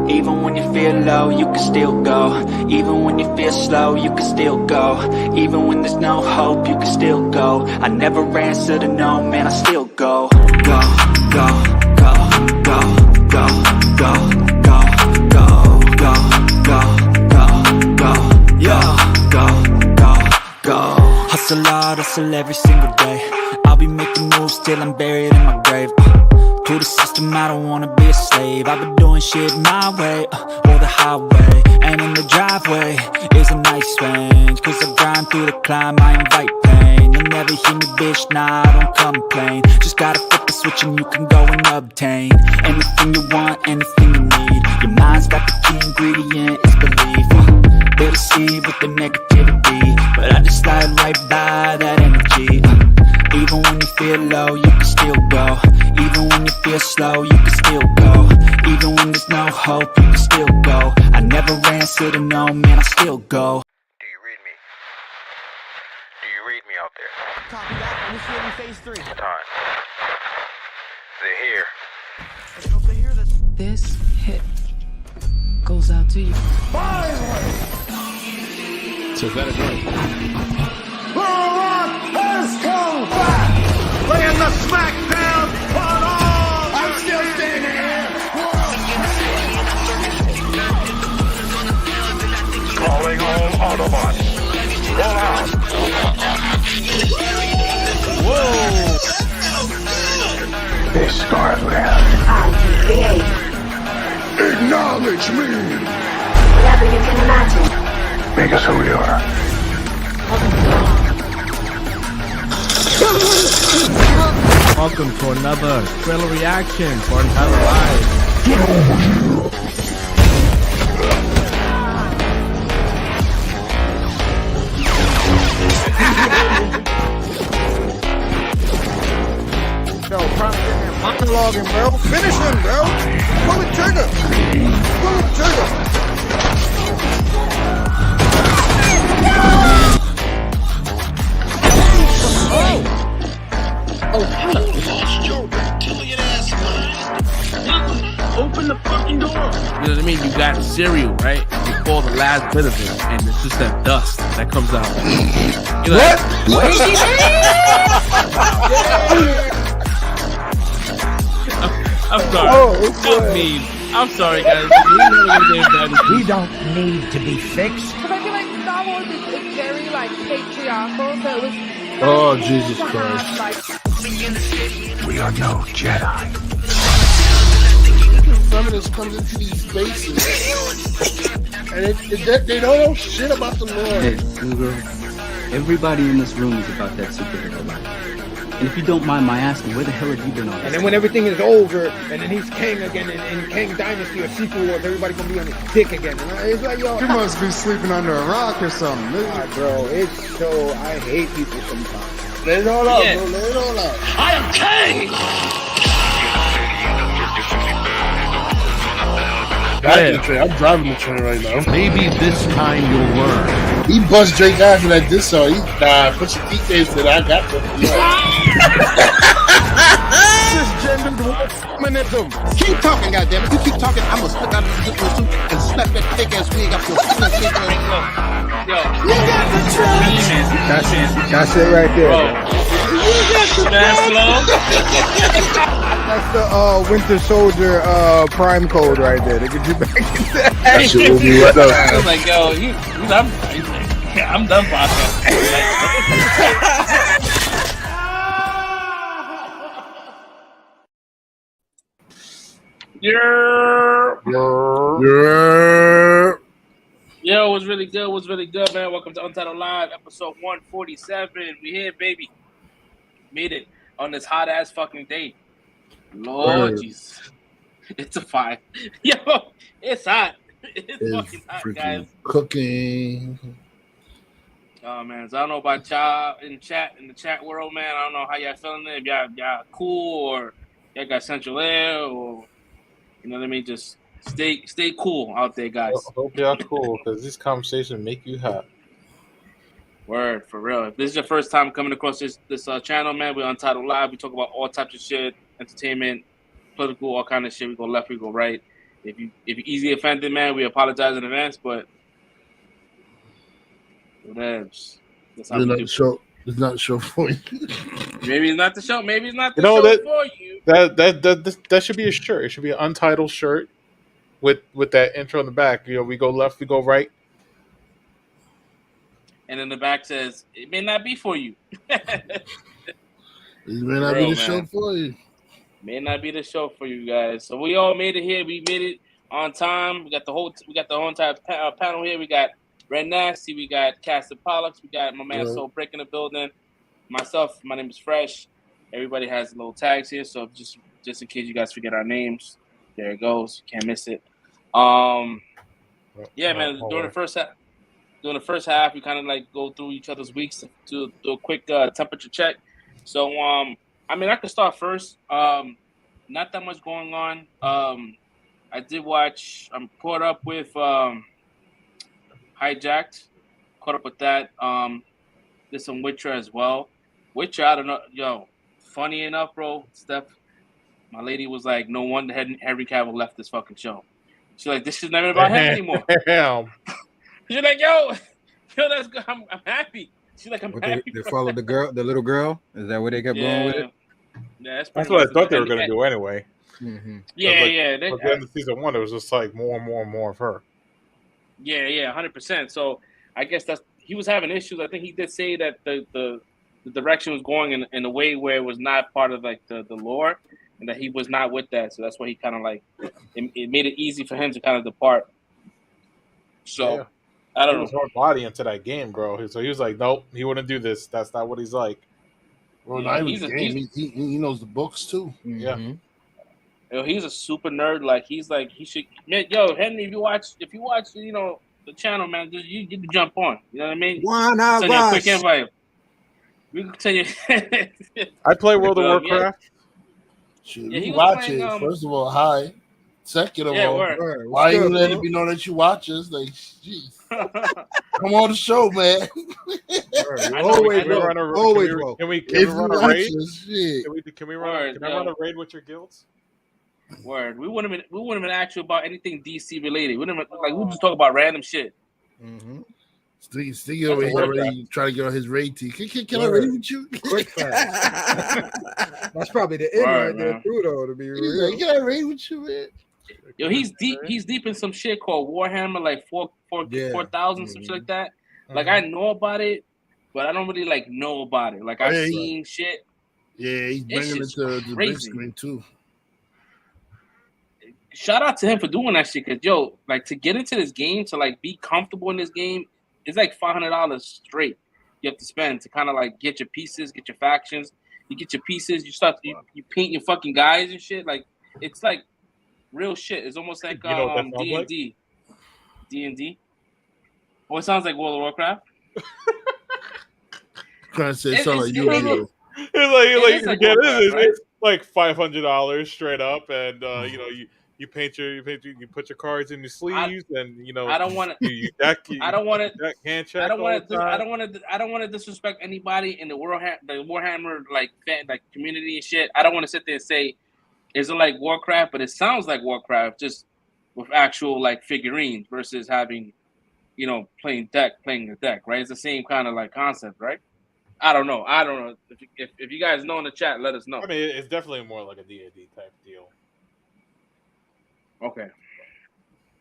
Even when you feel low, you can still go. Even when you feel slow, you can still go. Even when there's no hope, you can still go. I never answer to no, man, I still go. Go, go, go, go, go, go, go, go, go, go, go, go, yo, go, go, go. Hustle hard, hustle every single day. I'll be making moves till I'm buried in my grave. To the system, I don't wanna be a slave. I've been doing shit my way, or the highway. And in the driveway is a nice range. Cause I grind through the climb, I invite pain. You'll never hear me, bitch, nah, I don't complain. Just gotta flip the switch and you can go and obtain anything you want, anything you need. Your mind's got the key ingredient, it's belief. They deceive with the negativity, but I just slide right by that energy. Even when you feel low, you can still go. Even when you feel slow, you can still go. Even when there's no hope, you can still go. I never answer to no, man, I still go. Do you read me? Do you read me out there? Copy that. Initiating phase 3. Time. They're here. Let's hope they hear this. This hit goes out to you. So is that a joint? Laying the smack down on all. I'm still standing here. Calling all Autobots. Roll out. Whoa! This Scarlet. Acknowledge me. Whatever you can imagine. Make us who we are. Welcome to another trailer reaction for Untitled Live. Yo, trying to get him monologuing, bro. Finish him, bro. Pull the trigger. Pull the trigger. Open the fucking door. You know what I mean? You got cereal, right? You pour the last bit of it, and it's just that dust that comes out. You're like, what? I'm sorry. Not mean. I'm sorry, guys. We don't need to be fixed. Because I feel like Star Wars is very like patriarchal, so it was. Oh, Jesus Christ. We are no Jedi. Feminists comes into these spaces and they don't know shit about the Lord. Hey, Google, everybody in this room is about that superhero life. And if you don't mind my asking, where the hell have you been all this And then when everything is over, and then he's king again in King Dynasty or Secret Wars, everybody gonna be on his dick again. And it's like, yo, You must be sleeping under a rock or something. bro, it's so, I hate people sometimes. Let it all out, bro, let it all out. I am king! I'm driving the train right now. Maybe this time you'll learn. He bust Drake after that diss song. He put your DJs that I got them. Cisgender feminism. Keep talking, goddammit. You keep talking, I'm gonna slip out of the suit and slap that thick ass wig up your fucking Yo, You got the chance. That's it right there. That's the Winter Soldier Prime code right there. They get you back in that. that shit will be right up. I was like, yo, I'm done podcasting. Yo, what's really good? What's really good, man? Welcome to Untitled Live, episode 147. We here, baby. Made it on this hot ass fucking day. Lord Jesus. It's a fire. Yo, it's hot. It's fucking hot, guys. Cooking. Oh man, so I don't know about y'all in the chat world, man. I don't know how y'all feeling it. If y'all cool or y'all got central air or you know what I mean, just stay cool out there, guys. I hope y'all cool, because this conversation make you hot. Word, for real. If this is your first time coming across this channel, man, we're Untitled Live. We talk about all types of shit, entertainment, political, all kind of shit. We go left, we go right. If you easily offended, man, we apologize in advance. But that's how we do. It's not the show for you. Maybe it's not the show. Maybe it's not the You know, show for you. That should be a shirt. It should be an untitled shirt with that intro in the back. You know, we go left, we go right. And in the back says, it may not be for you. It may not be the show for you. May not be the show for you guys. So we all made it here. We made it on time. We got the whole entire panel here. We got Red Nasty. We got Castor Pollux. We got my man Soul Brick in the building. Myself, my name is Fresh. Everybody has little tags here. So just in case you guys forget our names, there it goes. You can't miss it. Yeah, man. During the first half, we kind of like go through each other's weeks to do a quick temperature check. So, I mean, I could start first. Not that much going on. I did watch. I'm caught up with Hijacked. Caught up with that. Did some Witcher as well. Witcher, I don't know. Yo, funny enough, bro. Steph, my lady was like, no wonder Henry Cavill left this fucking show. She's like, this is never about him anymore. Damn. She's like, yo, that's good. I'm happy. She's like, I'm happy. They followed the little girl. Is that where they kept going with it? Yeah, that's what I thought they were going to do anyway. Mm-hmm. Yeah. At the end of season 1, it was just like more and more and more of her. Yeah, 100%. So I guess he was having issues. I think he did say that the direction was going in a way where it was not part of like the lore, and that he was not with that. So that's why he kind of like it made it easy for him to kind of depart. So. Yeah. I don't know. He was hard body into that game, bro. So he was like, nope, he wouldn't do this. That's not what he's like. Well, he knows the books too. Mm-hmm. Yeah. Yo, he's a super nerd. Like he should. Yo, Henry, if you watch, the channel, man, just you get to jump on. You know what I mean? One of send you a quick us. invite. We can tell you. I play World of Warcraft. Yeah, you watch it. First of all, hi. Second of all, why you letting me know that you watch us? Like, jeez. Come on the show, man. Always Can we run a raid? Can I run a raid with your guilds? Word. We wouldn't even ask you about anything DC related. We just talk about random shit. Mm-hmm. Stiggy over here trying to get on his raid team. Can I raid with you? That's probably the end right there, too, though. To be real, can I raid with you, man? Yo, he's deep. He's deep in some shit called Warhammer, like 4,000, some shit like that. Like I know about it, but I don't really like know about it. Like I've seen shit. Yeah, he's bringing it to the big screen too. Shout out to him for doing that shit, cause yo, like to get into this game, to like be comfortable in this game, it's like $500 straight. You have to spend to kind of like get your pieces, get your factions. You get your pieces, you paint your fucking guys and shit. Like it's like real shit. It's almost like D&D. D&D. Oh, it sounds like World of Warcraft. Trying to say something like you. It's like $500 straight up, and you put your cards in your sleeves, and I don't want to. I don't want to disrespect anybody in the Warhammer like community and shit. I don't want to sit there and say it's like Warcraft, but it sounds like Warcraft just with actual like figurines versus having, playing the deck, right? It's the same kind of like concept, right? I don't know. If you guys know in the chat, let us know. I mean, it's definitely more like a D&D type deal. Okay.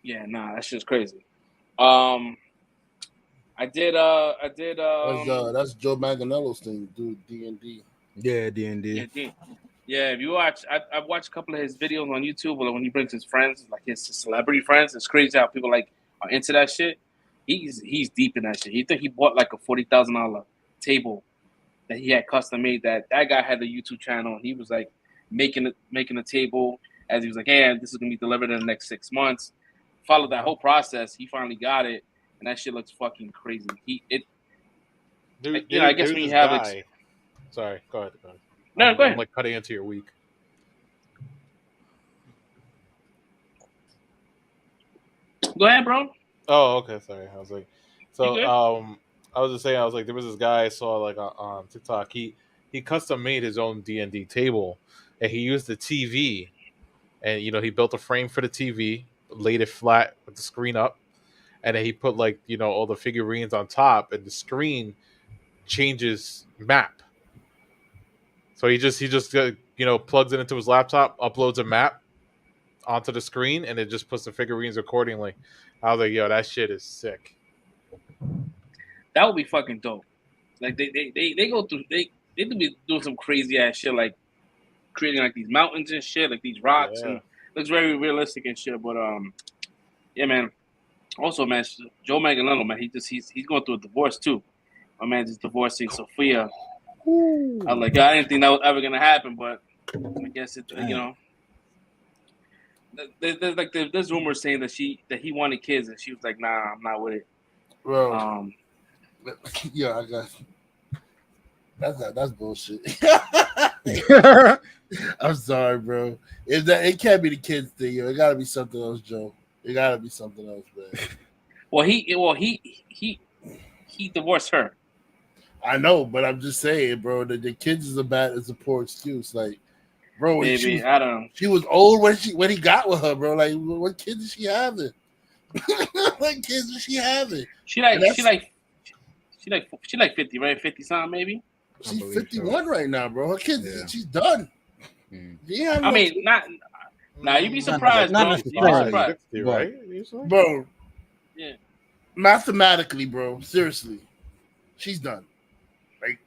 Yeah, that's just crazy. I did. That's Joe Manganiello's thing, do D&D. Yeah, D&D. Yeah, if you watch, I've watched a couple of his videos on YouTube when he brings his friends, like his celebrity friends. It's crazy how people like are into that shit. He's deep in that shit. He bought like a $40,000 table that he had custom made. That guy had a YouTube channel, and he was like making a table. As he was like, hey, this is gonna be delivered in the next 6 months. Followed that whole process. He finally got it, and that shit looks fucking crazy. I guess when you have it. Sorry, go ahead. No, go ahead. I'm like cutting into your week. Go ahead, bro. Oh, okay. Sorry. I was like, I was just saying, there was this guy I saw like on TikTok. He custom made his own D&D table, and he used the TV, and he built a frame for the TV, laid it flat with the screen up, and then he put like all the figurines on top, and the screen changes map. So he just plugs it into his laptop, uploads a map onto the screen, and it just puts the figurines accordingly. I was like, yo, that shit is sick. That would be fucking dope. Like they go through they be doing some crazy ass shit, like creating like these mountains and shit, like these rocks, and looks very realistic and shit. But yeah, man. Also, man, Joe Manganiello, man, he's going through a divorce too. My man just divorcing Sophia. I was like, I didn't think that was ever gonna happen, but I guess it. There's rumors saying that he wanted kids, and she was like, nah, I'm not with it. Bro, yeah, I got that's bullshit. I'm sorry, bro. It can't be the kids thing, yo. It gotta be something else, Joe. It gotta be something else, man. Well, he divorced her. I know, but I'm just saying, bro. The kids is a poor excuse. Like, bro, maybe I don't know. She was old when he got with her, bro. Like, what kids is she having? What kids is she having? She like 50, right? 50 something, maybe. She's 51 right now, bro. Her kids, she's done. Yeah, I mean, nah, you'd be surprised, bro. You'd be surprised, right? Bro. Yeah. Mathematically, bro. Seriously, she's done. Like,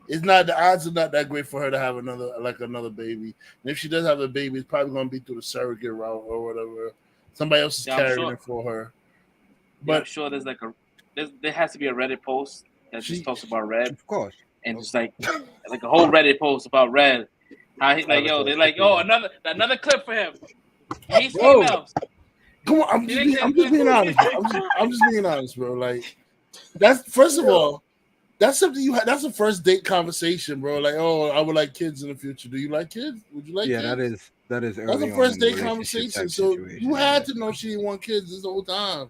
the odds are not that great for her to have another baby. And if she does have a baby, it's probably going to be through the surrogate route or whatever. Somebody else is carrying it for her. But I'm sure there has to be a Reddit post that just talks about Red, of course, and just like a whole Reddit post about Red. How he they're like, another clip for him. He's something else. Come on, I'm just being honest. I'm just being honest, bro. Like, that's first of all, that's something that's a first date conversation, bro. Like, oh, I would like kids in the future. Do you like kids? Would you like kids? That is early. That's a first date conversation. So you had to know she didn't want kids this whole time.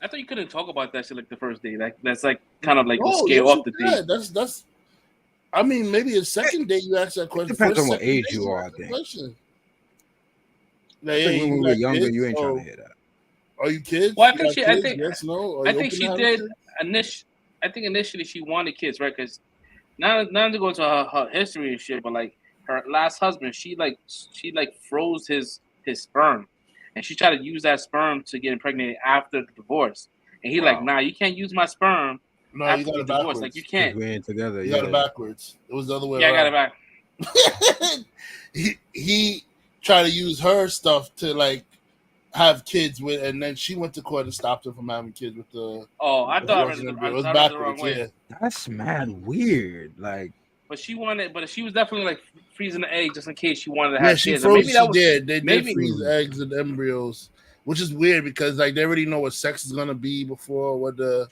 I thought you couldn't talk about that shit like the first date. Like that's like kind of like scale up the date. That's. I mean, maybe a second date you ask that question. It depends on what age you are. I think. Like, when we were younger, you ain't trying to hear that. Are you kids? Well, I think she. Did. I think initially she wanted kids, right? Because not to go into her history and shit, but like her last husband, she froze his sperm, and she tried to use that sperm to get impregnated after the divorce. And he nah, you can't use my sperm. No, you got it backwards. Like you can't. We ain't together. You got it backwards. It was the other way. Yeah, around. I got it back. he tried to use her stuff to like have kids with, and then she went to court and stopped her from having kids with the. Oh, I thought it was backwards. The wrong way. Yeah. That's mad weird. Like, but she was definitely like freezing the egg just in case she wanted to have kids. Maybe she did. They did freeze eggs and embryos, which is weird because like they already know what sex is gonna be before what the.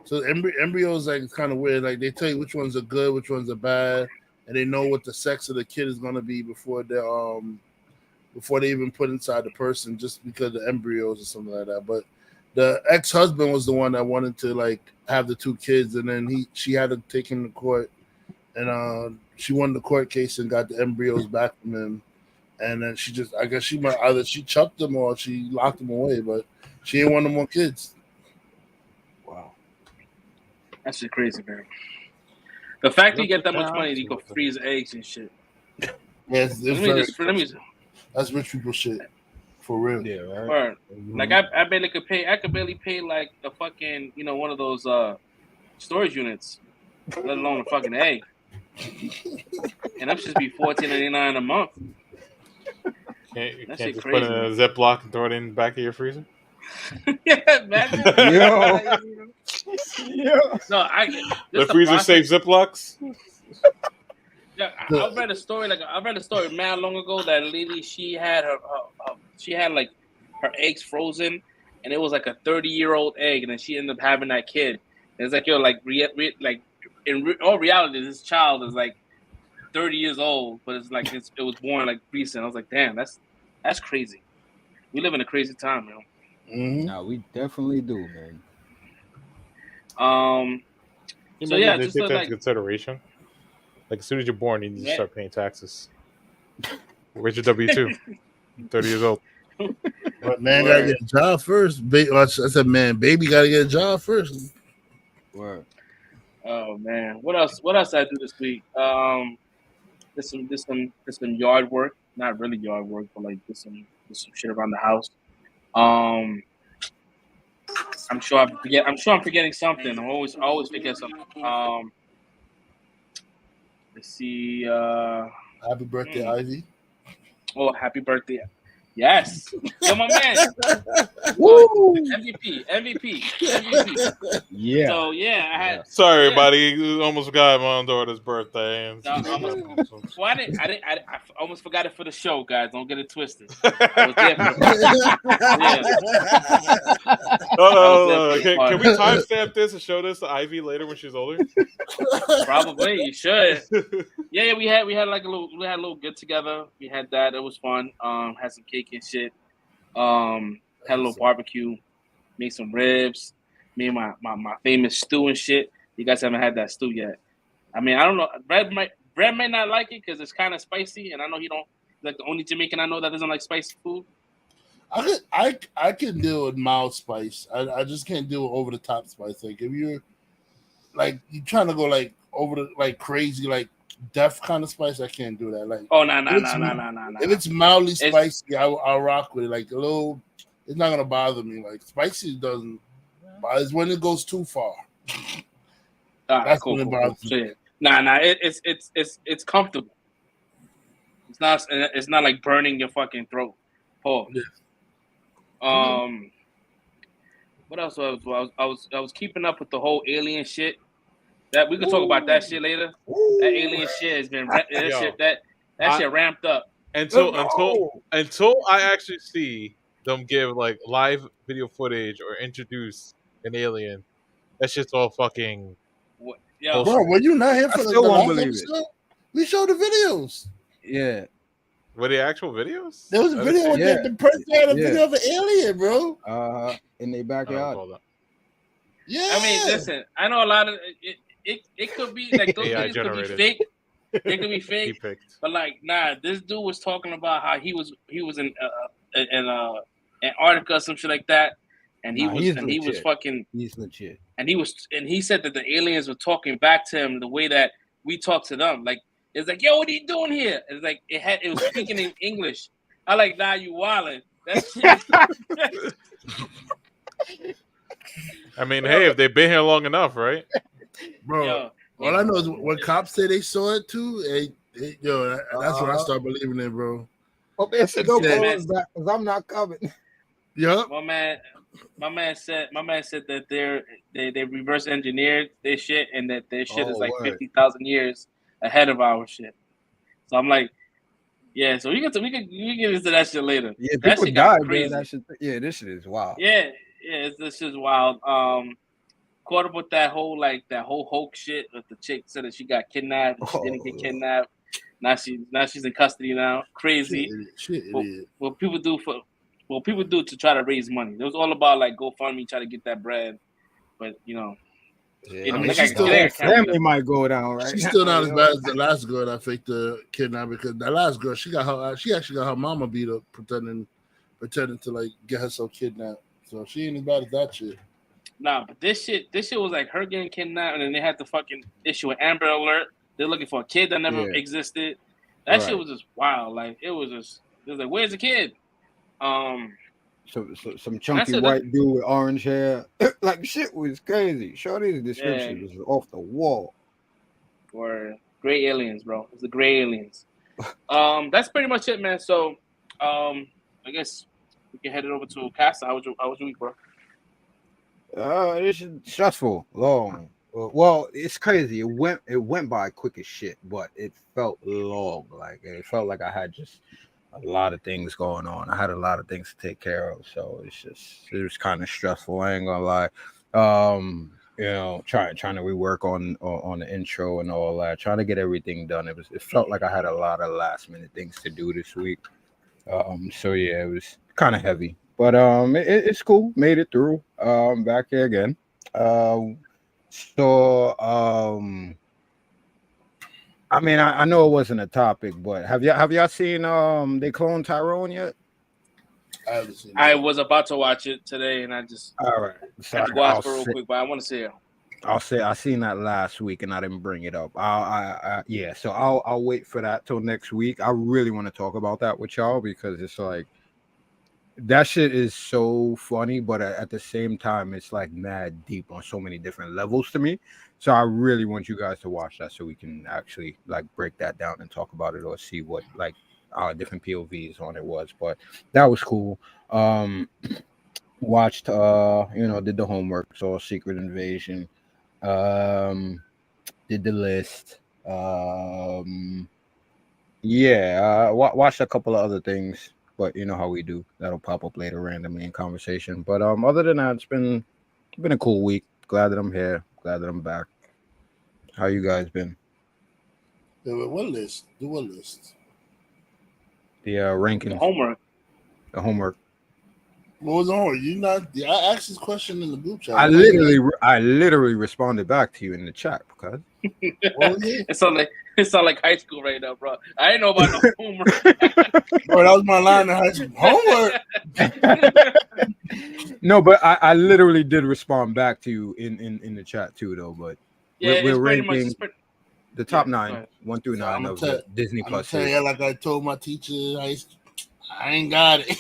So embryos like it's kind of weird. Like they tell you which ones are good, which ones are bad, and they know what the sex of the kid is gonna be before they even put inside the person, just because of the embryos or something like that. But the ex-husband was the one that wanted to like have the two kids, and then she had to take him to court, and she won the court case and got the embryos back from him, and then I guess she might either she chucked them or she locked them away, but she didn't want no more kids. That's just crazy, man. The fact that you get that much money, you go freeze eggs and shit. Yes, that's rich people shit, for real. Yeah, right. Or, like I barely could pay. I could barely pay like a fucking one of those storage units, let alone a fucking egg. And that should be $14.99 a month. Can't just put it in a Ziploc and throw it in the back of your freezer? Yeah, man. No, the freezer safe Ziplocs. Yeah, I read a story mad long ago that a lady she had like her eggs frozen, and it was like a 30-year-old egg, and then she ended up having that kid. And it's like in all reality, this child is like 30 years old, but it's like it was born like recent. I was like, damn, that's crazy. We live in a crazy time, man. Mm-hmm. No, we definitely do, man. So yeah, they just take that like into consideration. Like as soon as you're born, you need to start paying taxes. Where's your W-2? 30 years old. But man gotta get a job first. I said, man, baby gotta get a job first. Word. Oh man, what else? What else I do this week? There's some yard work. Not really yard work, but like there's some shit around the house. I'm sure I'm forgetting something. I always forget something. Let's see. Happy birthday, Ivy. Oh, happy birthday. Yes. Yo, my man. Woo! MVP. Yeah. So yeah, I had. Sorry, everybody. Almost forgot my own daughter's birthday. And I almost forgot it for the show, guys. Don't get it twisted. I was there for the Can we timestamp this and show this to Ivy later when she's older? Probably, you should. Yeah, we had like a little get together. We had that. It was fun. Had some cake and shit. Had a little barbecue. Made some ribs. Made my famous stew and shit. You guys haven't had that stew yet. I mean, I don't know. Brad may not like it because it's kind of spicy, and I know he don't. Like the only Jamaican I know that doesn't like spicy food. I can deal with mild spice. I just can't deal with over the top spice. Like if you're trying to go like over the like crazy like death kind of spice, I can't do that. Like no. If it's mildly spicy, I'll rock with it. Like a little, it's not gonna bother me. Like spicy doesn't. It's when it goes too far. That's when it bothers me. Nah. It's comfortable. It's not like burning your fucking throat. Paul. Yeah. What else? I was keeping up with the whole alien shit. That we can talk about that shit later. That alien shit has been shit ramped up. Until I actually see them give like live video footage or introduce an alien, that shit's all fucking. Yo, bro, were you not here for the last episode? We showed the videos. Yeah. Were they actual videos? There was a video with the person had a video of an alien, bro. In their backyard. Yeah. I mean, listen, I know a lot of it could be like those videos could be fake. They could be fake. But like, nah, this dude was talking about how he was in Antarctica or some shit like that. And he was fucking. He's legit. And he said that the aliens were talking back to him the way that we talk to them. Like it's like, yo, what are you doing here? It's like it was speaking in English. I like, nah, you wildin'. That shit. I mean, hey, if they've been here long enough, right? Bro, all I know is when cops say they saw it too, that's when I start believing it, bro. Okay, so don't call us back because I'm not coming. Yep. My man said that they reverse engineered their shit and that their shit is like 50,000 years ahead of our shit. So I'm like, yeah. So we get into that shit later. Yeah, that people shit die, crazy. man. This shit is wild. Yeah, this is wild. Caught up with that whole hoax shit with the chick said that she got kidnapped. She didn't get kidnapped. Now she's in custody now. Crazy. What people do to try to raise money. It was all about like GoFundMe, try to get that bread. But family might go down, right? She's still not as bad as the last girl that faked the kidnap because that last girl she actually got her mama beat up pretending to like get herself kidnapped. So she ain't as bad as that shit. Nah, but this shit was like her getting kidnapped, and then they had to fucking issue an Amber Alert. They're looking for a kid that never existed. That shit was just wild. Like it was like, where's the kid? So some chunky white dude with orange hair. Like shit was crazy. Shorty's description was off the wall. Or gray aliens, bro. It's the gray aliens. That's pretty much it, man. So I guess we can head it over to Casa. How was your week, bro? It's stressful, long. Well, it's crazy. It went by quick as shit, but it felt long. Like it felt like I had just a lot of things going on. I had a lot of things to take care of, so it was kind of stressful. I ain't gonna lie. Trying to rework on the intro and all that, trying to get everything done. It felt like I had a lot of last minute things to do this week. So yeah, it was kind of heavy, but it's cool. Made it through. Back here again. I mean, I know it wasn't a topic, but have y'all seen they cloned Tyrone yet? I haven't seen I that. was about to watch it today, and I just All right. So had to watch it real quick, but I want to see it. I'll say I seen that last week and I didn't bring it up. Yeah, so I'll wait for that till next week. I really want to talk about that with y'all because it's like that shit is so funny, but at the same time, it's like mad deep on so many different levels to me. So I really want you guys to watch that so we can actually like break that down and talk about it or see what like our different POVs on it was. But that was cool. Watched did the homework, saw Secret Invasion. Did the list. Watched a couple of other things, but you know how we do. That'll pop up later randomly in conversation. But other than that, it's been a cool week. Glad that I'm here. Glad that I'm back. How you guys been? What list? Do what list? The rankings. The homework. The homework. What was on? You not? I asked this question in the group chat. I literally responded back to you in the chat because It sound like high school right now, bro. I didn't know about no homework. Bro, that was my line in high school. Homework. No, but I literally did respond back to you in the chat too, though. But yeah, we're pretty ranking much, the top 9, 1 through 9 of the Disney Plus. I'm telling you, like I told my teacher, I ain't got it.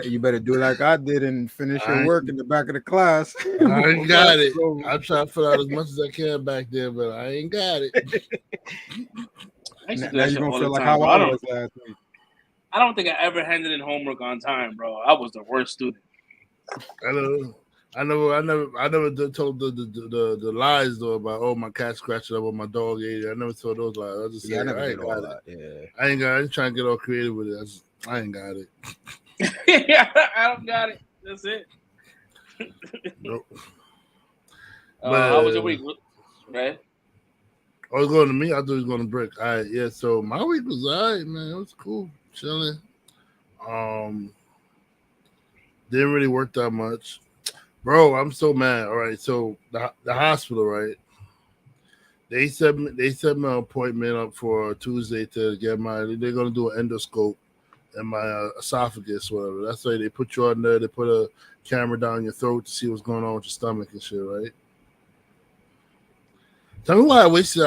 You better do like I did and finish your work in the back of the class. I ain't got it. I'm trying to fill out as much as I can back there, but I ain't got it. Now you're gonna feel like how I was last week. I don't think I ever handed in homework on time, bro. I was the worst student. I never told the lies though about my cat scratched up or my dog ate it. I never told those lies. I just said I ain't got it. Yeah. I ain't got it. I ain't trying to get all creative with it. I ain't got it. Yeah, I don't got it. That's it. Nope. How was your week, right? I was going to me. I thought he was going to Brick. All right, yeah. So my week was all right, man. It was cool, chilling. Didn't really work that much, bro. I'm so mad. All right, so the hospital, right? They set my appointment up for Tuesday to get they're gonna do an endoscope in my esophagus, whatever. That's why they put you on there. They put a camera down your throat to see what's going on with your stomach and shit, right? Tell me why I wasted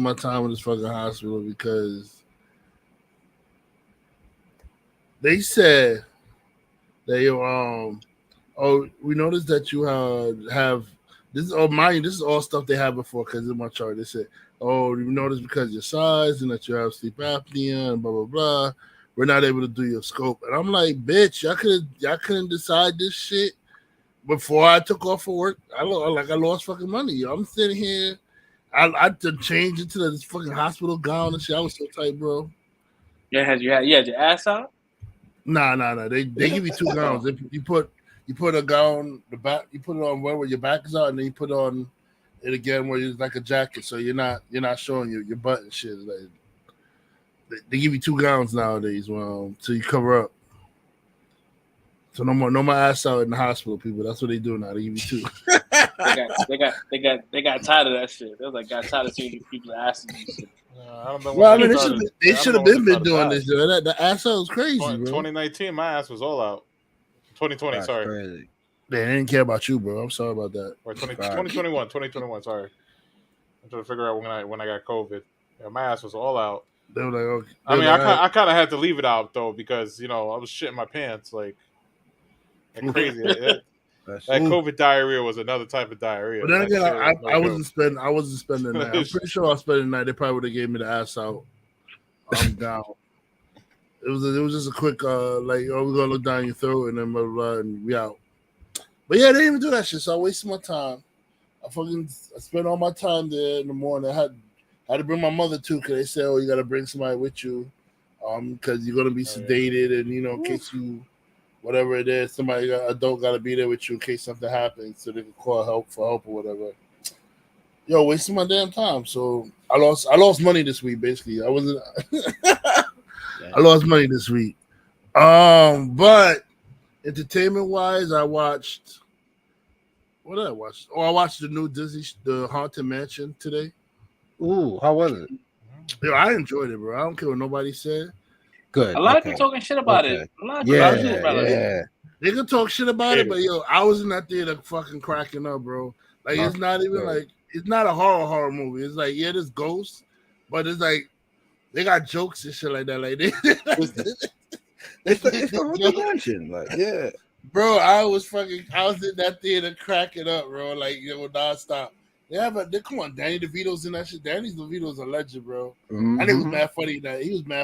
my time with this fucking hospital, because they said they we noticed that you have this is this is all stuff they had before because in my chart they said, we noticed because of your size and that you have sleep apnea and blah blah blah, we're not able to do your scope. And I'm like, bitch, y'all couldn't decide this shit before I took off for work. I lost fucking money. I'm sitting here. I had to change into this fucking hospital gown and shit. I was so tight, bro. Yeah, you had your ass out? Nah. They give you 2 gowns. You put a gown, the back, you put it on where your back is out, and then you put on it again where it's like a jacket, so you're not showing your butt and shit. Like, they give you 2 gowns nowadays, so you cover up. So no more ass out in the hospital, people. That's what they do now. They give you 2. They got tired of that shit. They was like got tired of seeing these people's asses and shit. They should have been doing this. The ass out was crazy, bro. 2019, my ass was all out. 2020, That's sorry. Crazy. They didn't care about you, bro. I'm sorry about that. Or 2021, sorry. I'm trying to figure out when I got COVID. Yeah, my ass was all out. They were like, okay. I kind of had to leave it out though because I was shitting my pants like crazy. that COVID diarrhea was another type of diarrhea. But then again, I wasn't spending that. I'm pretty sure I was spending that. They probably would have gave me the ass out. I'm down. It was just a quick we're gonna look down your throat and then blah, blah, blah, and we out. But yeah, they didn't even do that shit, so I wasted my time. I spent all my time there in the morning. I had to bring my mother too, because they said, you gotta bring somebody with you, because you're gonna be sedated, and in case you whatever it is, adult gotta be there with you in case something happens, so they can call help or whatever. Yo, wasting my damn time. So I lost money this week. Basically, I wasn't. I lost money this week. But entertainment wise, I watched. What did I watch? I watched the new Disney, the Haunted Mansion today. Ooh, how was it? Yo, I enjoyed it, bro. I don't care what nobody said. Good. A lot of okay. people talking shit about it. Okay. A lot of people talking about it. Yeah. They can talk shit about it, but yo, I was in that theater fucking cracking up, bro. Like it's not even like it's not a horror movie. It's like there's ghosts, but it's like they got jokes and shit like that. Like it's the dimension, like yeah. Bro, I was in that theater cracking up, bro. Like nonstop. Come on, Danny DeVito's in that shit. Danny DeVito's a legend, bro. Mm-hmm. And he was mad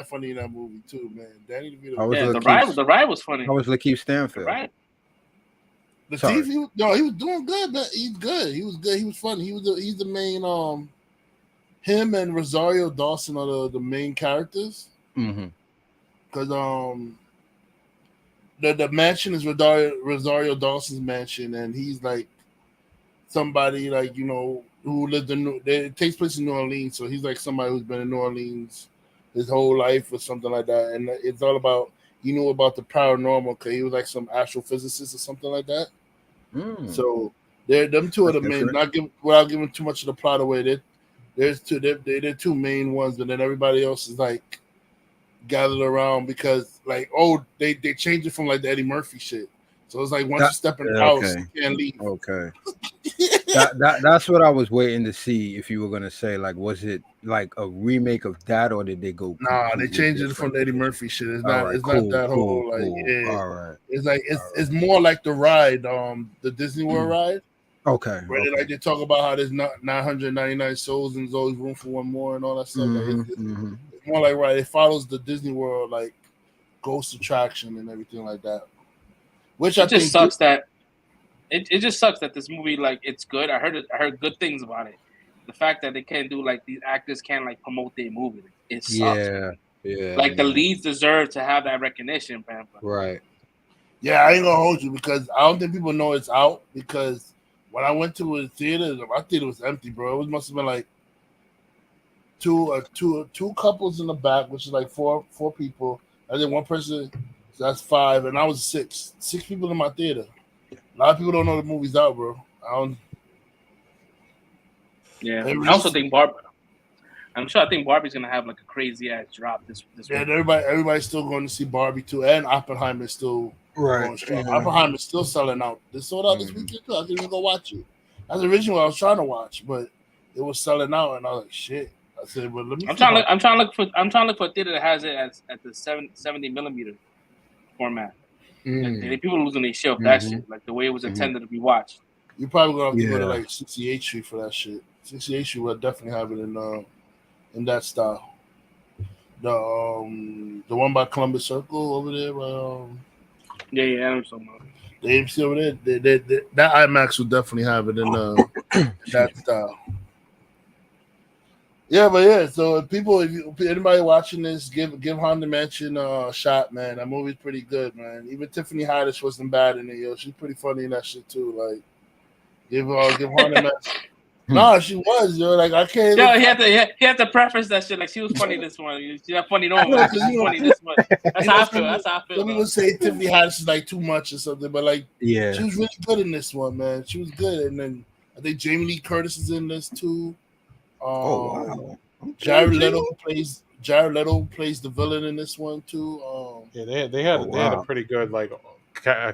funny in that movie too, man. Danny DeVito. The ride was funny. How was Lakeith Stanfield? Right. He was doing good, man. He's good. He was good. He was funny. He's the main him and Rosario Dawson are the main characters. Mm-hmm. Because the mansion is Rosario Dawson's mansion, and he's like somebody like who lived it takes place in New Orleans, so he's like somebody who's been in New Orleans his whole life or something like that, and it's all about he knew about the paranormal because he was like some astrophysicist or something like that. So them two are the main. Without giving too much of the plot away, they're two main ones, but then everybody else is like gathered around because like they changed it from like the Eddie Murphy shit. So it's like once you step in the house, you can't leave. Okay. That's what I was waiting to see if you were gonna say. Like, was it like a remake of that, or did they go? Nah, they changed it from the Eddie Murphy shit. It's not. It's not that whole like. Yeah. All right. It's like it's more like the ride, the Disney World ride. Okay. Where they talk about how there's not 999 souls and there's always room for one more and all that stuff. It's more like right. It follows the Disney World like ghost attraction and everything like that. Which it just sucks that it just sucks that this movie like it's good. I heard good things about it. The fact that they can't do like these actors can't like promote their movie. It sucks. Yeah. Like the leads deserve to have that recognition, man. Right. Yeah, I ain't gonna hold you because I don't think people know it's out because when I went to a theater, my theater was empty, bro. It must have been like two couples in the back, which is like four people. And then one person, so that's 5, and I was 6 people in my theater. A lot of people don't know the movie's out, bro. Yeah, I also think I think Barbie's gonna have like a crazy ass drop this week. And everybody's still going to see Barbie too, and Oppenheimer is still going strong. Oppenheimer's still selling out. They sold out this weekend too. I didn't even go watch it. That's originally what I was trying to watch, but it was selling out, and I was like, shit. I said, well, let me. I'm trying to look for a theater that has it at the 70 millimeter format. Like, people losing their shit off that shit, like the way it was intended to be watched. You're probably gonna have to go to like 68th Street for that shit. 68th Street will definitely have it in that style. The one by Columbus Circle over there. Yeah, I'm so much. The AMC over there, that IMAX will definitely have it in that style. Yeah, but yeah. So if anybody watching this, give Haunted Mansion a shot, man. That movie's pretty good, man. Even Tiffany Haddish wasn't bad in it, yo. She's pretty funny in that shit too. Like, give Haunted Mansion. Nah, she was, yo. Like I can't. Yo, he had to preface that shit. Like she was funny this one. She's not funny no more. She's funny this one. That's how I feel. Some people say Tiffany Haddish is like too much or something, but like, she was really good in this one, man. She was good, and then I think Jamie Lee Curtis is in this too. Wow. Jared Leto plays the villain in this one too. They had a pretty good like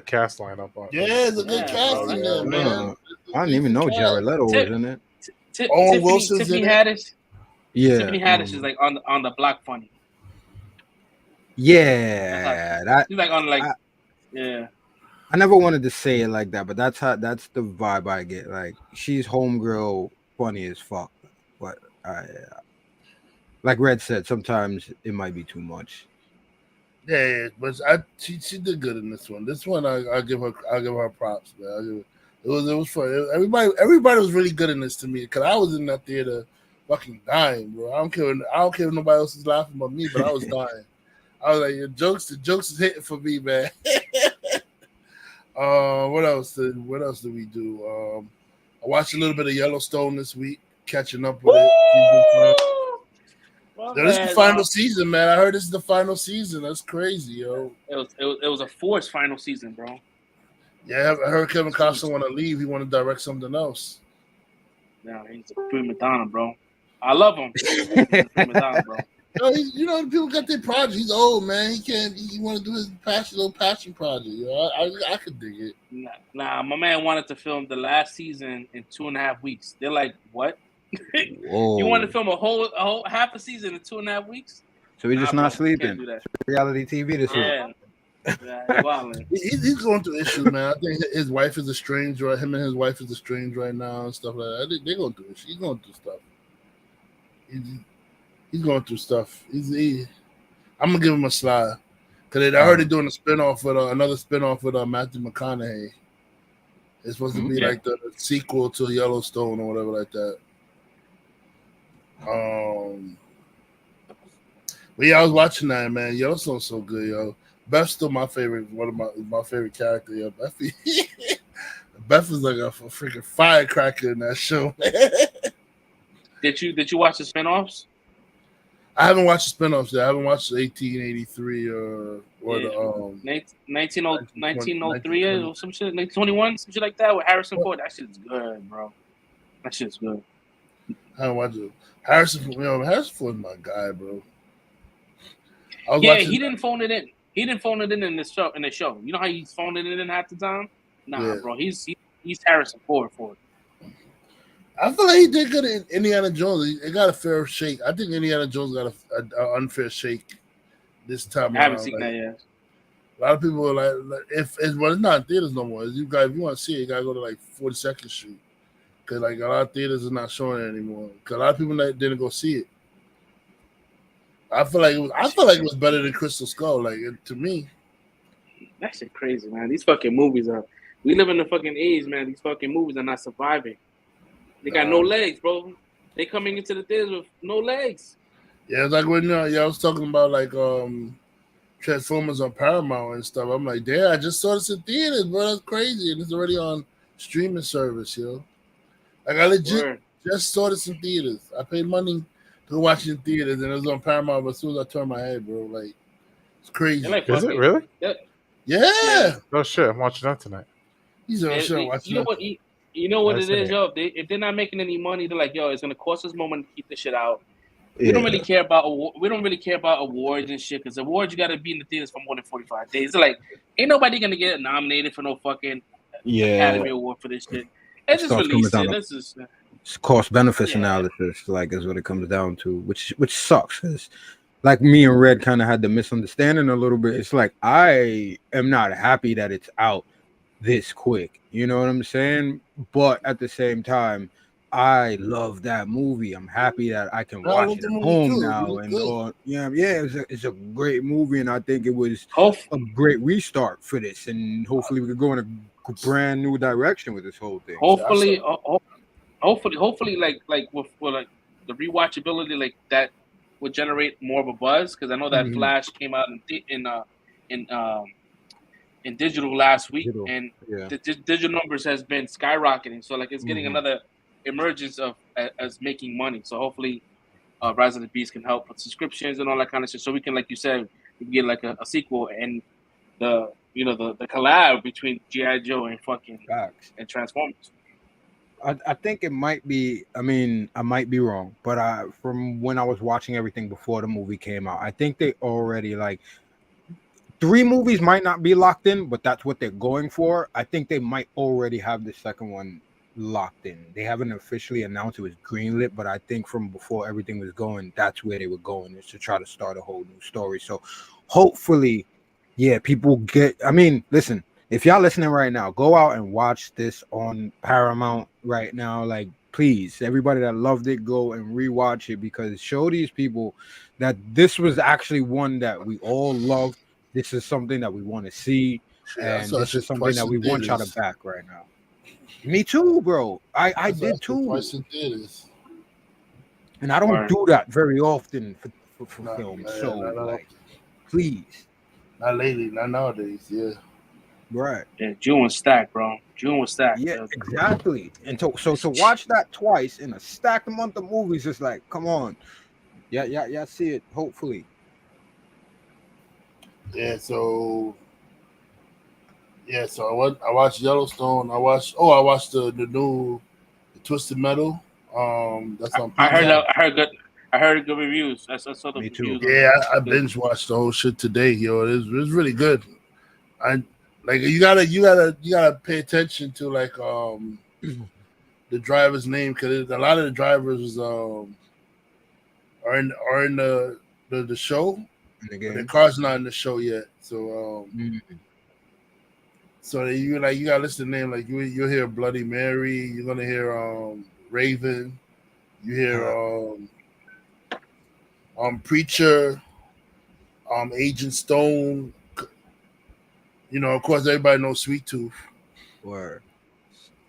cast lineup on. Yeah, it's a good cast in there, man. I didn't even know Jared Leto was in it. Owen Wilson's Tiffany in Haddish. Yeah, Tiffany Haddish is like on the block funny. Yeah, she's like on like yeah. I never wanted to say it like that, but that's the vibe I get. Like she's homegirl funny as fuck. But like Red said, sometimes it might be too much. Yeah, but she did good in this one. This one I give her props, man. It was fun. Everybody was really good in this to me because I was in that theater fucking dying, bro. I don't care if nobody else is laughing but me, but I was dying. I was like, the jokes is hitting for me, man. What else did we do? I watched a little bit of Yellowstone this week. Catching up with it. This is the final season, man. I heard this is the final season. That's crazy, yo. It was a forced final season, bro. Yeah, I heard Kevin Costner want to leave. He want to direct something else. Yeah, he's a prima donna, bro. I love him. He's a prima donna, bro. You know, people got their project. He's old, man. He can't. He want to do his little passion project. You know, I could dig it. Nah, my man wanted to film the last season in 2.5 weeks. They're like, what? You want to film a whole half a season in 2.5 weeks? So he's just not sleeping. Do that. Reality TV this week. He's going through issues, man. I think his wife is estranged, right? Him and his wife is estranged right now and stuff like that. I think they're going through issues. He's going through stuff. He's going through stuff. I'm gonna give him a slide because I heard they're doing a spinoff with another spinoff with Matthew McConaughey. It's supposed to be like the sequel to Yellowstone or whatever like that. But yeah, I was watching that, man. Yellowstone's so good, yo. Beth's still my favorite, one of my favorite characters, yo. Beth is like a freaking firecracker in that show, man. Did you watch the spinoffs? I haven't watched the spinoffs yet. I haven't watched 1883 or the 1903 or some shit, 1921, some shit like that with Harrison Ford. That shit's good, bro. That shit's good. I haven't watched it. Harrison Ford's my guy, bro. He didn't phone it in. He didn't phone it in the show. You know how he's phoning it in half the time? Nah, bro. He's Harrison Ford for it. I feel like he did good in Indiana Jones. He got a fair shake. I think Indiana Jones got an unfair shake this time. I haven't seen that yet. A lot of people are like it's not in theaters no more. If you want to see it, you gotta go to like 42nd Street because like a lot of theaters are not showing it anymore. Because a lot of people didn't go see it. I feel like it was better than Crystal Skull. Like to me, that shit crazy, man. These fucking movies are. We live in the fucking age, man. These fucking movies are not surviving. They got no legs, bro. They coming into the theaters with no legs. Yeah, it's like when I was talking about like Transformers on Paramount and stuff. I'm like, damn, I just saw this in theaters, bro. That's crazy, and it's already on streaming service, yo. Like I legit just saw this in theaters. I paid money to watch it in theaters, and it was on Paramount. But as soon as I turned my head, bro, like it's crazy. Like, is it really? Yeah. Oh shit, I'm watching that tonight. He's on show watching. You know what it is, yo. If they're not making any money, they're like, yo, it's gonna cost us more money to keep this shit out. We don't really care about awards and shit because awards you gotta be in the theaters for more than 45 days. It's like ain't nobody gonna get nominated for no fucking Academy Award for this shit. It's just released it. This is cost benefits analysis, like is what it comes down to, which sucks because like me and Red kind of had the misunderstanding a little bit. It's like I am not happy that it's out this quick, you know what I'm saying? But at the same time, I love that movie. I'm happy that I can watch it at home now, and it's a great movie, and I think it was a great restart for this, and hopefully we could go in a brand new direction with this whole thing. Hopefully, like with like the rewatchability, like that would generate more of a buzz because I know that Flash came out in digital last week, and the digital numbers has been skyrocketing. So like it's getting another emergence of as making money. So hopefully, Rise of the Beast can help with subscriptions and all that kind of shit. So we can, like you said, we can get like a sequel and the collab between G.I. Joe and fucking and Transformers. I think it might be. I mean, I might be wrong, but from when I was watching everything before the movie came out, I think they already like. 3 movies might not be locked in, but that's what they're going for. I think they might already have the second one locked in. They haven't officially announced it was greenlit, but I think from before everything was going, that's where they were going, is to try to start a whole new story. So hopefully, people get. I mean, listen, if y'all listening right now, go out and watch this on Paramount right now. Like, please, everybody that loved it, go and rewatch it because show these people that this was actually one that we all loved. This is something that we want to see, and this is something that we want y'all to back right now. Me too, bro. I did too. Twice in theaters. And I don't do that very often for film. Man, so, like, please. Not lately, not nowadays, Right. Yeah, June was stacked, bro. June was stacked. Yeah, exactly. And so to watch that twice in a stacked month of movies, it's like, come on. Yeah, see it, hopefully. So I watched Yellowstone. I watched the new Twisted Metal. That's on. I heard I heard good reviews. I saw the Me too. reviews. Yeah, I binge watched the whole shit today, yo. It was really good. I like you gotta pay attention to like the driver's name because a lot of the drivers are in the show, In the but their game. car's not in the show yet. So so you gotta listen to the name. Like you'll hear Bloody Mary, you're gonna hear Raven, you hear Preacher, Agent Stone. You know, of course, everybody knows Sweet Tooth. Word.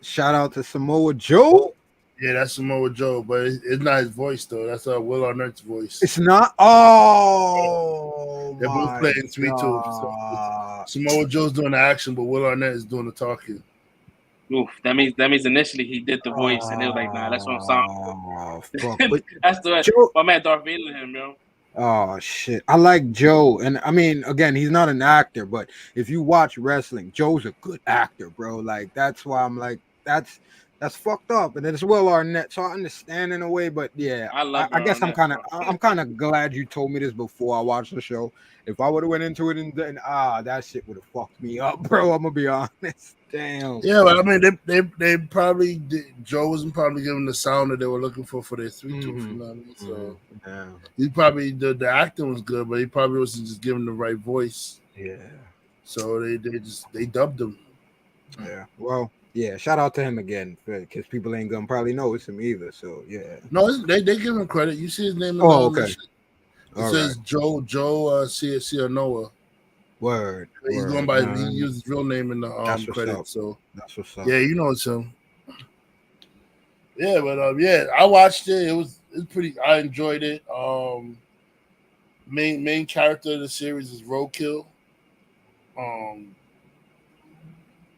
Shout out to Samoa Joe. Yeah, that's Samoa Joe, but it's not his voice though. That's Will Arnett's voice. It's not. Oh, They're both playing Sweet Tooth. So Samoa Joe's doing the action, but Will Arnett is doing the talking. Oof, that means initially he did the voice, and they were like, "Nah, that's what I'm sounding." Fuck. That's the Joe, my man Darth Vader him, yo. Oh shit! I like Joe, and I mean, again, he's not an actor, but if you watch wrestling, Joe's a good actor, bro. Like that's why I'm like, that's fucked up, and it's Will Arnett, so I understand in a way, but yeah, I guess I'm kind of glad you told me this before I watched the show. If I would have went into it and then that shit would have fucked me up, bro. I'm gonna be honest. Damn. Yeah, but I mean, they probably Joe wasn't probably giving the sound that they were looking for their Sweet Tooth. You know what I mean? So he probably the acting was good, but he probably wasn't just giving the right voice. Yeah. So they dubbed him. Yeah. Well, yeah. Shout out to him again because people ain't gonna probably know it's him either. So yeah. No, they give him credit. You see his name. Okay. It says Joe Cianoa. Word. He's going by. He used his real name in the credit. So that's what's up. Yeah, you know it's him. Yeah, but yeah, I watched it. It's pretty. I enjoyed it. Main character of the series is Roadkill.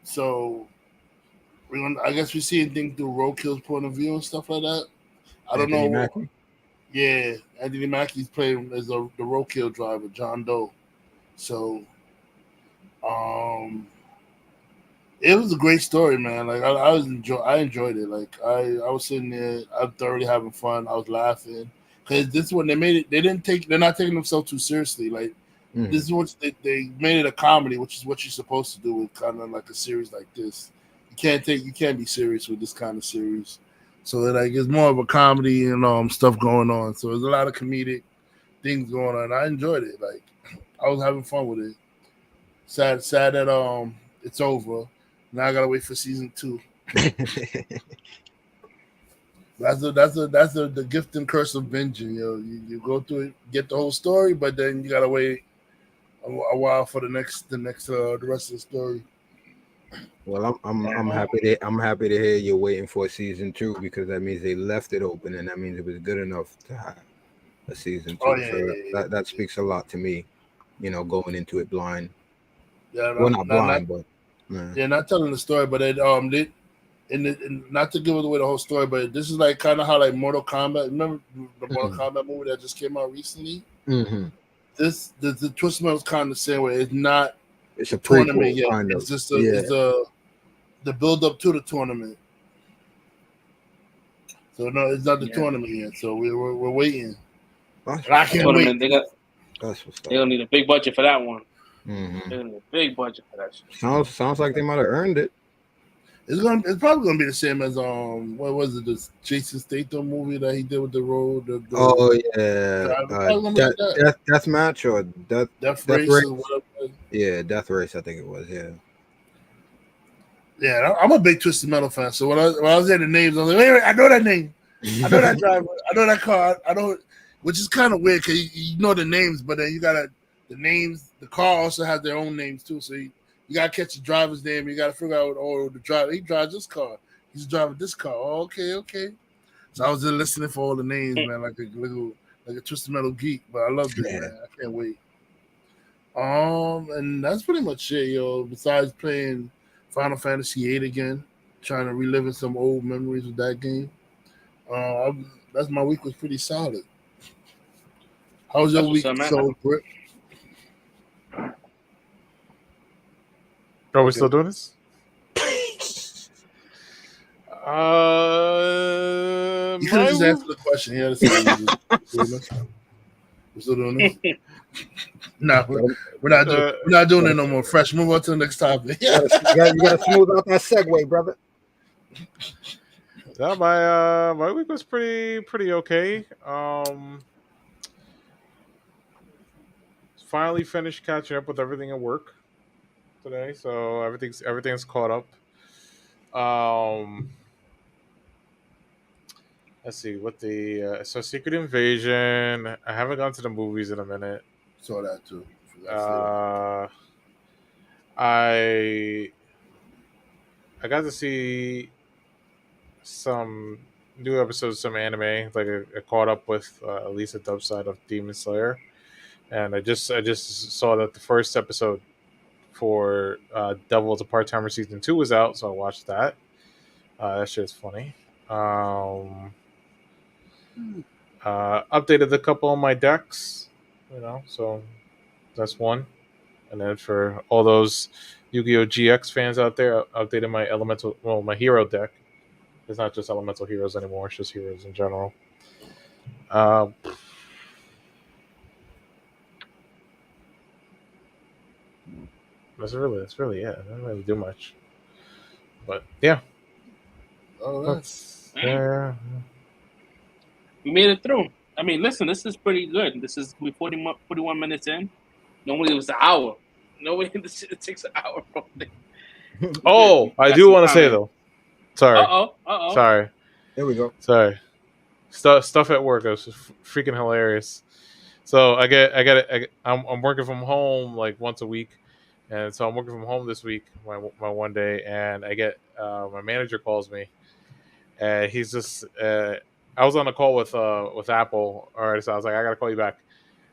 So I guess we see anything through Roadkill's point of view and stuff like that. I don't know. Mackie? Yeah, Anthony Mackie's playing as the Roadkill driver, John Doe. So, it was a great story, man. Like I enjoyed it. Like I was sitting there, I'm thoroughly having fun. I was laughing because this is when they made it. They're not taking themselves too seriously. Like this is what they made it a comedy, which is what you're supposed to do with kind of like a series like this. You can't be serious with this kind of series. So like it's more of a comedy and stuff going on. So there's a lot of comedic things going on. I enjoyed it. Like I was having fun with it. Sad that it's over. Now I gotta wait for season 2. That's the gift and curse of binging. You go through it, get the whole story, but then you gotta wait a while for the rest of the story. Well, I'm happy to hear you're waiting for season 2 because that means they left it open and that means it was good enough to have a season 2. Oh, yeah, That speaks a lot to me, going into it blind. Yeah, not blind, but yeah, not telling the story, but it not to give away the whole story, but this is like kind of how like Mortal Kombat. Remember the Mortal Kombat movie that just came out recently? Mm-hmm. The twist was kind of the same way. It's not. It's a tournament yet. Kind of. It's just the build up to the tournament. So no, it's not the tournament yet. So we're waiting. I can't wait. They don't need a big budget for that one. Mm-hmm. They don't need a big budget for that shit. Sounds like they might have earned it. It's probably gonna be the same as what was it, the Jason Statham movie that he did with the road. Death Match or Death Race. Or whatever. Yeah, Death Race. I think it was. Yeah. Yeah, I'm a big Twisted Metal fan. So when I was at the names, I was like, wait, I know that name. I know that driver. I know that car. I know, which is kind of weird because you know the names, but then you gotta the names. The car also has their own names too. So you gotta catch the driver's name. You gotta figure out the driver. He drives this car. He's driving this car. Oh, okay. So I was just listening for all the names, man, like a Twisted Metal geek. But I loved it, man. I can't wait. And that's pretty much it, yo. Besides playing Final Fantasy VIII again, trying to relive some old memories of that game. That's my week was pretty solid. How was your week, Britt? Are we still doing this? You could have just answered the question. Doing this? We're still doing this? No, we're not doing it no more. Fresh. Move on to the next topic. You gotta smooth out that segue, brother. No, my week was pretty okay. Finally finished catching up with everything at work today, so everything's caught up. Let's see what the so Secret Invasion. I haven't gone to the movies in a minute. Saw that too. I got to see some new episodes of some anime. Like I caught up with at least a dub side of Demon Slayer, and I just saw that the first episode for Devil's a Part-Timer Season 2 was out, so I watched that. That shit's funny. Updated a couple of my decks, so that's one. And then for all those Yu-Gi-Oh! GX fans out there, I updated my hero deck. It's not just elemental heroes anymore; it's just heroes in general. That's really it. I didn't really do much, but yeah. Oh, that's yeah. We made it through. I mean, listen, this is pretty good. This is 41 minutes in. Normally it was an hour. Normally this shit takes an hour. Oh, I do want to say though. Sorry. Sorry. There we go. Sorry. Stuff at work was freaking hilarious. So I'm working from home like once a week, and so I'm working from home this week, my one day, and I get my manager calls me, and he's just I was on a call with Apple already, so I was like, I gotta call you back.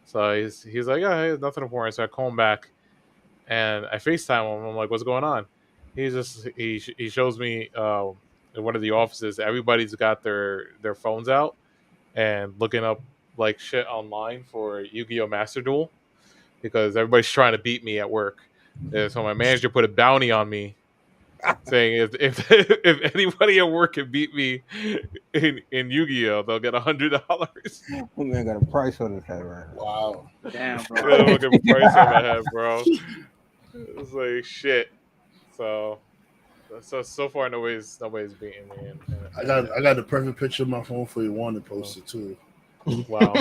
So he's like, yeah, hey, nothing important. So I call him back, and I FaceTime him. I'm like, what's going on? He shows me in one of the offices, everybody's got their phones out and looking up like shit online for Yu-Gi-Oh! Master Duel because everybody's trying to beat me at work. And so my manager put a bounty on me, saying if anybody at work can beat me in Yu-Gi-Oh, they'll get $100. Oh man, got a price on his head right now. Wow. Damn, bro. Yeah, fucking price on my head, bro. It's like shit. So far nobody's beating me. I got the perfect picture of my phone for you. Wanted posted too. Wow.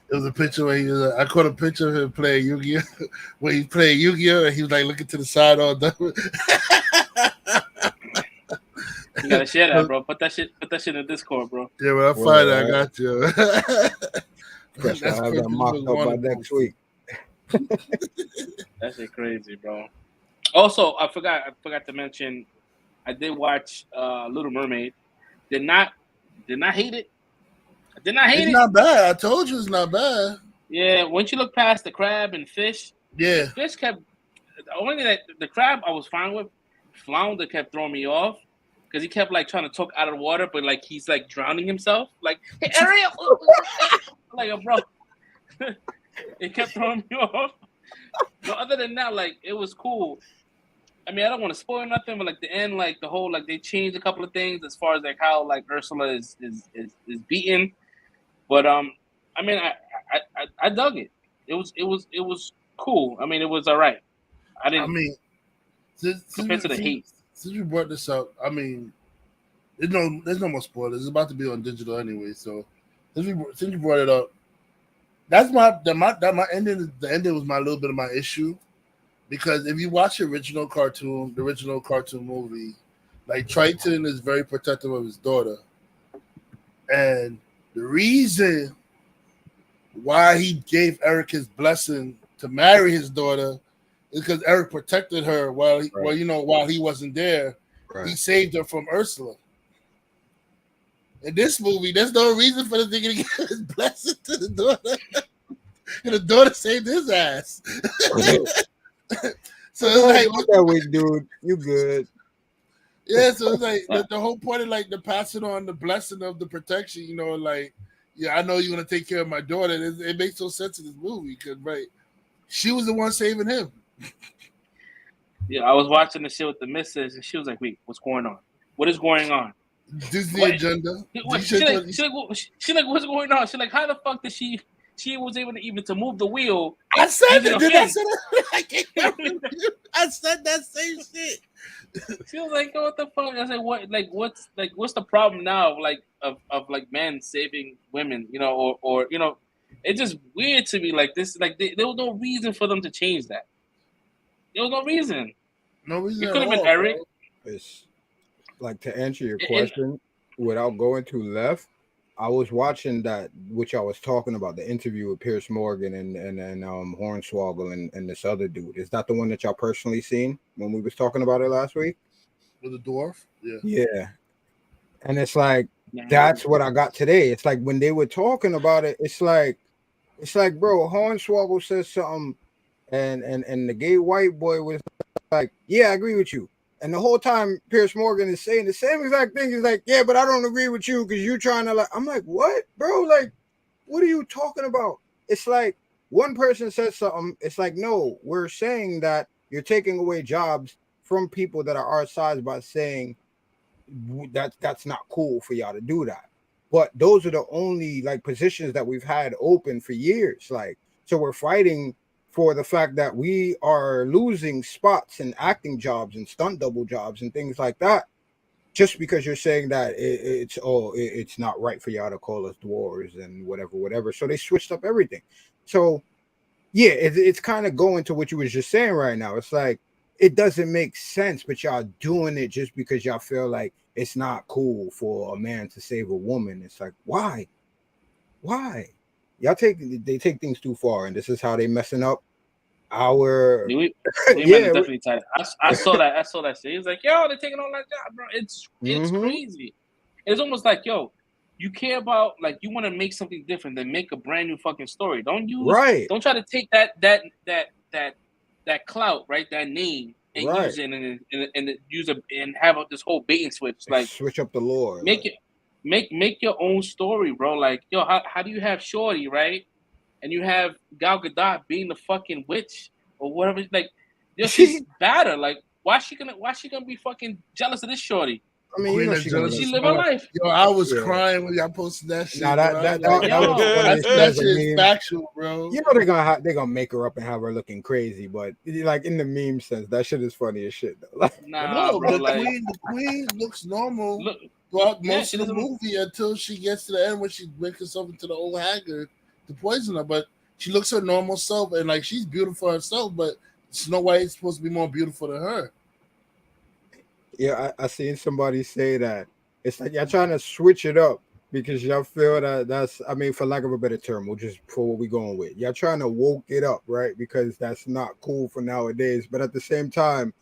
It was a picture where he was. I caught a picture of him playing Yu-Gi-Oh! Where he played Yu-Gi-Oh! And he was like looking to the side all done. You gotta share that, bro. Put that shit in the Discord, bro. Yeah, when I find it, I got you. That's I have that mocked up by next week. That shit crazy, bro. Also, I forgot to mention, I did watch Little Mermaid. Did not hate it. I did not hate it. It's not bad. I told you it's not bad. Yeah, once you look past the crab and fish, yeah, fish kept. The only thing that the crab I was fine with, flounder kept throwing me off because he kept like trying to talk out of the water, but like he's like drowning himself. Like, hey, Ariel, like, bro, it kept throwing me off. But other than that, like, it was cool. I mean, I don't want to spoil nothing, but like the end, like the whole, like they changed a couple of things as far as like how like Ursula is beaten. But I mean, I dug it. It was cool. I mean, it was all right. I mean, compared to the hate. Since you brought this up, I mean, there's no more spoilers. It's about to be on digital anyway. So since you brought it up, that's my ending. The ending was my little bit of my issue. Because if you watch the original cartoon movie, like Triton is very protective of his daughter. And the reason why he gave Eric his blessing to marry his daughter is because Eric protected her while he wasn't there. Right. He saved her from Ursula. In this movie, there's no reason for the nigga to give his blessing to the daughter. And the daughter saved his ass. So it's like that way, dude. You good? Yeah. So it's like the whole point of like the passing on the blessing of the protection. Like, yeah, I know you're gonna take care of my daughter. It makes no sense in this movie because she was the one saving him. Yeah, I was watching the shit with the missus, and she was like, "Wait, what's going on? What is going on?" Disney What? agenda. She like, what's going on? She like, how the fuck did she was able to even to move the wheel? I said using that. her Did I hands? say that? I said that same shit. She was like, what the fuck? I said, what's the problem now? Like of like men saving women, you know, or you know, it's just weird to me. Like this, like there was no reason for them to change that. There was no reason. No reason. It at could have been all, Eric. bro. It's like, to answer your question without going too left. I was watching that, which I was talking about, the interview with Pierce Morgan and Hornswoggle and this other dude. Is that the one that y'all personally seen when we was talking about it last week? With the dwarf? Yeah. Yeah. And it's like, that's what I got today. It's like when they were talking about it, it's like, bro, Hornswoggle says something, and the gay white boy was like, yeah, I agree with you. And the whole time Pierce Morgan is saying the same exact thing. He's like, yeah, but I don't agree with you because you're trying to like. I'm like, what, bro? Like, what are you talking about? It's like one person says something. It's like, no, we're saying that you're taking away jobs from people that are our size by saying that's not cool for y'all to do that. But those are the only like positions that we've had open for years. Like, so we're fighting for the fact that we are losing spots in acting jobs and stunt double jobs and things like that, just because you're saying that it's not right for y'all to call us dwarves and whatever. So they switched up everything. So yeah, it's kind of going to what you was just saying right now. It's like, it doesn't make sense, but y'all doing it just because y'all feel like it's not cool for a man to save a woman. It's like, why? They take things too far, and this is how they messing up our. We Yeah, definitely tight. I saw that shit. He was like, yo, they're taking all that job, bro. It's crazy. It's almost like, yo, you care about, like, you want to make something different, then make a brand new fucking story. Don't try to take that clout, right? That name and use it and have this whole bait and switch. Like, switch up the lore. Make your own story, bro. Like, yo, how do you have Shorty, right? And you have Gal Gadot being the fucking witch or whatever. Like, yo, she's better. Like, why she gonna be fucking jealous of this Shorty? I mean, you know, she live her life. Yo, I was crying when y'all posted that shit. Nah, that shit is factual, bro. You know they're gonna make her up and have her looking crazy, but like in the meme sense, that shit is funny as shit though. Like, no, bro, the queen looks normal throughout most of the movie until she gets to the end when she makes herself into the old haggard to poison her. But she looks her normal self, and like she's beautiful herself, but Snow White is supposed to be more beautiful than her. Yeah, I seen somebody say that it's like y'all trying to switch it up because y'all feel that's, I mean, for lack of a better term, we'll just for what we going with. Y'all trying to woke it up, right? Because that's not cool for nowadays. But at the same time,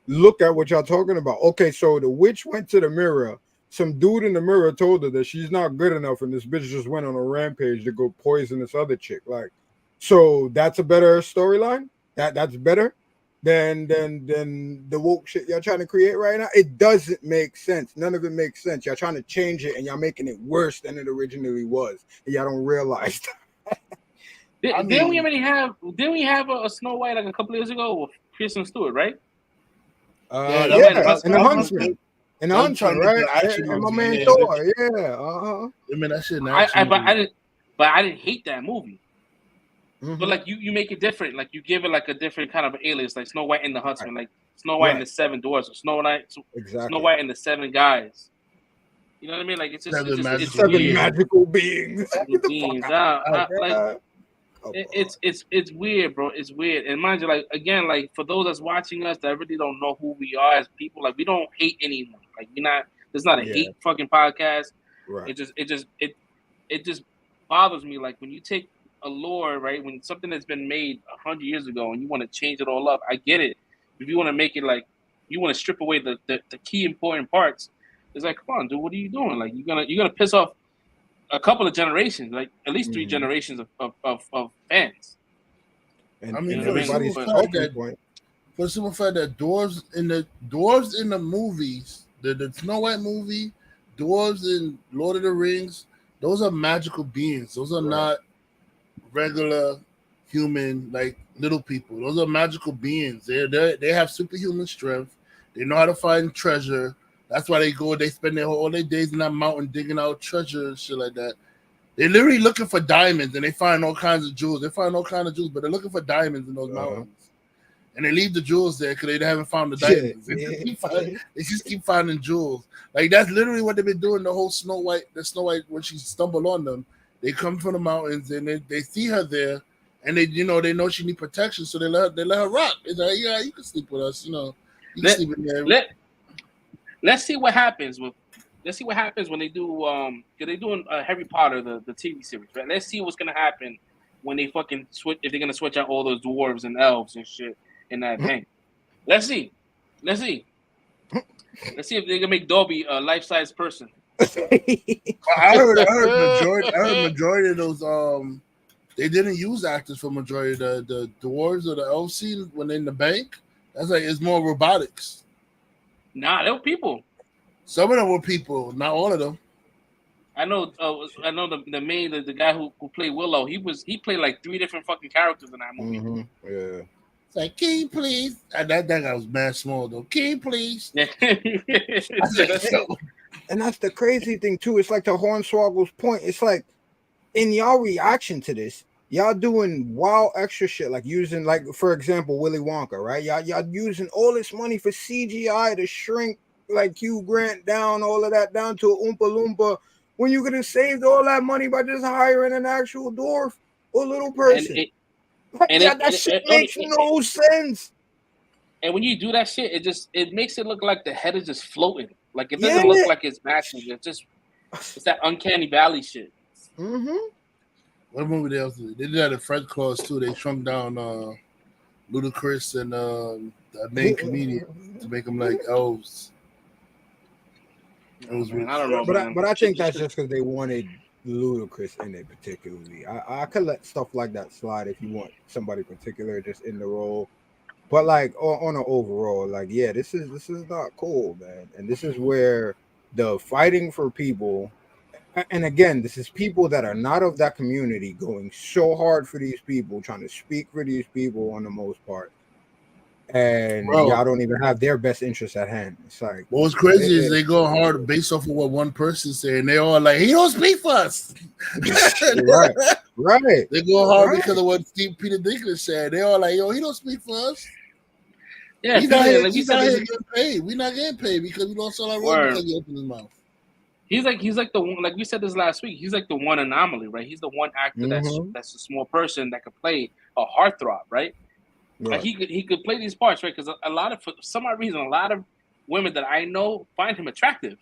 look at what y'all talking about. Okay, so the witch went to the mirror. Some dude in the mirror told her that she's not good enough, and this bitch just went on a rampage to go poison this other chick. Like, so that's a better storyline. That's better than the woke shit y'all trying to create right now. It doesn't make sense. None of it makes sense. Y'all trying to change it and y'all making it worse than it originally was, and y'all don't realize that. Didn't we have a Snow White like a couple years ago with Kristen Stewart, right? And the Huntsman. And the Huntsman, right? And my man Thor, yeah. I mean, that shit. But I didn't hate that movie. But like you make it different. Like you give it like a different kind of alias, like Snow White and the Huntsman, like Snow White and the Seven Dwarfs, or Snow White and the Seven Guys. You know what I mean? Like it's just seven magical beings. It's weird, bro. It's weird. And mind you, like again, like for those that's watching us that really don't know who we are as people, like we don't hate anyone. Like there's not a hate fucking podcast. Right. It just bothers me. Like when you take a lore, right? When something that's been made 100 years ago and you want to change it all up, I get it. If you want to make it like you want to strip away the key important parts, it's like, come on, dude, what are you doing? Like you're gonna piss off a couple of generations, like at least 3 generations of fans. And, I mean, and everybody's talking point. For the simple fact that dwarves in the movies, the Snow White movie, dwarves in Lord of the Rings, those are magical beings. Those are not regular human, like little people. Those are magical beings. They have superhuman strength. They know how to find treasure. That's why they go. They spend all their days in that mountain digging out treasure and shit like that. They're literally looking for diamonds, and they find all kinds of jewels. They find all kinds of jewels, but they're looking for diamonds in those mountains. And they leave the jewels there because they haven't found the diamonds. They just keep finding jewels. Like that's literally what they've been doing. The whole Snow White when she stumbled on them, they come from the mountains and they see her there, and they know she need protection, so they let her rock. It's like, yeah, you can sleep with us, you can sleep in there. Let's see what happens when they do they're doing Harry Potter the TV series, right? Let's see what's gonna happen when they fucking switch, if they're gonna switch out all those dwarves and elves and shit in that thing. Let's see if they can make Dobby a life-size person. I heard majority of those they didn't use actors for majority of the dwarves or the elf scene when they're in the bank. That's like it's more robotics. Nah, they were people. Some of them were people, not all of them. I know the main the guy who played Willow. He played like 3 different fucking characters in that movie. Mm-hmm. Yeah. It's like, can you please? And that guy was mad small though. Can you please? And that's the crazy thing too. It's like to Hornswoggle's point. It's like in y'all reaction to this, y'all doing wild extra shit, like using, like for example, Willy Wonka, right? Y'all using all this money for CGI to shrink like Hugh Grant down, all of that down to an Oompa Loompa, when you could have saved all that money by just hiring an actual dwarf or little person. That shit makes no sense. And when you do that shit, it makes it look like the head is just floating. Like it doesn't look like it's matching. It's that uncanny valley shit. Mm-hmm. What movie they also did? They did that in Fred Claus too. They shrunk down Ludacris and the main comedian to make them like elves. It was really, I don't know, but I think that's just because they wanted Ludacris in it particularly. I could let stuff like that slide if you want somebody particular just in the role. But like on an overall, like this is not cool, man. And this is where the fighting for people, and again, this is people that are not of that community going so hard for these people, trying to speak for these people on the most part. And y'all don't even have their best interests at hand. It's like what's crazy is they go hard based off of what one person said, and they all like, he don't speak for us. right. They go hard because of what Peter Dinklage said. They all like, yo, he don't speak for us. Yeah, he's not here getting paid. We're not getting paid because we lost all our role because he opened his mouth. He's like the one, like we said this last week. He's like the one anomaly, right? He's the one actor that's a small person that could play a heartthrob, right? Like he could play these parts, right? Because for some odd reason, a lot of women that I know find him attractive.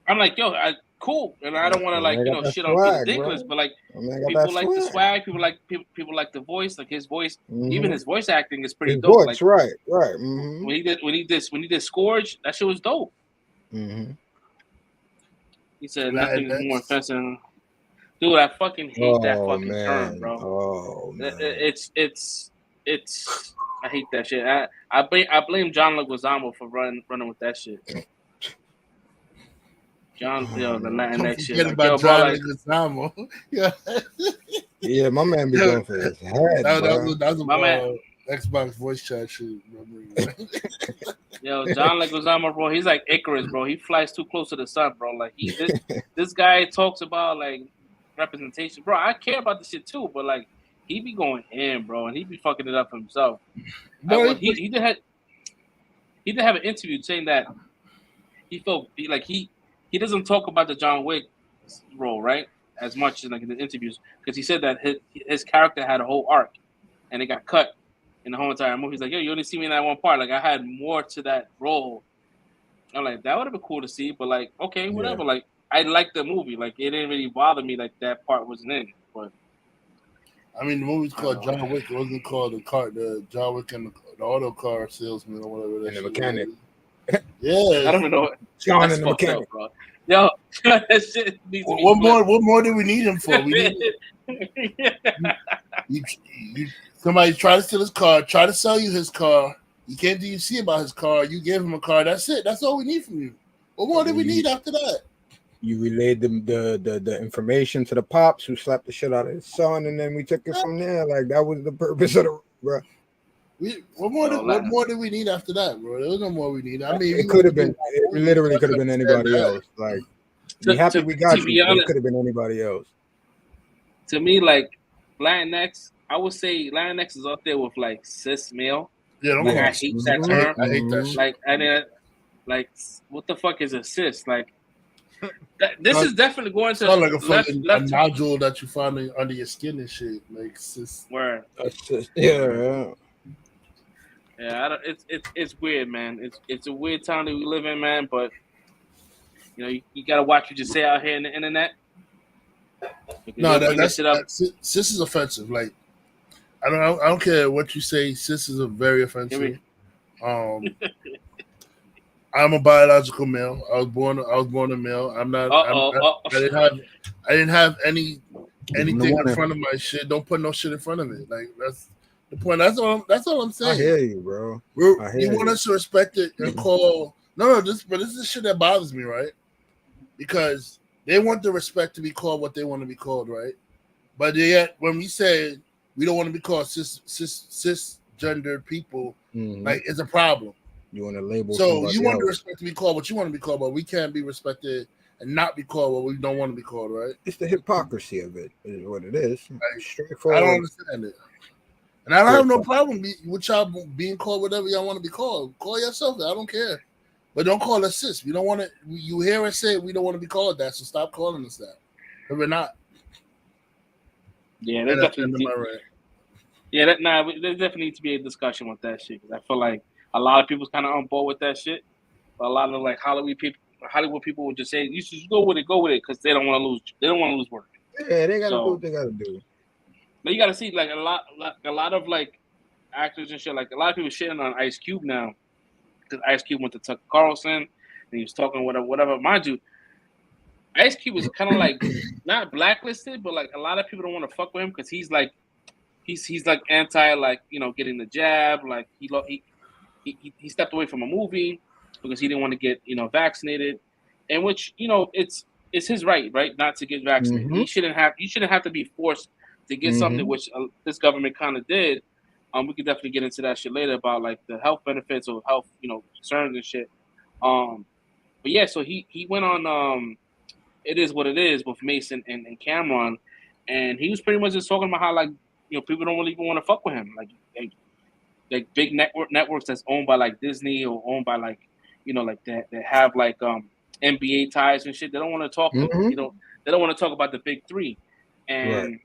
I'm like, yo, cool, and I don't want to shit on Peter Dinklage, but like people like the swag, people like the voice, like his voice, even his voice acting is pretty dope. Voice, like, right. Mm-hmm. When he did Scourge, that shit was dope. Mm-hmm. He said nothing is more offensive. Dude, I fucking hate that fucking term, bro. Oh man, it's I hate that shit. I blame John Leguizamo for running with that shit. John, the Latinx shit. Forget about John Leguizamo. Yeah, my man be going for his head. That was my man. Xbox voice chat shit. Yo, John Leguizamo, bro, he's like Icarus, bro. He flies too close to the sun, bro. Like this guy talks about like representation, bro. I care about this shit too, but like he be going in, bro, and he be fucking it up himself. He did have an interview saying that he felt like he doesn't talk about the John Wick role, right, as much as like in the interviews, because he said that his character had a whole arc and it got cut in the whole entire movie. He's like, yo, you only see me in that one part. Like I had more to that role. I'm like, that would have been cool to see, but like, okay, whatever. Yeah. Like I liked the movie. Like it didn't really bother me like that part wasn't in it. But I mean, the movie's called John Wick. It wasn't called the John Wick and the auto car salesman or whatever. And the mechanic. Yeah, I don't know. John and the mechanic, up, bro. Yo, that shit needs to be what more do we need him for? We need somebody try to steal his car, try to sell you his car. You can't do you see about his car. You gave him a car. That's it. That's all we need from you. What more do we need after that? You relayed the information to the pops who slapped the shit out of his son, and then we took it from there. Like that was the purpose of the bro. What more did we need after that, bro? There was no more we need. I mean, it could have been. It literally could have been anybody else. Like, we happy we got you. But it could have been anybody else. To me, like Latinx, I would say Latinx is up there with like cis male. Yeah, like, I hate that term. I hate that shit. Like, and then, like, what the fuck is a cis? Like, this is definitely going to like a fucking a nodule that you find under your skin and shit. Like, cis. Where? Yeah. Yeah, I don't, it's weird, man. It's a weird time that we live in, man. But you know, you gotta watch what you say out here in the internet. No, that's cis is offensive. Like, I don't care what you say. Cis is very offensive. I'm a biological male. I was born a male. I'm not. I didn't have anything in front of my shit. Don't put no shit in front of it. Like, that's the point. That's all I'm saying. I hear you, bro. You want us to respect it and call. No, this is the shit that bothers me, right? Because they want the respect to be called what they want to be called, right? But yet, when we say we don't want to be called cisgendered people, like, it's a problem. You want to label. So you want the respect to be called what you want to be called, but we can't be respected and not be called what we don't want to be called, right? It's the hypocrisy of it, is what it is. Like, straightforward. I don't understand it. And I don't have no problem with y'all being called whatever y'all want to be called. Call yourself that. I don't care. But don't call us cis. We don't want to. You hear us say we don't want to be called that, so stop calling us that. But we're not. Yeah, there's definitely. Yeah, there definitely needs to be a discussion with that shit. Because I feel like a lot of people's kind of on board with that shit. But a lot of like Hollywood people would just say, "You should go with it, because they don't want to lose. They don't want to lose work." Yeah, they gotta do what they gotta do. But you gotta see, like, a lot of like actors and shit. Like, a lot of people shitting on Ice Cube now because Ice Cube went to Tucker Carlson and he was talking whatever. Mind you, Ice Cube is kind of like not blacklisted, but like a lot of people don't want to fuck with him because he's like anti, like, you know, getting the jab. Like, he stepped away from a movie because he didn't want to get, you know, vaccinated, and which, you know, it's his right not to get vaccinated. You shouldn't have to be forced to get something, which this government kind of did. We could definitely get into that shit later about like the health benefits or health, you know, concerns and shit. But yeah, so he went on It Is What It Is with Mason and Cameron, and he was pretty much just talking about how, like, you know, people don't really even want to fuck with him, like big networks that's owned by like Disney or owned by like, you know, like that have like NBA ties and shit. They don't want to talk. You know, they don't want to talk about the big three, and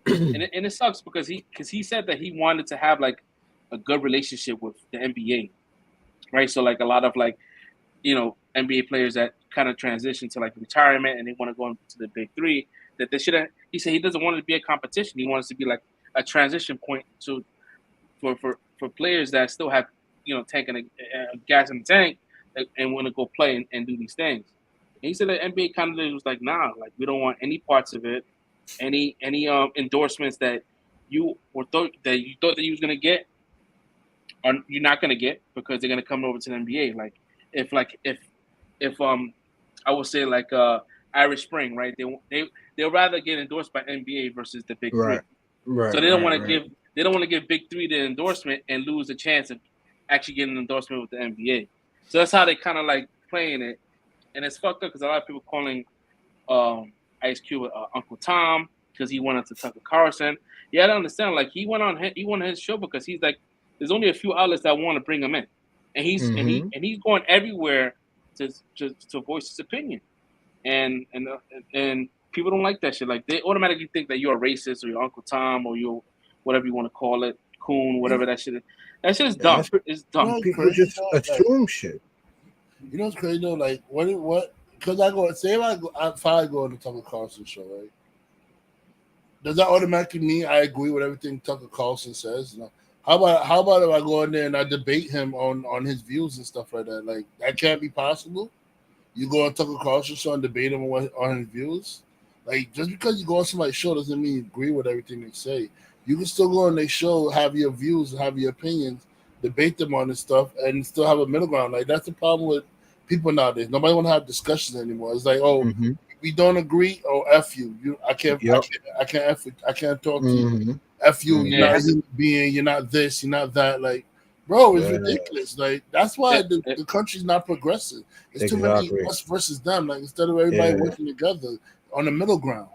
and it sucks because he said that he wanted to have like a good relationship with the NBA, right? So like a lot of like, you know, NBA players that kind of transition to like retirement and they want to go into the big three, that they should have. He said he doesn't want it to be a competition. He wants it to be like a transition point for players that still have, you know, tanking a gas in the tank and want to go play and do these things. And he said that NBA kind of was like, nah, like, we don't want any parts of it, any endorsements that you thought that you was gonna get, or you're not gonna get because they're gonna come over to the NBA. Like if I would say like Irish Spring, right? They'll rather get endorsed by NBA versus the big three. Right. So they don't want to give big three the endorsement and lose the chance of actually getting an endorsement with the NBA. So that's how they kind of like playing it, and it's fucked up because a lot of people calling Ice Cube Uncle Tom because he went on to Tucker Carlson. Yeah, I don't understand. Like he went on his show because he's like, there's only a few outlets that want to bring him in, and he's he's going everywhere to voice his opinion, and people don't like that shit. Like they automatically think that you're a racist or you're Uncle Tom or you're whatever you want to call it, coon, whatever that shit is. That shit is dumb. It's dumb. People just assume shit. You know what's crazy though? Like what? Because I go, say if I go on the Tucker Carlson show, right? Does that automatically mean I agree with everything Tucker Carlson says? No. How about if I go in there and I debate him on his views and stuff like that? Like that can't be possible. You go on Tucker Carlson show and debate him on his views. Like just because you go on somebody's show doesn't mean you agree with everything they say. You can still go on their show, have your views, have your opinions, debate them on this stuff, and still have a middle ground. Like that's the problem with people nowadays. Nobody want to have discussions anymore. It's like, oh, we don't agree. Oh, F you. I can't talk to you. F you, you're not a human being, you're not this, you're not that. Like, bro, it's ridiculous. Like, that's why the country's not progressing. It's too many us versus them. Like, instead of everybody working together on the middle ground.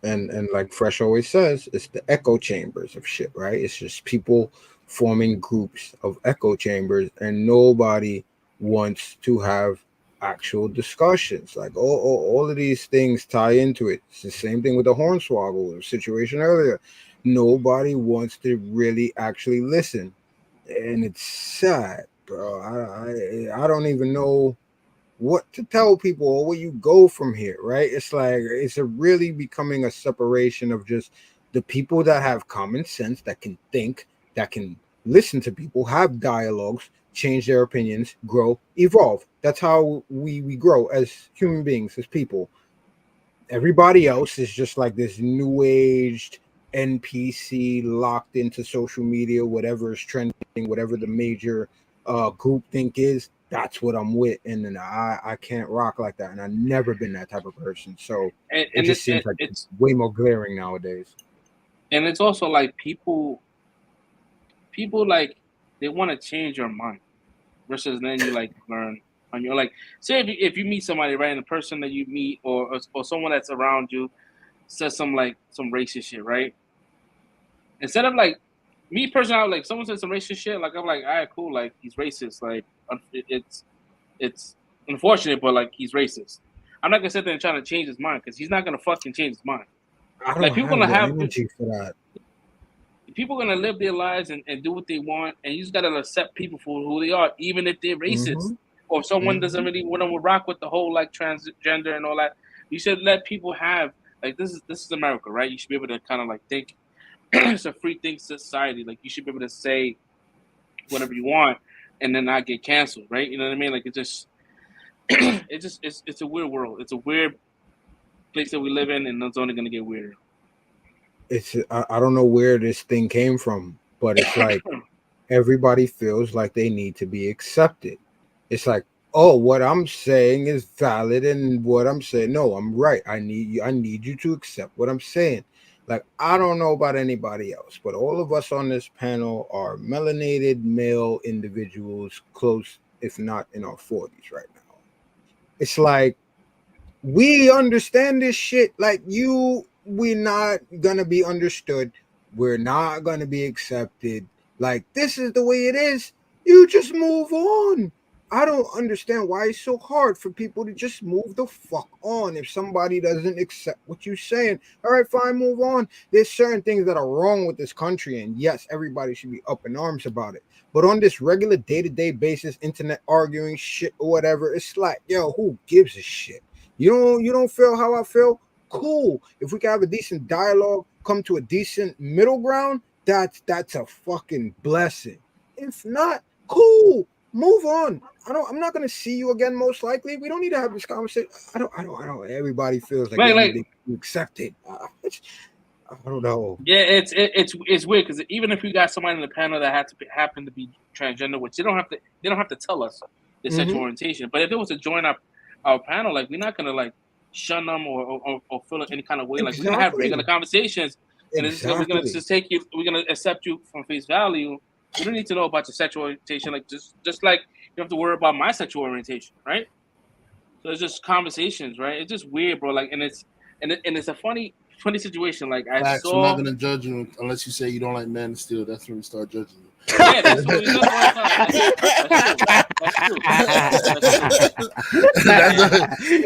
And like Fresh always says, it's the echo chambers of shit, right? It's just people forming groups of echo chambers, and nobody wants to have actual discussions. Like all of these things tie into it. It's the same thing with the Hornswoggle situation earlier. Nobody wants to really actually listen, and it's sad, bro. I don't even know what to tell people or where you go from here, right? It's like it's really becoming a separation of just the people that have common sense, that can think, that can listen to people, have dialogues, change their opinions, grow, evolve. That's how we grow as human beings, as people. Everybody else is just like this new aged NPC locked into social media, whatever is trending, whatever the major group think is. That's what I'm with, and then I can't rock like that, and I've never been that type of person. So it just seems like it's way more glaring nowadays. And it's also like people like they want to change your mind, versus then you like learn on your like. Say if you meet somebody, right, and the person that you meet or someone that's around you says some racist shit, right? Instead of like me personally, like someone says some racist shit, like I'm like, all right, cool, like he's racist, like it's unfortunate, but like he's racist. I'm not gonna sit there and try to change his mind because he's not gonna fucking change his mind. Like people gonna have energy for that. People are gonna live their lives and do what they want, and you just gotta accept people for who they are, even if they're racist or if someone doesn't really want to rock with the whole like transgender and all that. You should let people have like this is America, right? You should be able to kind of like think. It's a free think society. Like you should be able to say whatever you want and then not get canceled, right? You know what I mean? Like it's a weird world. It's a weird place that we live in, and it's only gonna get weirder. I don't know where this thing came from, but it's like everybody feels like they need to be accepted. It's like, oh, what I'm saying is valid, and what I'm saying, no, I'm right. I need you to accept what I'm saying. Like, I don't know about anybody else, but all of us on this panel are melanated male individuals, close, if not in our 40s right now. It's like, we understand this shit. Like, we're not gonna be understood. We're not gonna be accepted. Like, this is the way it is. You just move on. I don't understand why it's so hard for people to just move the fuck on. If somebody doesn't accept what you're saying, all right, fine, move on. There's certain things that are wrong with this country, and yes, everybody should be up in arms about it. But on this regular day-to-day basis, internet arguing shit or whatever, it's like, yo, who gives a shit? You don't feel how I feel? Cool. If we can have a decent dialogue, come to a decent middle ground, that's a fucking blessing. If not, cool. Move on. I'm not gonna see you again. Most likely, we don't need to have this conversation. I don't. Everybody feels like they need to accept it. I don't know. Yeah, it's weird because even if you got somebody in the panel that happen to be transgender, which they don't have to tell us their sexual orientation. But if it was to join our panel, like we're not gonna like shun them or feel any kind of way. Like we're gonna have regular conversations, and we're gonna just take you. We're gonna accept you from face value. You don't need to know about your sexual orientation, like just like you don't have to worry about my sexual orientation, right? So it's just conversations, right? It's just weird, bro. Like, and it's a funny situation. Like we're not gonna judge you unless you say you don't like Man of Steel. That's when we start judging you. Yeah, that's what we do. That's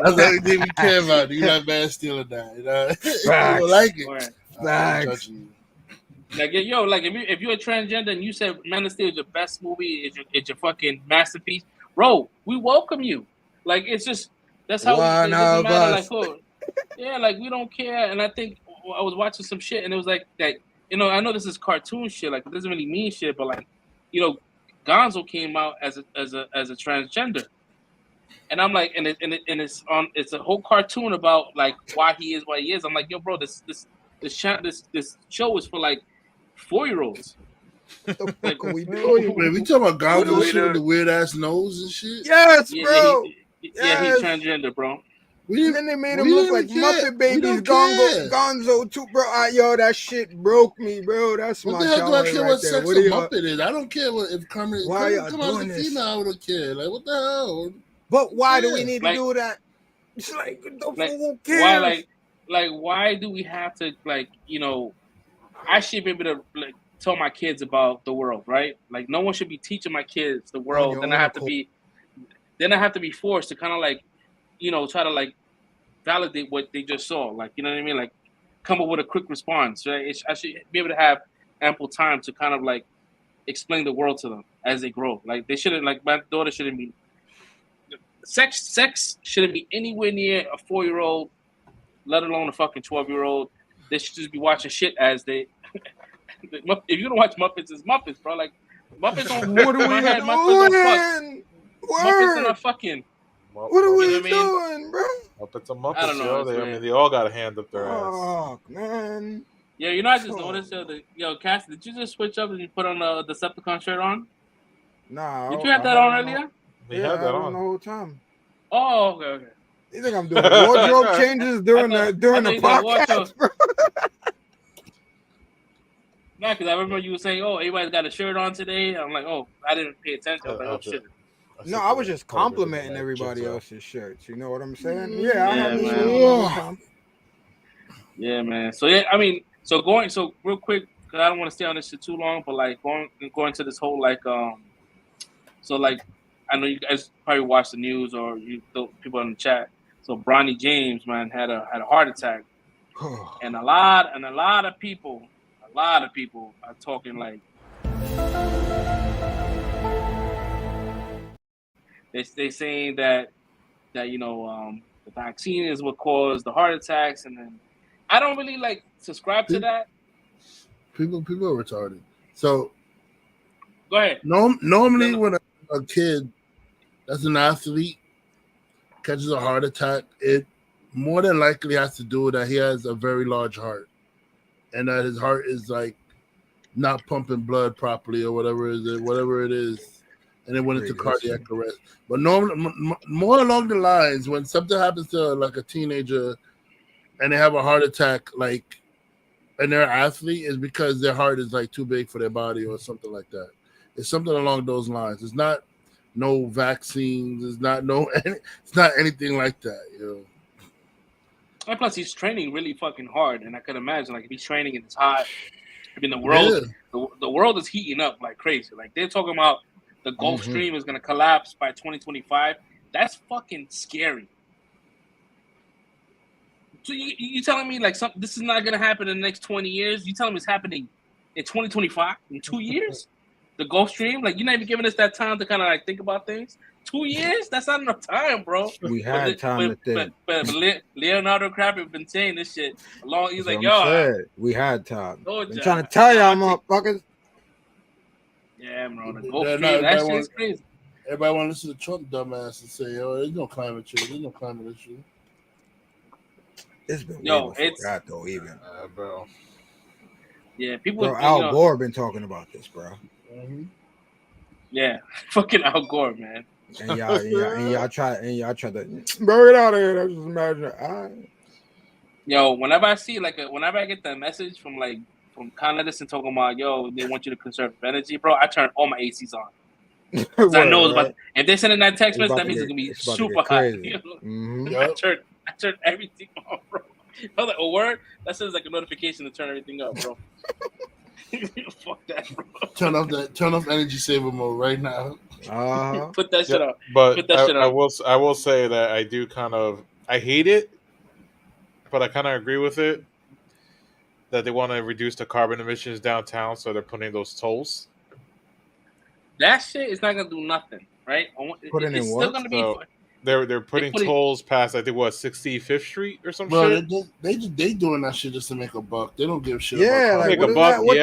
the only thing we care about. Do you like Man of Steel or not? You know, people like it. Facts. Like like if you're a transgender and you said Man of Steel is your best movie, it's your fucking masterpiece, bro, we welcome you. Like it's just that's how it doesn't matter. Like, oh, yeah, like we don't care. And I think I was watching some shit and it was like I know this is cartoon shit, like it doesn't really mean shit, but like Gonzo came out as a transgender, and I'm like, and it's a whole cartoon about like why he is what he is. I'm like, yo, bro, this show is for like 4-year-olds. Like, we talking about Gonzo shit with the weird ass nose and shit. Yes, bro. Yeah, he's transgender, bro. And then they made him look like Muppet Babies, Gonzo too, bro. Yo, that shit broke me, bro. That's what my the hell do I care right what there. sex What a do you- Muppet is? I don't care if Kermit Why y'all come out doing as a this? female. I wouldn't care. Like what the hell? But why do we Yeah. need to do that? It's like, who why cares? why do we have to I should be able to tell my kids about the world, right? Like no one should be teaching my kids the world. your Then I own have to be forced to kind of try to validate what they just saw. Like, you know what I mean? Like come up with a quick response. Right? I should be able to have ample time to kind of explain the world to them as they grow. Like they shouldn't my daughter shouldn't be sex shouldn't be anywhere near a 4-year-old, let alone a fucking 12-year-old. They should just be watching shit as they. If you're gonna watch Muppets, it's Muppets, bro. Like Muppets don't. What are we Muppets don't fuck. doing? Muppets are not fucking. What are we You know what I mean? doing, bro? Muppets are Muppets, I don't know, yo. man. They all got a hand up their ass. Oh man. Yeah, I just noticed Cass, did you just switch up and you put on the Decepticon shirt on? Nah. Did you have that on earlier? He had that on the whole time. Oh, okay. You think I'm doing wardrobe changes during the podcast, bro? No, because I remember you were saying, "Oh, everybody's got a shirt on today." I'm like, "Oh, I didn't pay attention." I was like, "Oh shit." No, I was just complimenting everybody else's shirts. You know what I'm saying? Yeah, I Yeah, have this man. shirt on all the time. Yeah, man. So yeah, I mean, so real quick, because I don't want to stay on this shit too long, but going to this whole I know you guys probably watch the news or people in the chat. So Bronny James, man, had a heart attack, and a lot of people are talking they saying that the vaccine is what caused the heart attacks, and then I don't really subscribe to that. People are retarded. So Go ahead. Normally, when a kid that's an athlete catches a heart attack, it more than likely has to do with that he has a very large heart, and that his heart is not pumping blood properly or whatever it is, and it went into cardiac arrest. But normally, more along the lines, when something happens to a teenager and they have a heart attack, and they're an athlete, is because their heart is too big for their body or something like that. It's something along those lines. It's not no vaccines. It's not it's not anything like that. And plus, he's training really fucking hard, and I could imagine if he's training and it's hot. I mean, the world is heating up like crazy. Like they're talking about the Gulf Stream is gonna collapse by 2025. That's fucking scary. So you telling me this is not gonna happen in the next 20 years? You telling me it's happening in 2025 in 2 years? The Gulf Stream, you're not even giving us that time to kind of think about things. 2 years? That's not enough time, bro. We had time to think. But Leonardo Crapper been saying this shit a long. He's That's like, what I'm yo, saying. We had time. I'm trying to tell y'all, motherfuckers. Yeah, bro. The Gulf Stream, that shit's crazy. Everybody want to listen to Trump dumbass and say, "Oh, there's no climate change. There's no climate issue." It's been it's that though, even bro. Yeah, people. Bro, Al Gore been talking about this, bro. Mm-hmm. Yeah, fucking Al Gore, man. And y'all try to bro, get out of here. That's just imagine. Yo, whenever I see whenever I get that message from Con Edison talking about they want you to conserve energy, bro, I turn all my ACs on. I know it's about. If they're sending that text message, that means it's gonna be super hot. I turn everything on, bro. I was like, "Oh, word!" That says a notification to turn everything up, bro. Fuck that, bro. Turn off energy saver mode right now. Put that shit up. But Put that shit up. I will say that I do I hate it, but I kind of agree with it. That they want to reduce the carbon emissions downtown, so they're putting those tolls. That shit is not gonna do nothing, right? Putting it's in still what? gonna be. They're putting tolls past 65th Street or some Bro, shit. They doing that shit just to make a buck. They don't give a shit. Yeah, about make a buck. But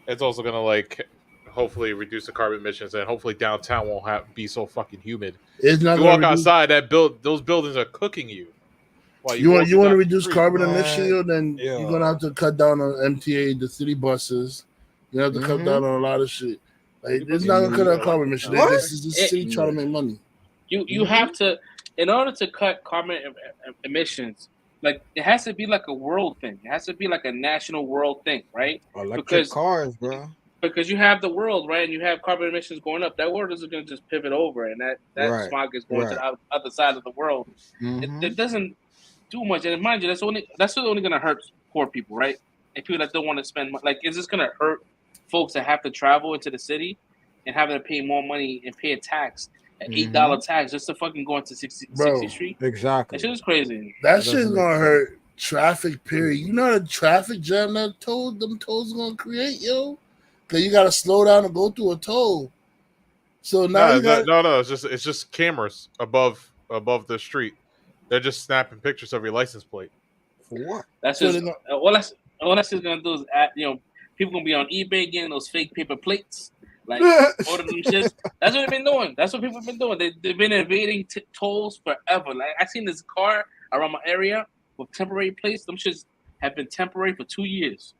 it's also gonna hopefully reduce the carbon emissions, and hopefully downtown won't be so fucking humid. It's not. You walk outside, those buildings are cooking you. You want to reduce carbon emission, then you're gonna have to cut down on MTA, the city buses. You have to cut down on a lot of shit. It's not gonna cut out carbon emission. This is the city trying to make money. You have to in order to cut carbon emissions, like it has to be like a world thing. It has to be like a national world thing, right? Electric cars, bro. Because you have the world, right, and you have carbon emissions going up. That world isn't going to just pivot over, and that Right, smog is going to right. the other side of the world. It doesn't do much, and mind you, that's only going to hurt poor people, right? And people that don't want to spend like, is this going to hurt folks that have to travel into the city and having to pay more money and pay a tax, an $8 tax just to fucking go into 60th Street? Exactly. That shit is crazy. That shit's gonna hurt traffic. Period. You know the traffic jam that them tolls gonna create, yo. Cause you gotta slow down and go through a toll. So now no, it's just cameras above the street. They're just snapping pictures of your license plate. For what? That's just all that's just gonna do is people gonna be on eBay getting those fake paper plates, like order them shit. That's what they've been doing. That's what people have been doing. They've been evading tolls forever. Like I seen this car around my area with temporary plates. Them shits have been temporary for 2 years.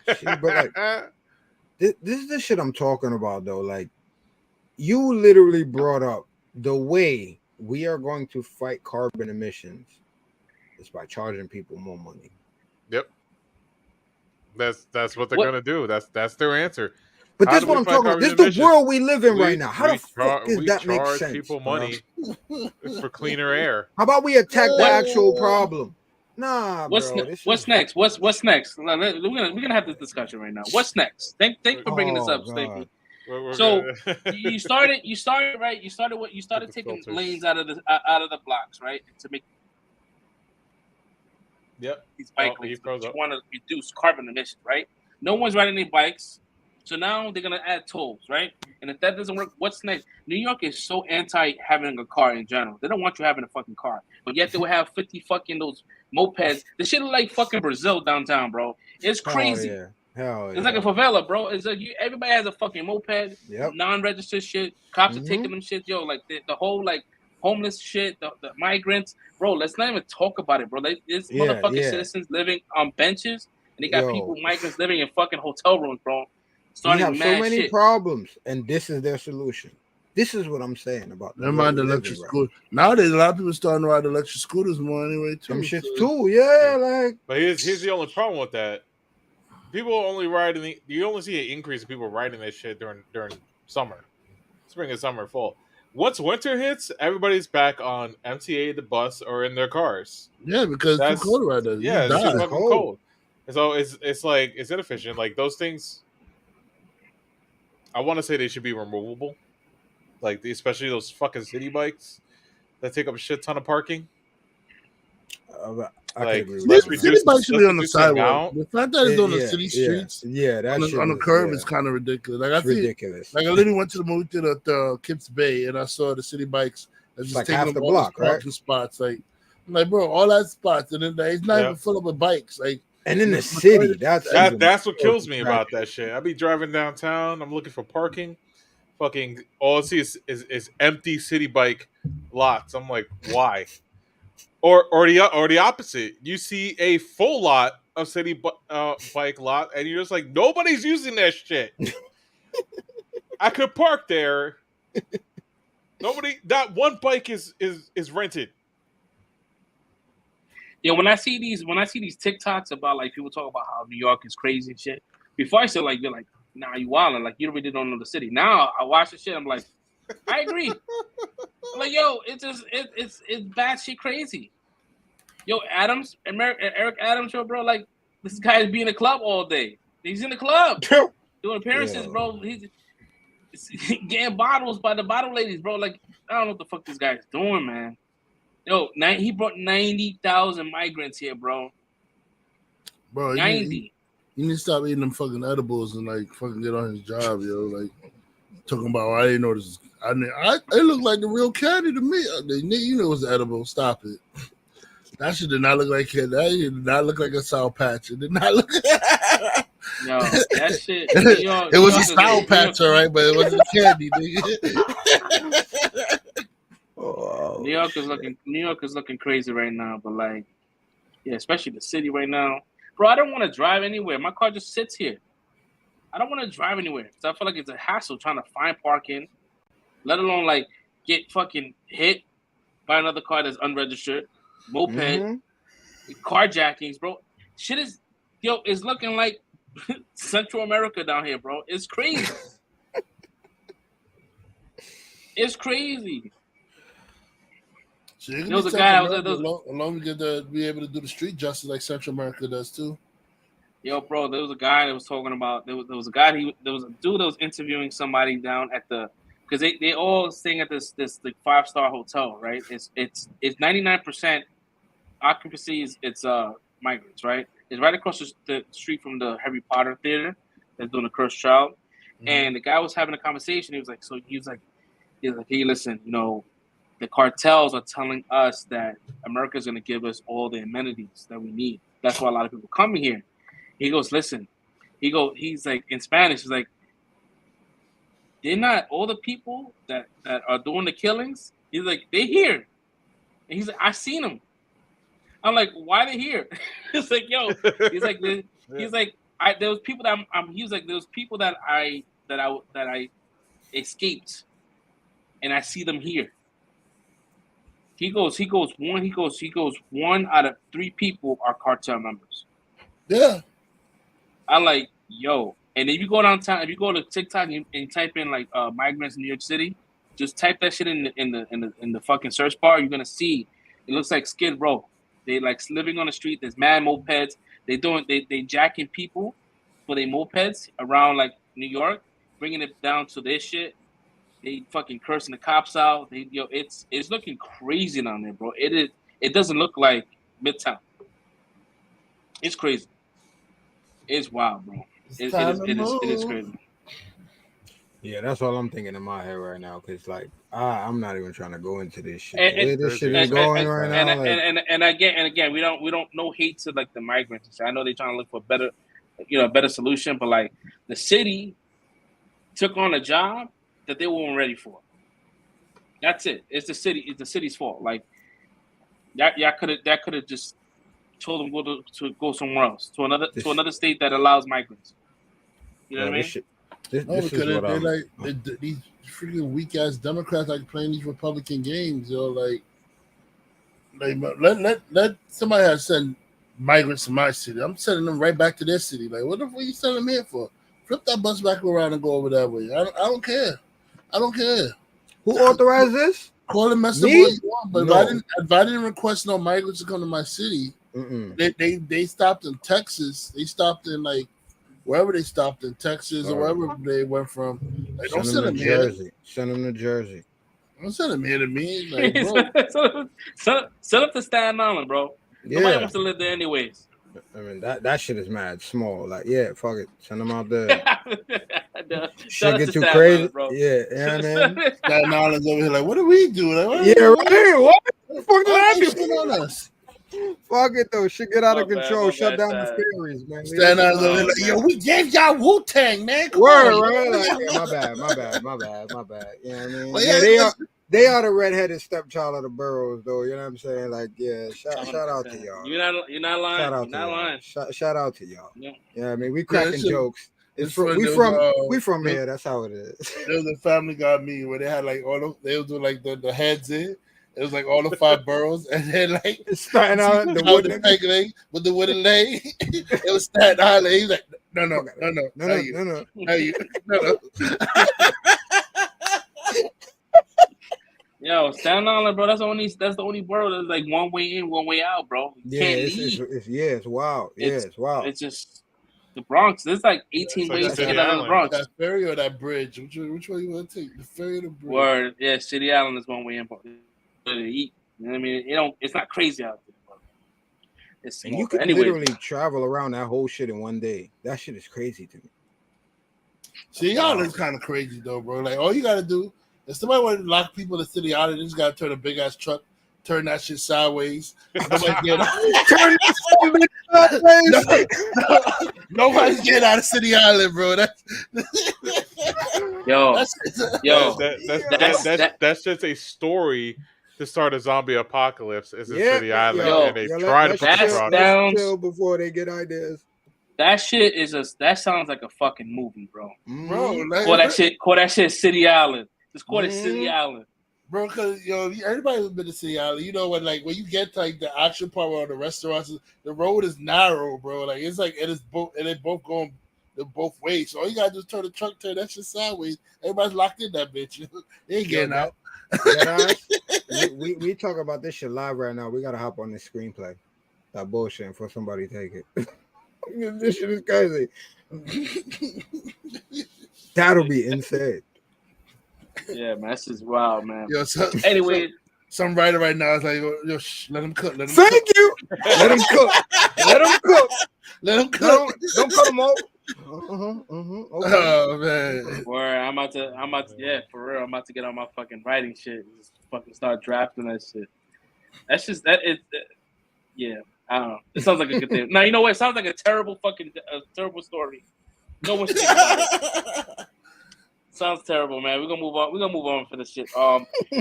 See, but like, this is the shit I'm talking about, though. Like, you literally brought up the way we are going to fight carbon emissions is by charging people more money. Yep. That's what they're gonna do. That's their answer. But this is what I'm talking about. This is the world we live in right now. How the fuck does that make sense? Charge people money for cleaner air. How about we attack the actual problem? Nah, what's bro. What's next? What's next? We're gonna have this discussion right now. What's next? Thank for bringing this up, Stevie. So you started right. You started taking lanes out of the blocks, right, to make these bike lanes. You want to reduce carbon emissions, right? No one's riding any bikes, so now they're gonna add tolls, right? And if that doesn't work, what's next? New York is so anti having a car in general. They don't want you having a fucking car, but yet they will have 50 fucking those mopeds. The shit look like fucking Brazil downtown, bro. It's crazy. Hell yeah. It's like a favela, bro. It's like everybody has a fucking moped, non-registered shit. Cops are taking them shit, yo. Like the whole like homeless shit, the migrants, bro. Let's not even talk about it, bro. Like it's motherfucking citizens living on benches, and they got migrants living in fucking hotel rooms, bro. We have so many problems, and this is their solution. This is what I'm saying about. Never mind the electric scooter. Nowadays, a lot of people starting to ride electric scooters more anyway too. Them shits too, yeah. Like, but here's the only problem with that. People only ride you only see an increase in people riding that shit during summer, spring and summer, fall. Once winter hits, everybody's back on MTA, the bus, or in their cars. Yeah, because it's too cold right there. Yeah, it's just fucking cold. And so it's like it's inefficient. Like those things, I want to say they should be removable. Like especially those fucking city bikes that take up a shit ton of parking. City bikes should be on the sidewalk. The fact that it's on the city streets, on the curb is kind of ridiculous. Like ridiculous. Like I literally went to the movie theater at Kips Bay, and I saw the city bikes just like taking half the up all block, those parking spots. Like, I'm like, bro, all that spots, and then it's not even full up with bikes. Like, and in the city, that's what kills me about that shit. I be driving downtown, I'm looking for parking. Fucking all I see is empty city bike lots. I'm like, why? Or the opposite. You see a full lot of city bike lot, and you're just like, nobody's using that shit. I could park there. That one bike is rented. Yeah, when I see these TikToks about like people talk about how New York is crazy and shit. Before I said like you're like, nah, you wildin', like you really don't know the city. Now I watch the shit, I'm like, I agree. I'm like, yo, it's bad shit crazy. Yo, Eric Adams, yo, bro, like this guy is being in the club all day. He's in the club doing appearances, bro. He's getting bottles by the bottle ladies, bro. Like I don't know what the fuck this guy is doing, man. Yo, he brought 90,000 migrants here, bro. Bro, 90. You need to stop eating them fucking edibles and like fucking get on his job, yo. Like talking about, I didn't know this. It looked like the real candy to me. You know it was edible. Stop it. That shit did not look like candy. That did not look like a Sour Patch. It did not look. No, that shit. It was a Sour Patch, all right, but it wasn't candy. New York is looking crazy right now, but like, yeah, especially the city right now. Bro, I don't want to drive anywhere. My car just sits here. I don't want to drive anywhere because I feel like it's a hassle trying to find parking, let alone like get fucking hit buy another car that's unregistered, moped, carjackings, bro. Shit is, it's looking like Central America down here, bro. It's crazy. It's crazy. So there was a guy. Along we get to be able to do the street justice like Central America does too. Yo, bro, there was a guy that was talking about. There was a guy. There was a dude that was interviewing somebody down at the, because they all staying at this like 5-star hotel, right? It's 99% occupancy. It's migrants, right? It's right across the street from the Harry Potter theater that's doing the Cursed Child, and the guy was having a conversation. He was like, hey, listen, the cartels are telling us that America's going to give us all the amenities that we need. That's why a lot of people come here. He goes, listen. He's like, in Spanish, he's like, they're not all the people that are doing the killings. He's like, they're here. And he's like, I seen them. I'm like, why they here? It's like, yo. He's like, there was people that he was like, there was people that I escaped, and I see them here. He goes, one out of 3 people are cartel members. Yeah. I'm like, yo. And if you go downtown, if you go to TikTok and type in like migrants in New York City, just type that shit in the fucking search bar. You're gonna see it looks like Skid Row. They like living on the street. There's mad mopeds. They jacking people for their mopeds around like New York, bringing it down to their shit. They fucking cursing the cops out. It's looking crazy down there, bro. It is. It doesn't look like Midtown. It's crazy. It's wild, bro. It is crazy. Yeah, that's all I'm thinking in my head right now. Cause like I'm not even trying to go into this shit. The way this shit is going right now. And again, we don't no hate to like the migrants. I know they're trying to look for a better solution, but like the city took on a job that they weren't ready for. That's it. It's the city. It's the city's fault. Like y'all could have just told them to go somewhere else, to another state that allows migrants. You know what I mean? These freaking weak ass Democrats like playing these Republican games. Like let somebody have sent migrants to my city. I'm sending them right back to their city. Like, what the fuck are you sending them here for? Flip that bus back around and go over that way. I don't care. I don't care. Who authorized this? Call them mess up what you want, but no. if I didn't request no migrants to come to my city, they stopped in Texas. They stopped in like wherever they stopped in Texas or wherever they went from. Like, don't send them here. Jersey. Send them to Jersey. Don't send them here to me. Like, bro. send them to Staten Island, bro. Nobody wants to live there anyways. I mean that shit is mad small. Like, yeah, fuck it. Send them out there. Shit get too crazy, bro. Yeah, yeah, man. Staten Island's over here like, what do we do? Like, right. What the fuck did I do on us? Fuck it though. Shit get out of control. Shut down the ferries, man. Staten Island's over here like, yo, we gave y'all Wu-Tang, man. Come on, right? Like, yeah, my bad. You know what I mean? Well, they are the redheaded stepchild of the boroughs, though. You know what I'm saying? Like, yeah, shout out to y'all. You're not lying. Shout out to y'all. Yeah. I mean, we cracking jokes. We from here. That's how it is. There was a Family Guy meme where they had like they would do like the heads in. It was like all the 5 boroughs, and then like Staten Island, the wooden leg with the wooden leg. It was Staten Island. He was like, no. Yo, Staten Island, bro. That's the only borough that's like one way in, one way out, bro. It's wild. It's wild. It's just the Bronx. There's like 18 ways to get out of the Bronx. That ferry or that bridge? Which one you want to take? The ferry or the bridge? Word, yeah. City Island is one way in. To eat. You know what I mean? It's not crazy out there, bro. And you can literally travel around that whole shit in one day. That shit is crazy to me. City Island is kind of crazy though, bro. Like, all you gotta do, if somebody want to lock people in City Island, they just gotta turn a big ass truck, turn that shit sideways. Nobody's getting out of City Island, bro. That's just a story to start a zombie apocalypse. Is in City Island, and they try to put it down before they get ideas. That shit that sounds like a fucking movie, bro. Bro, call that shit City Island. Just call it City Island. Bro, because everybody who's been to Seattle, when you get to like the action part where the restaurants, the road is narrow, bro. Like it's like it is both, and they both going both ways. So all you gotta do is turn the truck, turn that shit sideways. Everybody's locked in that bitch. They ain't getting out. we talk about this shit live right now. We gotta hop on this screenplay. That bullshit before somebody take it. This shit is crazy. That'll be insane. Yeah, man, this is wild, man. Yo, anyway, some writer right now is like, yo, let him cook. Thank you. Let him cook. Let him cook. Let him cook. Don't cut him off. Okay. Oh man. Where I'm about to, yeah, for real. I'm about to get on my fucking writing shit. Just fucking start drafting that shit. That's just yeah. I don't know. It sounds like a good thing. Now you know what? It sounds like a terrible terrible story. No one should think about it. Sounds terrible, man. We're gonna move on. We're gonna move on for this shit.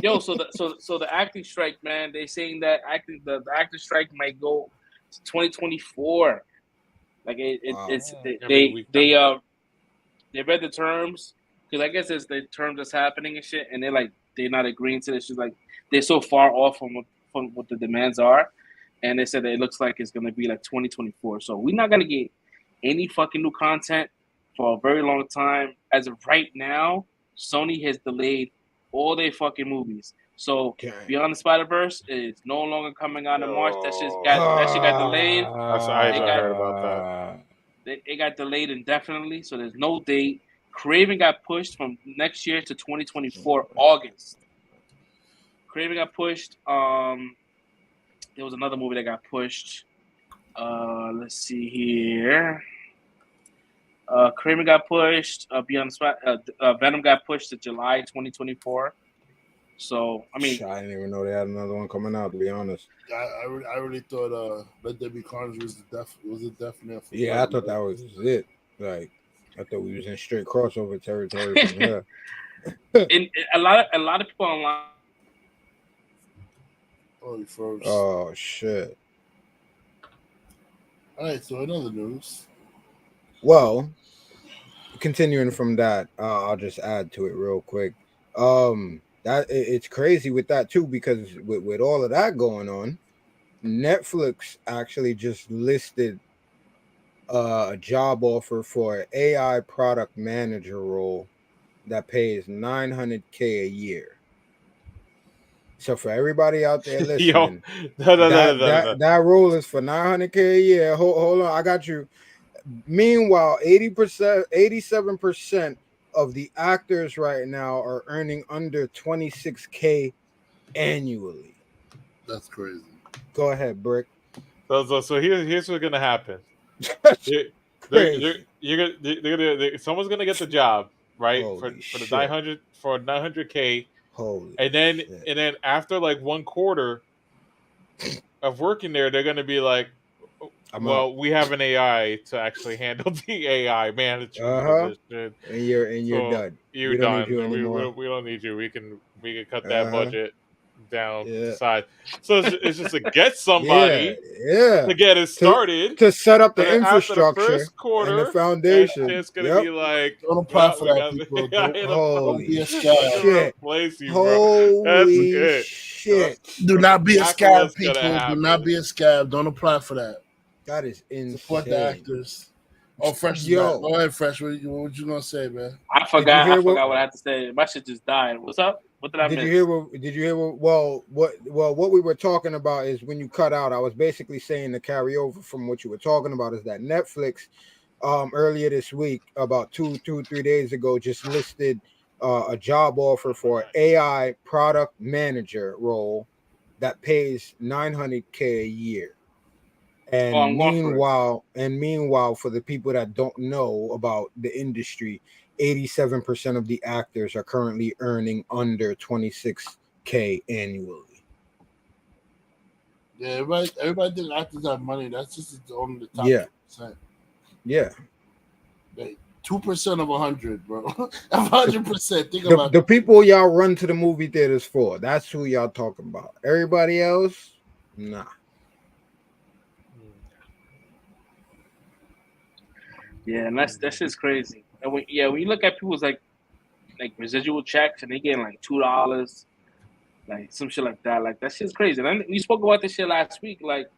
Yo, so the acting strike, man. They saying that the acting strike might go to 2024. Like they read the terms because I guess it's the terms that's happening and shit, and they're not agreeing to this. She's like they're so far off from what the demands are, and they said that it looks like it's gonna be like 2024. So we're not gonna get any fucking new content for a very long time. As of right now, Sony has delayed all their fucking movies. So Beyond the Spider-Verse is no longer coming out in March. That shit got delayed. I heard about that. It got delayed indefinitely, so there's no date. Craven got pushed from next year to 2024 August. Craven got pushed. There was another movie that got pushed. Let's see here. Kramer got pushed. Beyond the Spot, Venom got pushed to July 2024. So I mean, I didn't even know they had another one coming out. To be honest, I really thought Let There Be Carnage was a definite. Yeah, I thought that was it. Like I thought we was in straight crossover territory from here. And a lot of people online. Oh, you froze. Oh shit! All right, so another news. Well, continuing from that, I'll just add to it real quick. That it's crazy with that too, because with all of that going on, Netflix actually just listed a job offer for an AI product manager role that pays $900K a year. So for everybody out there listening, that role is for $900K a year. Hold on, I got you. Meanwhile, 87% of the actors right now are earning under $26K annually. That's crazy. Go ahead, Brick. So here's what's gonna happen. Someone's gonna get the job, right? For the 900K. Holy and then after like one quarter of working there, they're gonna be like, we have an AI to actually handle the AI management position. And you're done. You're done. We don't need you. We can cut that budget down to side. So it's just to get somebody to get it started, to set up the infrastructure after the first quarter, and the foundation. It's gonna be like, don't apply for that, people. Holy be a scab. Holy shit! Do not be a scab, people. Do not be a scab. Don't apply for that. That is insane. Support the actors. Oh, Fresh. Go ahead, Fresh. What you gonna say, man? I forgot what I had to say. My shit just died. What's up? What did I miss? Did you hear what we were talking about is when you cut out, I was basically saying to carry over from what you were talking about is that Netflix earlier this week, about 3 days ago, just listed a job offer for an AI product manager role that pays $900K a year. And meanwhile, for the people that don't know about the industry, 87% of the actors are currently earning under $26K annually. Yeah, everybody thinks actors have money. That's just only the top 2%. Yeah. 2% of 100, bro. 100%. Think about the people y'all run to the movie theaters for. That's who y'all talking about. Everybody else, nah. Yeah, and that's just crazy. And when you look at people's like residual checks and they getting like $2, like some shit like that. Like that shit's crazy. And we spoke about this shit last week. Like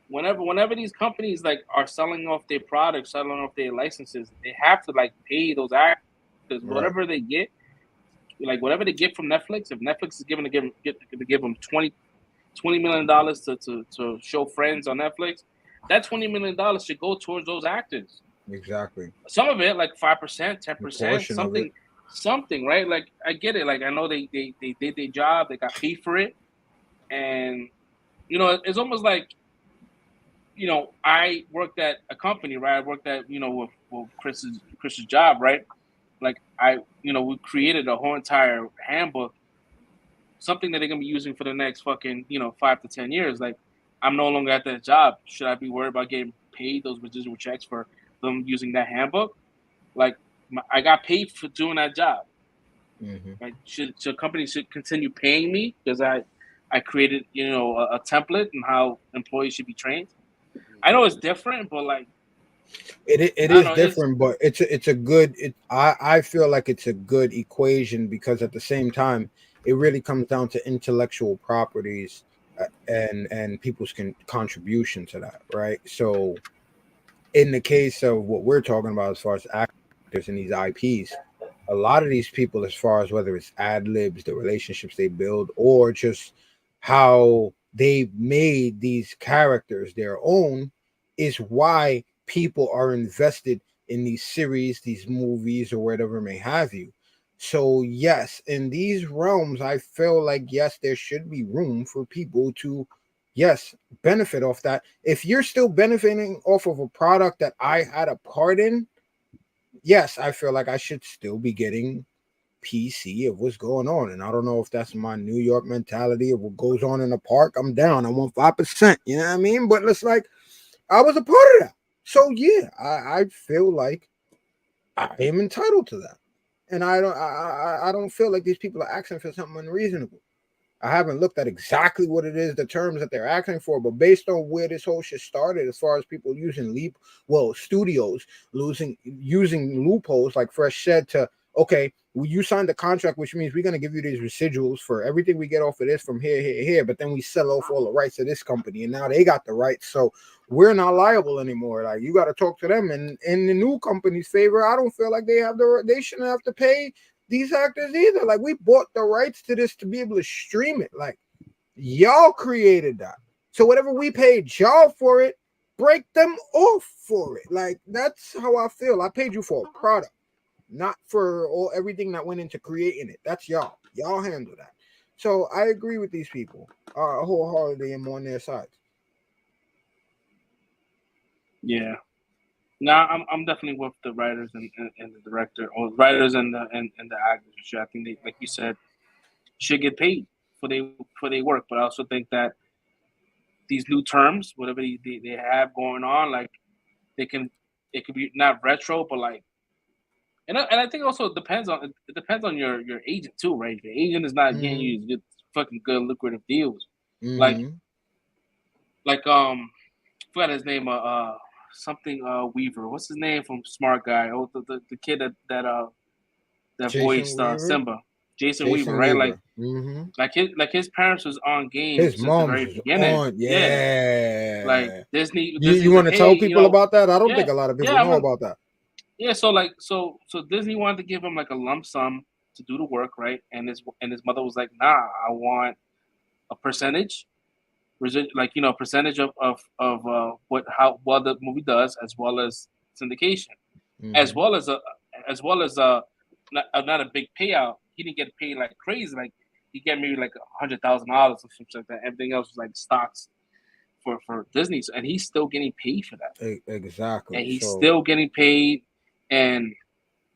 whenever these companies like are selling off their products, selling off their licenses, they have to like pay those actors whatever they get. Like whatever they get from Netflix, if Netflix is give them $20 million to show Friends on Netflix, that $20 million should go towards those actors. Exactly. Some of it, like 5%, 10%, something, right? Like I get it. Like I know they did their job, they got paid for it, and you know it's almost like, you know, I worked at a company, right? I worked at, you know, with Chris's job, right? Like we created a whole entire handbook, something that they're gonna be using for the next fucking 5 to 10 years. Like I'm no longer at that job. Should I be worried about getting paid those residual checks for them using that handbook? Like I got paid for doing that job. Like should companies should continue paying me because I created a template and how employees should be trained. I know it's different, but like it is different, but it's a good. I feel like it's a good equation because at the same time, it really comes down to intellectual properties and people's contribution to that, right? So, in the case of what we're talking about, as far as actors and these IPs, a lot of these people, as far as whether it's ad libs, the relationships they build, or just how they made these characters their own, is why people are invested in these series, these movies, or whatever may have you. So yes, in these realms, I feel like yes, there should be room for people to benefit off that. If you're still benefiting off of a product that I had a part in, yes, I feel like I should still be getting PC of what's going on. And I don't know if that's my New York mentality of what goes on in the park. I'm down. I want 5%. You know what I mean? But it's like I was a part of that. So yeah, I feel like I am entitled to that. And I don't feel like these people are asking for something unreasonable. I haven't looked at exactly what it is, the terms that they're asking for, but based on where this whole shit started, as far as people using studios using loopholes like Fresh said to, okay, well, you signed the contract, which means we're going to give you these residuals for everything we get off of this from here, but then we sell off all the rights to this company, and now they got the rights, so we're not liable anymore. Like, you got to talk to them. And in the new company's favor, I don't feel like they shouldn't have to pay these actors either. Like, we bought the rights to this to be able to stream it. Like, y'all created that. So whatever we paid y'all for it, break them off for it. Like, that's how I feel. I paid you for a product, not for everything that went into creating it. That's y'all. Y'all handle that. So I agree with these people wholeheartedly and on their sides. Yeah. No, I'm definitely with the writers and the director, or writers and the actors. I think they, like you said, should get paid for their work. But I also think that these new terms, whatever they have going on, like it could be not retro, but like, and I think also it depends on your agent too, right? If your agent is not getting you good, fucking good lucrative deals, like forgot his name, something Weaver. What's his name from Smart Guy? Oh, the kid that voiced Simba. Jason Weaver, right? Like his parents was on game his since mom the very was beginning. on, yeah. Like Disney. You want to tell people about that? I don't think a lot of people know about that. Yeah, so Disney wanted to give him like a lump sum to do the work, right? And his mother was like, "Nah, I want a percentage." Like percentage of how well the movie does, as well as syndication, as well as not a big payout. He didn't get paid like crazy. Like he get maybe like $100,000 or something like that. Everything else was like stocks for Disney, and he's still getting paid for that. Exactly, and he's still getting paid. And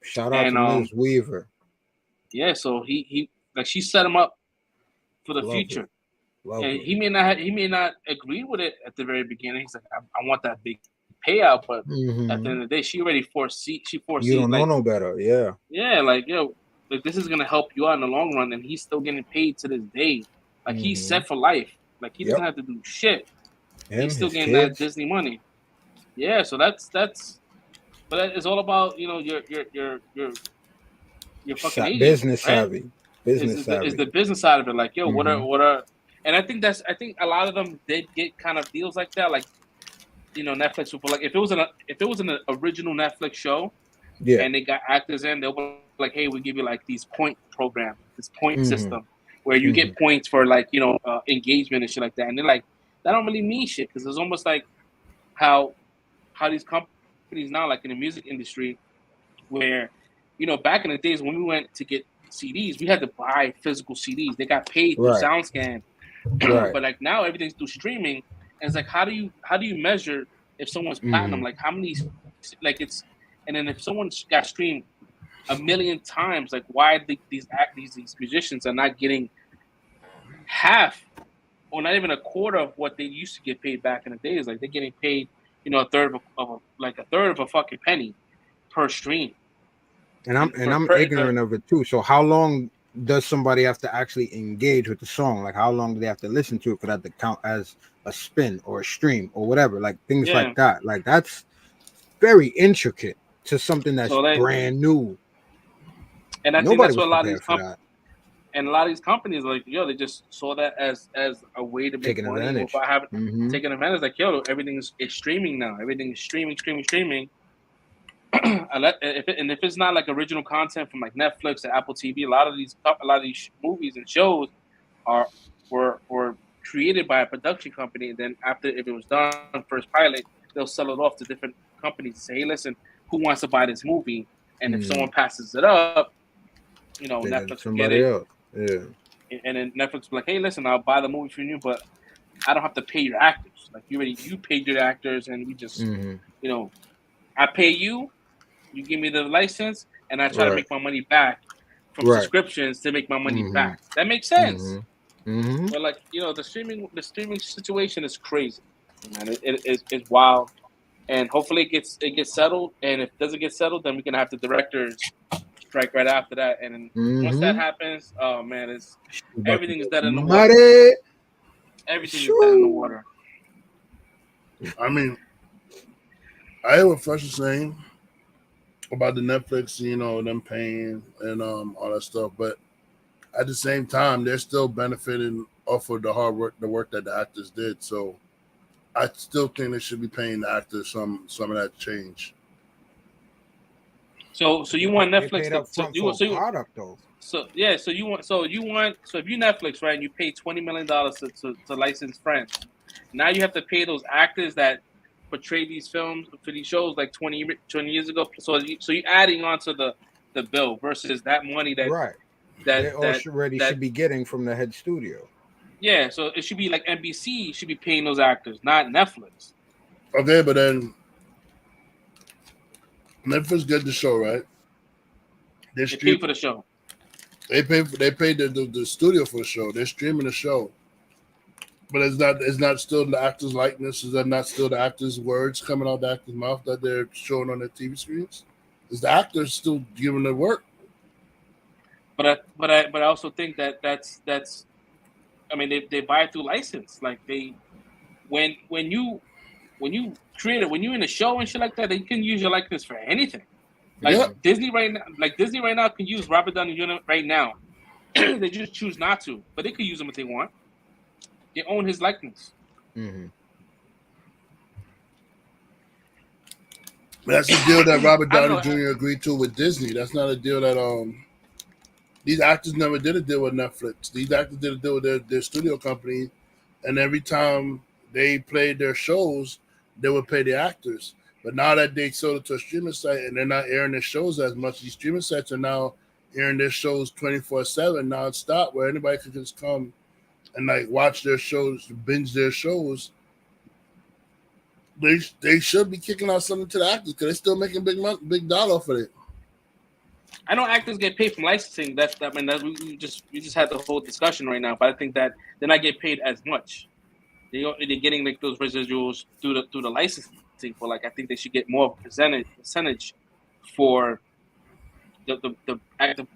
shout out to Ms. Weaver. Yeah, so he like she set him up for the future. And he may not agree with it at the very beginning. He's like, I want that big payout, but at the end of the day, she already foresee. You don't know no better, yeah. Yeah, like like this is gonna help you out in the long run, and he's still getting paid to this day. Like he's set for life. Like he doesn't have to do shit. He's still getting that Disney money. Yeah, so that's. But it's all about your fucking agent, business right? savvy. Business is the business side of it. Like, yo, what are, and I think a lot of them did get kind of deals like that. Like, you know, Netflix would, like, if it was an original Netflix show, Yeah. and they got actors in, they'll be like, hey, we give you like these point program, this point system where you get points for, like, you know, engagement and shit like that. And they're like, that don't really mean shit, because it's almost like how these companies now, like in the music industry, where, you know, back in the days when we went to get CDs, we had to buy physical CDs. They got paid through SoundScan, but like now everything's through streaming. And it's like, how do you measure if someone's platinum? Like, how many, like, it's, and then if someone's got streamed 1 million times, like, why these musicians are not getting half, or not even a quarter of what they used to get paid back in the days? Like, they're getting paid, you know, a third of a fucking penny per stream. And I'm ignorant of it too. So how long does somebody have to actually engage with the song? Like, how long do they have to listen to it for that to count as a spin or a stream or whatever? Like, things like that. Like, that's very intricate to something that's brand new. And I think that's what a lot of these companies, like, yo, they just saw that as a way to make taking money advantage. without having taking advantage. Like, yo, everything is streaming now. Everything is streaming. If it's not like original content from like Netflix or Apple TV, a lot of these movies and shows were created by a production company, and then after, if it was done first pilot, they'll sell it off to different companies and say, hey, listen, who wants to buy this movie? And if someone passes it up, you know, Netflix will get it. Else. Yeah. And then Netflix will be like, hey, listen, I'll buy the movie for you, but I don't have to pay your actors. Like, you paid your actors, and we just, you know, I pay you, you give me the license, and I try to make my money back from subscriptions to make my money back. That makes sense. But, like, you know, the streaming situation is crazy, man. It's wild, and hopefully it gets settled. And if it doesn't get settled, then we're gonna have the directors strike right after that. And once that happens, oh man, everything is dead in the water. Everything is dead in the water. I mean, I hear what Fresh is saying about the Netflix, you know, them paying and all that stuff, but at the same time, they're still benefiting off of the hard work, the work that the actors did. So I still think they should be paying the actors some of that change. So you want Netflix So if you Netflix, right, and you pay $20 million to license Friends, now you have to pay those actors that portray these films for these shows like 20 years ago. So you're adding on to the bill versus that money that they should be getting from the head studio. Yeah, so it should be like NBC should be paying those actors, not Netflix. Okay, but then Netflix get the show, right? They pay for the show. They paid the studio for the show. They're streaming the show. But it's not still the actor's likeness. Is that not still the actor's words coming out the actor's mouth that they're showing on their TV screens? Is the actor still giving their work? But I also think that's I mean, they buy it through license. Like, when you create it, when you're in a show and shit like that, they can use your likeness for anything. Like Disney right now can use Robert Downey Jr. right now. They just choose not to, but they could use him if they want. They own his likeness. That's the deal that Robert Downey Jr. agreed to with Disney. That's not a deal that these actors never did a deal with Netflix. These actors did a deal with their studio company, and every time they played their shows, they would pay the actors. But now that they sold it to a streaming site and they're not airing their shows as much, these streaming sites are now airing their shows 24/7 nonstop, where anybody could just come and like watch their shows, binge their shows. They should be kicking out something to the actors because they're still making big dollar for it. I know actors get paid from licensing. We just had the whole discussion right now, but I think that they're not getting paid as much. They're getting like those residuals through the licensing. For, like, I think they should get more percentage for the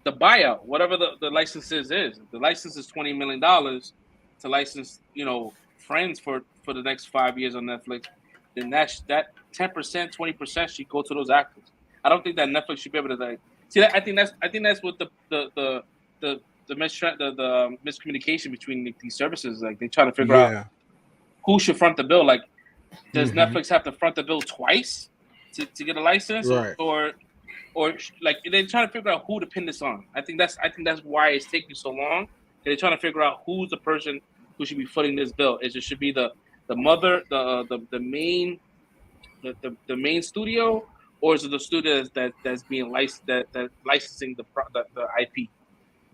buyout, whatever the licenses is. If the license is $20 million to license, you know, Friends for the next 5 years on Netflix, then that 10%, 20% should go to those actors. I don't think that Netflix should be able to, like, see that. I think that's what the miscommunication between these services. Like they try to figure out who should front the bill. Like, does Netflix have to front the bill twice to get a license, Right. or like they're trying to figure out who to pin this on. I think that's why it's taking so long. They're trying to figure out who's the person who should be footing this bill. It should be the mother, the main studio, or is it the studio that's being licensed that licensing the IP?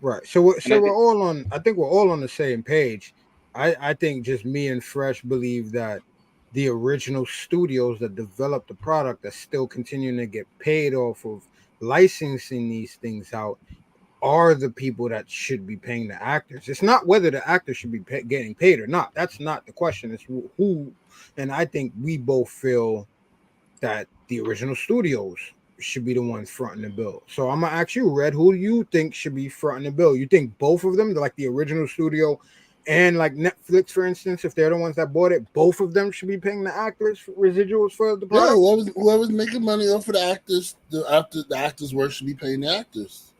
Right. So we're all on. I think we're all on the same page. I think just me and Fresh believe that the original studios that developed the product are still continuing to get paid off of licensing these things out are the people that should be paying the actors. It's not whether the actors should be getting paid or not. That's not the question. It's who. And I think we both feel that the original studios should be the ones fronting the bill. So I'm gonna ask you, Red, who do you think should be fronting the bill? You think both of them, like the original studio and like Netflix, for instance, if they're the ones that bought it, both of them should be paying the actors residuals for the product? Yeah, whoever's making money off of the actors, the actors' work should be paying the actors.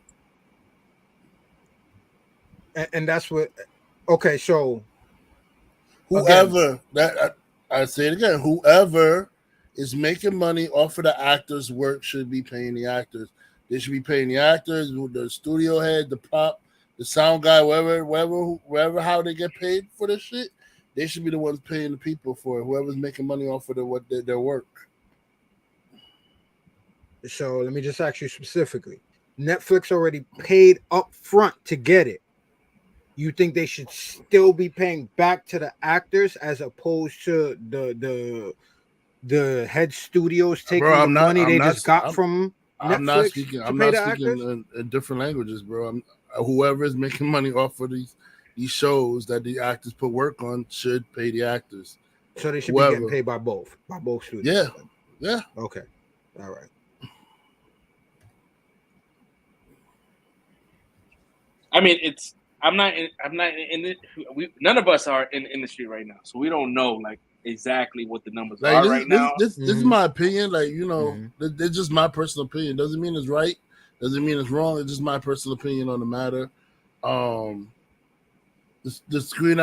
And that's what. Okay, so whoever I say it again, whoever is making money off of the actors' work should be paying the actors. They should be paying the actors, the studio head, the prop, the sound guy, wherever, how they get paid for this shit. They should be the ones paying the people for it. Whoever's making money off of their work. So let me just ask you specifically. Netflix already paid up front to get it. You think they should still be paying back to the actors as opposed to the head studios taking the money they just got from Netflix? I'm not speaking in different languages, bro. Whoever is making money off of these shows that the actors put work on should pay the actors. So they should be getting paid by both studios. Yeah. Okay. All right. I mean, I'm not in it. None of us are in the industry right now, so we don't know like exactly what the numbers are right now. This is my opinion. Like, you know, it's just my personal opinion. Doesn't mean it's right. Doesn't mean it's wrong. It's just my personal opinion on the matter. The Screen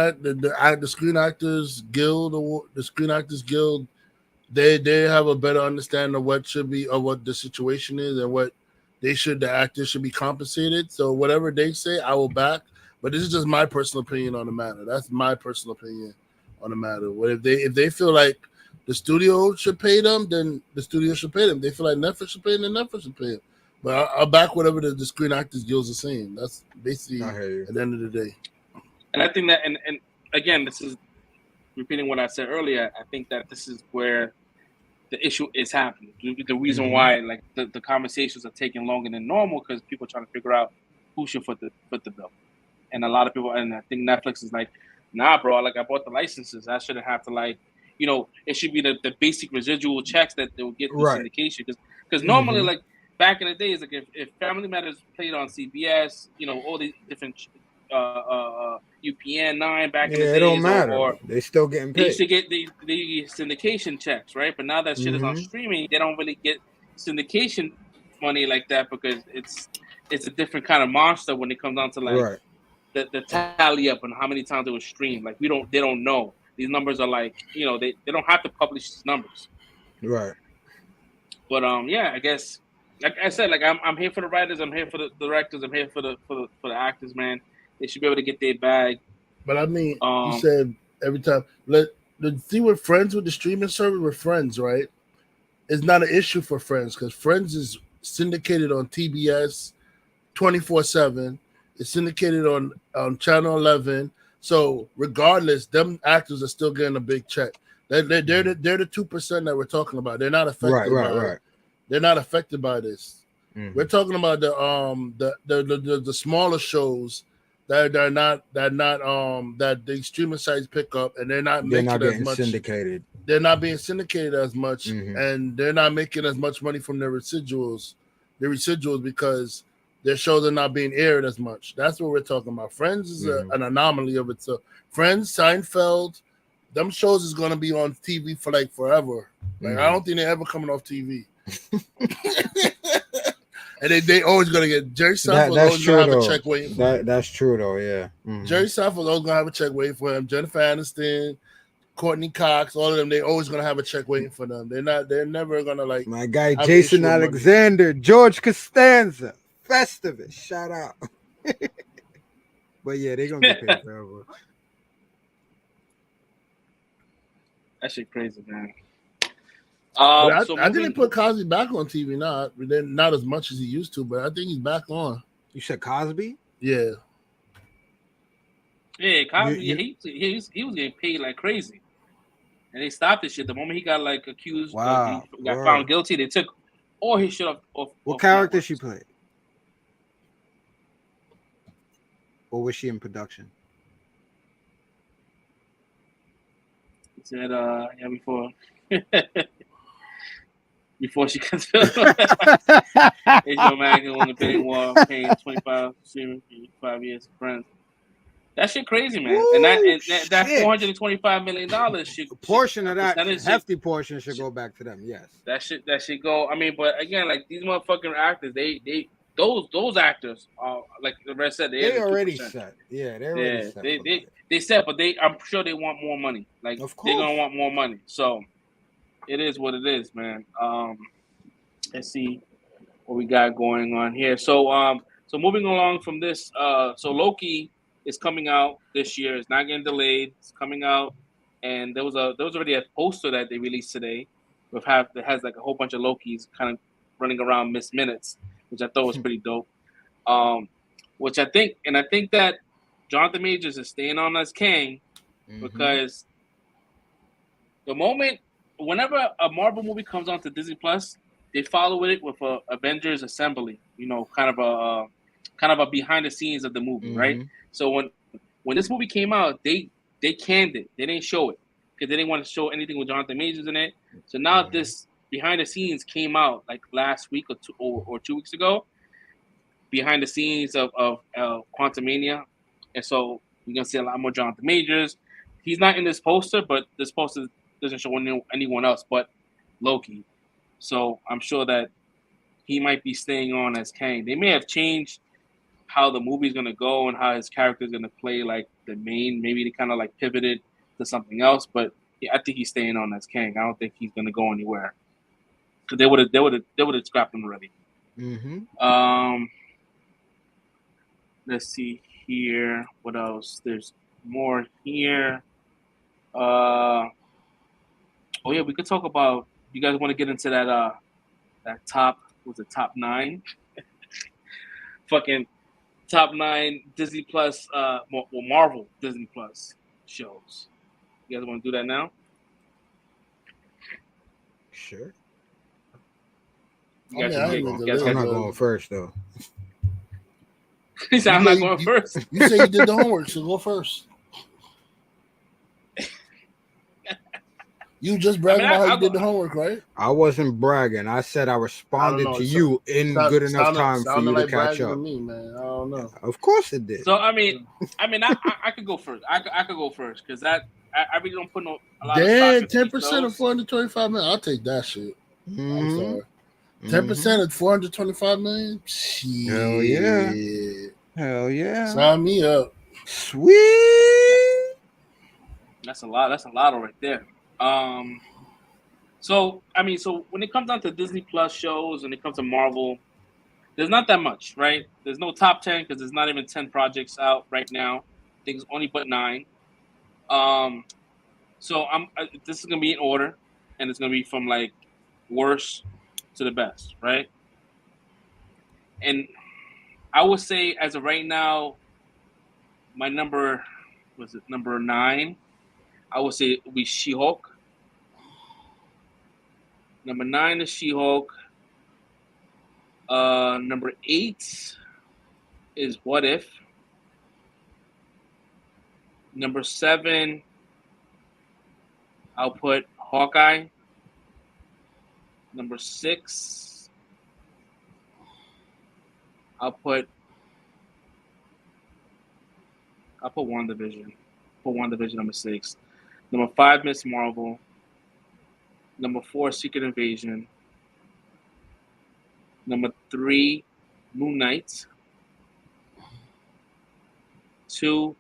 Actors Guild, they have a better understanding of what should be, of what the situation is, and what the actors should be compensated. So whatever they say, I will back. But this is just my personal opinion on the matter. That's my personal opinion on the matter. What if they feel like the studio should pay them, then the studio should pay them. If they feel like Netflix should pay them, then Netflix should pay them. But I'll back whatever the Screen Actors Guild is saying. That's basically at the end of the day. And I think that, and again, this is repeating what I said earlier. I think that this is where the issue is happening. The reason why, like, the conversations are taking longer than normal, because people are trying to figure out who should foot the bill. And a lot of people, and I think Netflix is like, nah, bro, like, I bought the licenses. I shouldn't have to, like, you know, it should be the basic residual checks that they'll get through syndication. Because normally, like, back in the days, like, if Family Matters played on CBS, you know, all these different UPN 9 back in the days. It don't matter. Or they still getting paid. They used to get the syndication checks, right? But now that shit is on streaming, they don't really get syndication money like that, because it's a different kind of monster when it comes down to, like, the tally up and how many times it was streamed. Like, they don't know. These numbers are like, you know, they don't have to publish these numbers. Right. But yeah, I guess, like I said, like, I'm here for the writers, I'm here for the directors, I'm here for the actors, man. They should be able to get their bag. But I mean, you said every time, let's see, with Friends, with the streaming service, with Friends, right? It's not an issue for Friends, because Friends is syndicated on TBS 24/7. It's syndicated on Channel 11. So regardless, them actors are still getting a big check. They're the 2% that we're talking about. They're not affected. Right. They're not affected by this. We're talking about the smaller shows that the streaming sites pick up, and they're not getting syndicated. They're not being syndicated as much, and they're not making as much money from their residuals. Because their shows are not being aired as much. That's what we're talking about. Friends is an anomaly of it. So Friends, Seinfeld, them shows is going to be on TV for like forever. Like, I don't think they're ever coming off TV. And they always gonna get Jerry Seinfeld. That's Always true gonna have though. a check waiting for him. That's true though. Yeah. Mhm. Jerry Seinfeld always gonna have a check waiting for him. Jennifer Aniston, Courtney Cox, all of them. They always gonna have a check waiting for them. They're never gonna like. My guy have an Jason issue with money. Alexander, George Costanza, Festivus. Shout out. But yeah, they gonna get paid forever. That shit crazy, man. I So think they moving- put Cosby back on TV now. Not as much as he used to, but I think he's back on. You said Cosby? Yeah. Yeah, Cosby, he was getting paid like crazy, and they stopped this shit the moment he got like accused. Wow, he got word. found guilty. They took all his shit off. What character she played? Or was she in production? He said, yeah, before she comes HBO Max on the bidding war, paying 25 years of friends. That shit crazy, man. Woo, and that shit. $425 million should A portion of that percentage hefty portion should go back to them. Yes. That should go. I mean, but again, like these motherfucking actors, those actors are like the rest said. They already 2%. set. Yeah, they're already set. They set, but I'm sure they want more money. Like of course. they're gonna want more money. So it is what it is, man. Let's see what we got going on here. So moving along from this, so Loki is coming out this year. It's not getting delayed. It's coming out, and there was already a poster that they released today that has like a whole bunch of Lokis kind of running around Miss Minutes, which I thought was pretty dope. Which I think that Jonathan Majors is staying on as Kang because whenever a Marvel movie comes onto Disney Plus, they follow it with a Avengers Assembly, kind of a behind the scenes of the movie, right? So when this movie came out, they canned it. They didn't show it because they didn't want to show anything with Jonathan Majors in it. So now this behind the scenes came out like last week or 2 weeks ago, behind the scenes of Quantumania, and so you're gonna see a lot more Jonathan Majors. He's not in this poster, but this poster doesn't show anyone else but Loki. So I'm sure that he might be staying on as Kang. They may have changed how the movie's gonna go and how his character is gonna play like the main. Maybe they kind of like pivoted to something else, but yeah, I think he's staying on as Kang. I don't think he's gonna go anywhere because they would have scrapped him already. Let's see here. What else? There's more here. Oh yeah, we could talk about. You guys want to get into that top? Was it top 9? Fucking top 9 Disney Plus. Marvel Disney Plus shows. You guys want to do that now? Sure. You guys I'm not going first though. He said, I'm not going first. You say you did the homework, so go first. You just bragged about how you did the homework, right? I wasn't bragging. I said I responded to you in good enough time for you to catch up. To me, man. I don't know. Of course it did. So I mean, I could go first. I could go first because I really don't put a lot Damn, of stock in 10% of 425 million. I'll take that shit. I'm sorry. 10% of 425 million? Shit. Hell yeah. Hell yeah. Sign me up. Sweet. That's a lot. That's a lot right there. So when it comes down to Disney Plus shows and it comes to Marvel, there's not that much, right? There's no top 10 because there's not even 10 projects out right now. I think it's only but 9. So this is gonna be in order, and it's gonna be from like worst to the best, right? And I would say as of right now, my number 9. I would say it would be She-Hulk. Number 9 is She-Hulk. Number 8 is What If. Number 7, I'll put Hawkeye. Number 6, I'll put WandaVision. Put WandaVision number 6. Number 5, Miss Marvel. Number 4, Secret Invasion. Number 3, Moon Knight. 2,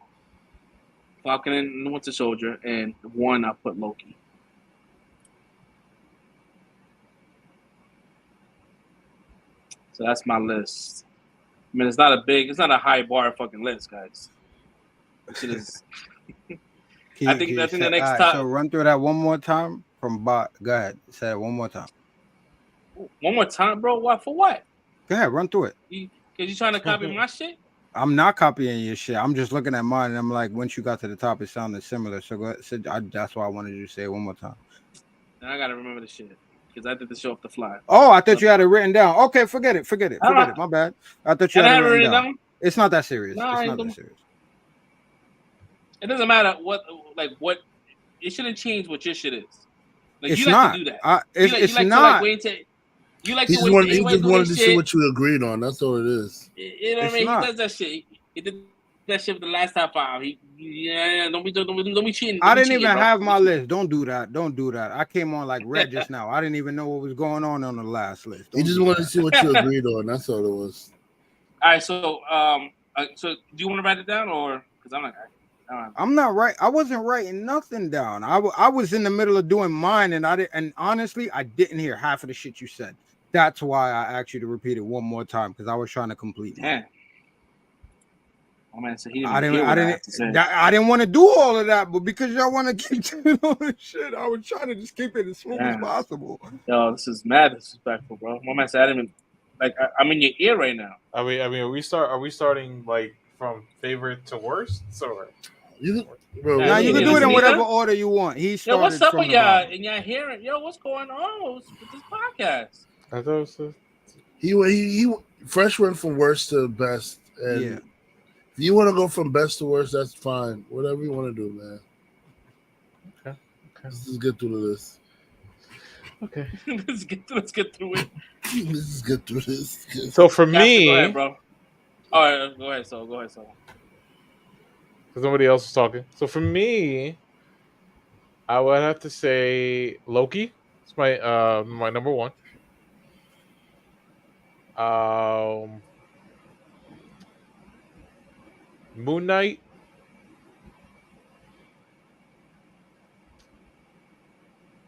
Falcon and the Winter Soldier, and 1 I put Loki. So that's my list. I mean, it's not a high bar fucking list, guys. Shit is. I think the next top. So run through that one more time from Bot. Go ahead, say it one more time. One more time, bro. What for? What? Go ahead, run through it. Cause you trying to copy my shit? I'm not copying your shit. I'm just looking at mine, and I'm like, once you got to the top, it sounded similar. So go ahead. That's why I wanted you to say it one more time. Now I gotta remember the shit because I did the show off the fly. Oh, I thought you had it written down. Okay, forget it. My bad. I thought you had it written down. It's not that serious. No, it's not that serious. It doesn't matter what. It shouldn't change what your shit is. Like, It's you like not. to do that. It's like not. To, like, wait till, you like He to just wait. wanted to see what you agreed on. That's all it is. You know what I mean? not. He does that shit. He did that shit with the last top 5. Don't be cheating. I didn't even have my list. Don't do that. I came on like red just now. I didn't even know what was going on the last list. He just wanted to see what you agreed on. That's all it was. All right. So do you want to write it down or because I'm not right. I wasn't writing nothing down. I was in the middle of doing mine, and honestly, I didn't hear half of the shit you said. That's why I asked you to repeat it one more time because I was trying to complete mine. Oh man, so he I didn't want to do all of that, but because y'all want to keep doing all this shit, I was trying to just keep it as smooth as possible. Yo, this is mad disrespectful, bro. My man said I didn't even I'm in your ear right now. I mean, are we starting like from favorite to worst? So now you can do it in whatever order you want. He started. Yo, what's up from with y'all? And y'all hearing? Yo, what's going on with this podcast? I thought it was he Fresh went from worst to best, and if you want to go from best to worst, that's fine. Whatever you want to do, man. Okay. Let's just get through this. Okay. Let's get through it. Let's just get through this. So for me, go ahead, bro. All right, go ahead, so. Because nobody else is talking. So for me, I would have to say Loki. It's my number 1. Moon Knight.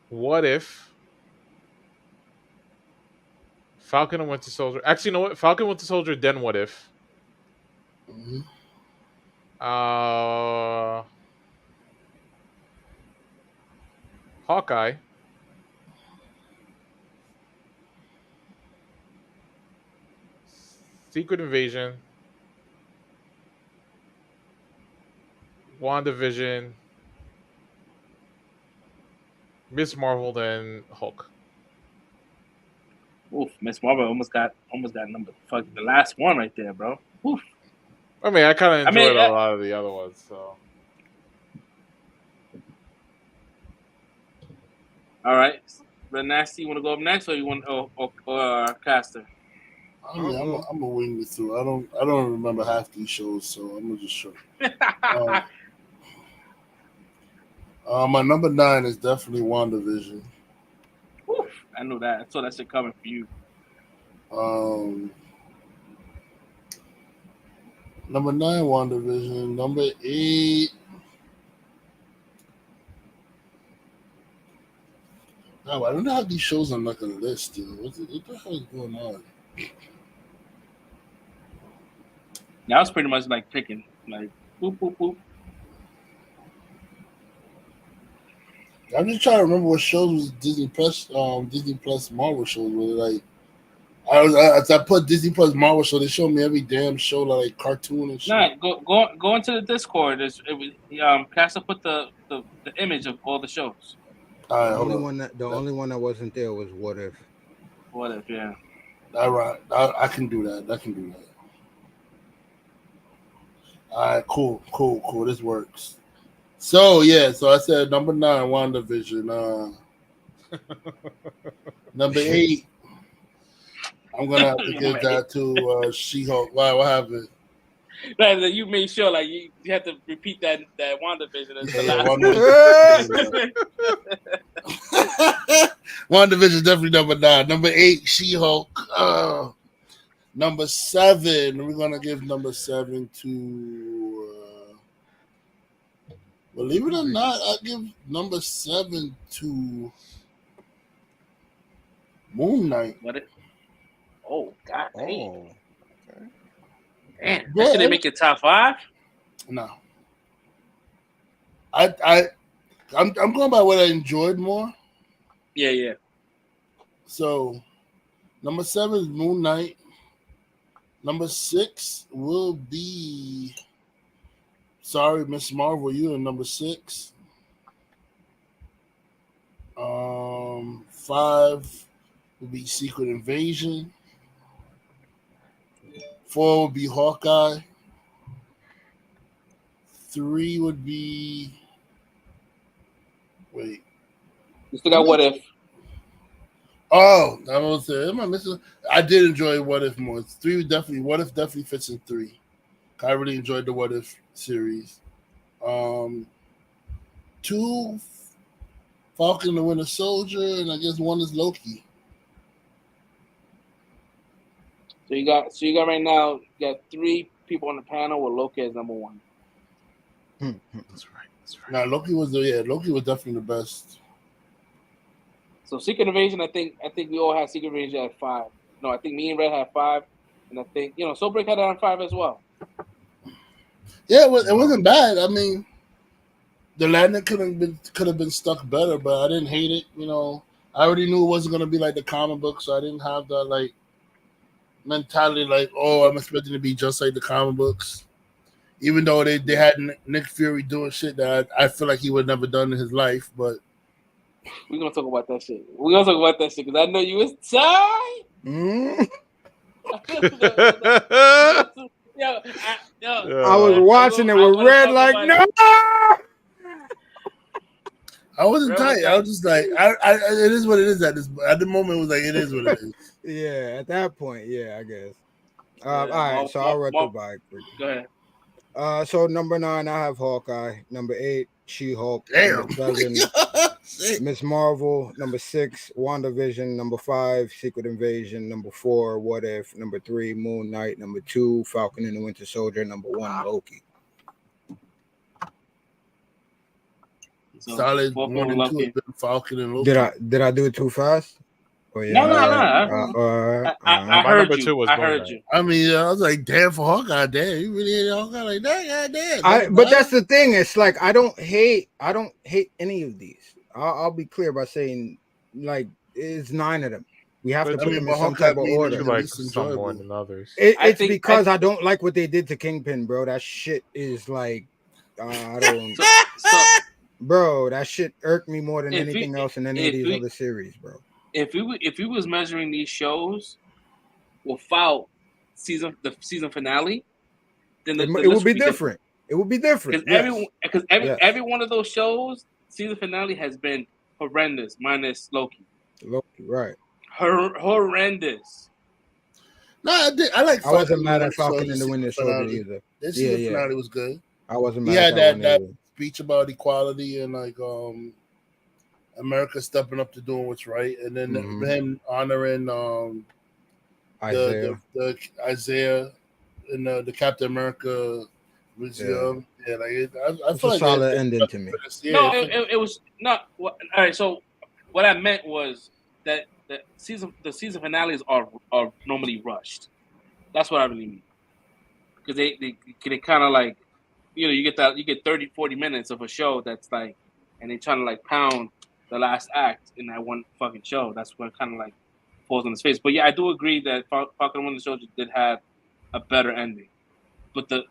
What If. Falcon and Winter Soldier. Actually, you know what? Falcon, Winter Soldier, then What If. Mm-hmm. Hawkeye. Secret Invasion. WandaVision. Miss Marvel, then Hulk. Oof, Miss Marvel almost got number fucking the last one right there, bro. Oof. I mean, I kind of enjoyed a lot of the other ones, so. All right, Red Nasty, you want to go up next, or you want or Caster? I mean, I'm gonna wing it through. I don't remember half these shows, so I'm gonna just show. My number 9 is definitely WandaVision. Oof, I knew that. I saw that shit coming for you. Number 9, WandaVision. Number 8. No, I don't know how these shows are not on the list, dude. What the hell is going on? Yeah, I was pretty much like picking, like, boop, boop, boop. I'm just trying to remember what shows was Disney Plus Marvel shows. Where I put Disney Plus Marvel show, they show me every damn show like cartoon and shit. Nah, go into the Discord. Caster put the image of all the shows. The only one that wasn't there was What If. What If, yeah. All right, I can do that. All right, cool. This works. So I said number 9, WandaVision. Number 8, I'm gonna have to give that to She-Hulk. Why? What happened? Right, you made sure like you had to repeat that WandaVision as the last. WandaVision definitely number 9. Number 8, She-Hulk. Number 7, we're gonna give number 7 to. Believe it or not, I give number 7 to Moon Knight. What it? Oh god damn! Oh, okay. Damn, that shouldn't make it top 5. No, I'm going by what I enjoyed more. Yeah. So, number 7 is Moon Knight. Number 6 will be. Sorry, Miss Marvel, you in number 6. 5 would be Secret Invasion. 4 would be Hawkeye. 3 would be. Wait. You still got What If? Oh, I was saying, am I missing? I did enjoy What If more. 3 definitely. What If definitely fits in 3. I really enjoyed the What If series. 2, Falcon the Winter Soldier, and I guess 1 is Loki. So you got right now. You got 3 people on the panel with Loki as number 1. That's right. Now Loki was definitely the best. So Secret Invasion, I think we all had Secret Invasion at 5. No, I think me and Red had 5, and I think Soulbreak had it on 5 as well. Yeah, it wasn't bad. I mean, the landing could have been stuck better, but I didn't hate it. I already knew it wasn't gonna be like the comic book, so I didn't have that like mentality like, oh, I'm expecting to be just like the comic books. Even though they had Nick Fury doing shit that I feel like he would never done in his life, but we're gonna talk about that shit. Because I know you was tight. I was watching it with Red like, no. I wasn't tight. I was just like, it is what it is at the moment. It was like, it is what it is. Yeah, at that point, yeah, I guess. All right, so I'll run through by quick. Go ahead. So number 9, I have Hawkeye. Number 8, She-Hulk. Damn. Number 7, Miss Marvel. Number 6, WandaVision. Number 5, Secret Invasion. Number 4, What If. Number 3, Moon Knight. Number 2, Falcon and the Winter Soldier. Number 1, Loki. Solid 1 and 2 has been Falcon and Loki. Did I do it too fast? Oh, yeah. No. I heard number you. 2 was I Moon heard Knight. you. I mean, I was like, damn for Hawkeye, damn, you really hate Hawkeye like that, goddamn. But that's the thing. It's like I don't hate any of these. I'll be clear by saying like it's 9 of them. We have to put them in some type of order. You like some more than others. It's because I don't like what they did to Kingpin, bro. That shit is like I don't. Bro, that shit irked me more than anything else in any of these other series, bro. If we was measuring these shows without the season finale, then it would be different. It would be different because every one of those shows season finale has been horrendous, minus Loki. Right? Horrendous. No, I like. I wasn't mad at Falcon and the Winter Soldier either. This season finale was good. I wasn't mad. He had that speech about equality and like America stepping up to doing what's right, and then him honoring Isaiah. the Isaiah in the Captain America museum. Yeah, like I feel a like solid ending to me. No, it was not. All right, so what I meant was that the season finales are normally rushed. That's what I really mean. Because they kind of like, you get 30, 40 minutes of a show that's like, and they trying to like pound the last act in that one fucking show. That's what kind of like falls on his face. But yeah, I do agree that Falcon and Winter Soldier did have a better ending. But the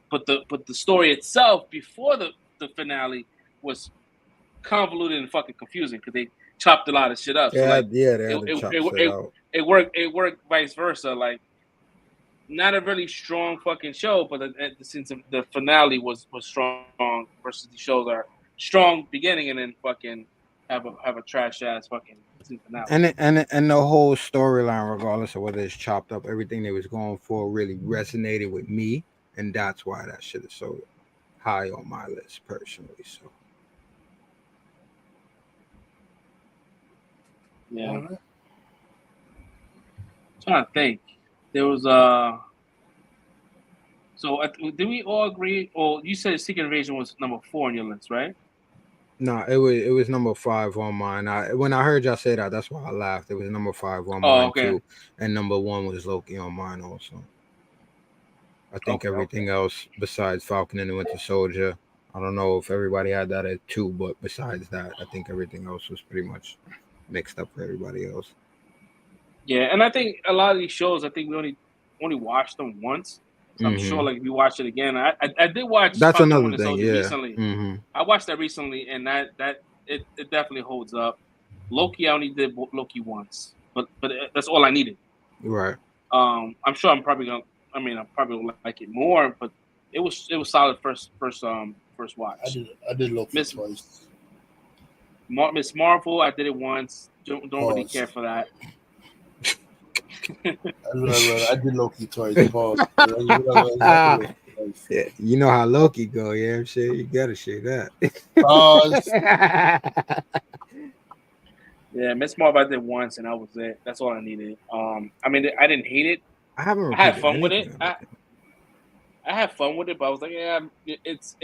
story itself before the finale was convoluted and fucking confusing because they chopped a lot of shit up. Yeah, so like, they had to chop shit out. It worked vice versa. Like, not a really strong fucking show, but the finale was strong versus the shows are strong beginning and then fucking have a trash ass fucking finale. And the whole storyline, regardless of whether it's chopped up, everything they was going for really resonated with me, and that's why that shit is so high on my list personally. So yeah, I'm trying to think. There was So did we all agree? Well, you said Secret Invasion was number 4 on your list, right? No, it was number 5 on mine. When I heard y'all say that, that's why I laughed. It was number 5 on Oh, mine okay. too, and number 1 was Loki on mine also. I think Okay, everything else besides Falcon and the Winter Soldier, I don't know if everybody had that at 2, but besides that, I think everything else was pretty much mixed up for everybody else. Yeah, and I think a lot of these shows, I think we only watched them once. So I'm sure, like, if you watch it again, I did watch That's Falcon and another Winter thing, Soldier yeah. recently. I watched that recently, and that it definitely holds up. Loki, I only did Loki once, but that's all I needed. Right. I'm sure I'm probably gonna. I mean, I probably will like it more, but it was solid first watch. I did Loki twice. Miss Marvel, I did it once. Don't really care for that. I did Loki twice. Pause. Yeah, you know how Loki go, yeah. I'm sure you gotta say that. Pause. Yeah, Miss Marvel I did once, and that was it. That's all I needed. I mean, I didn't hate it. I haven't. I had fun with it. I had fun with it, but I was like, yeah, it's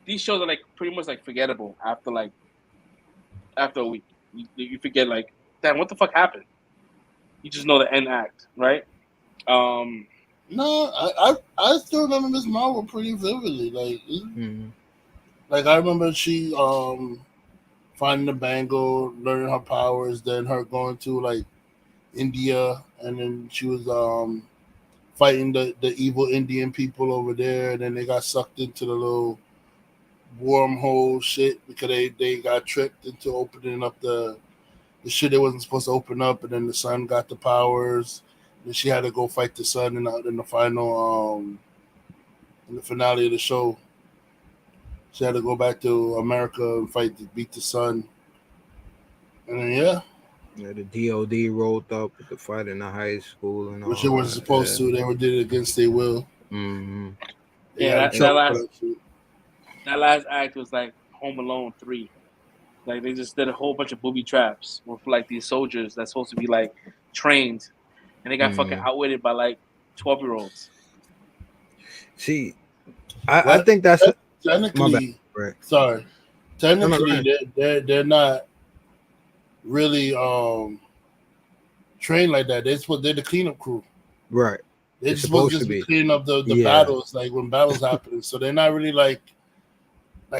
these shows are like pretty much like forgettable after a week. You forget like, damn, what the fuck happened? You just know the end act, right? No, I still remember Miss Marvel pretty vividly. Like I remember she finding the bangle, learning her powers, then her going to like India, and then she was fighting the evil Indian people over there, and then they got sucked into the little wormhole shit because they got tricked into opening up the shit they wasn't supposed to open up, and then the sun got the powers, and she had to go fight the sun in the final in the finale of the show. She had to go back to America and fight to beat the sun. And then, yeah, the DOD rolled up with the fight in the high school and all. Which it wasn't supposed to. They did it against their will. Yeah, that last act was like Home Alone 3. Like they just did a whole bunch of booby traps with like these soldiers that's supposed to be like trained, and they got fucking outwitted by like 12-year-olds. See, I think that's technically right. Sorry, technically they're not really trained like that. They're the cleanup crew, right? They're supposed to be cleaning up the battles, like when battles happen. So they're not really like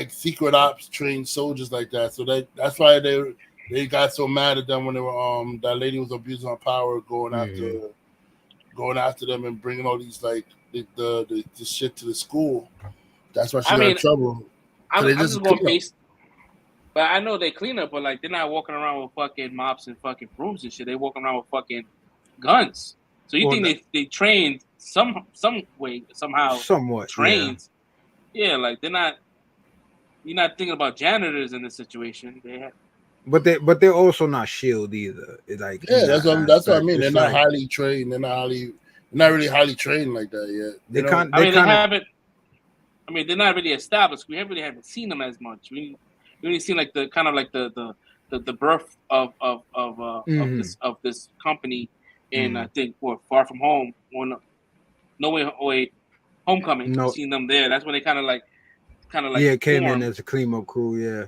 secret ops trained soldiers like that. So that's why they got so mad at them when they were that lady was abusing her power, going after them and bringing all these like the shit to the school. That's why she got in trouble. I'm just going based, but I know they clean up, but like they're not walking around with fucking mops and fucking brooms and shit. They walking around with fucking guns. So you think they trained some way somehow somewhat trained? Yeah, like they're not. You're not thinking about janitors in this situation. But they're also not SHIELD either. It's like that's what I mean. They're not highly trained. They're not really highly trained like that yet. They they're not really established. We haven't seen them as much. We only seen like the kind of like the birth of this company in I think Far From Home or No Way Away Homecoming. No. Seen them there. That's when they kind of like came in as a cleanup crew, yeah.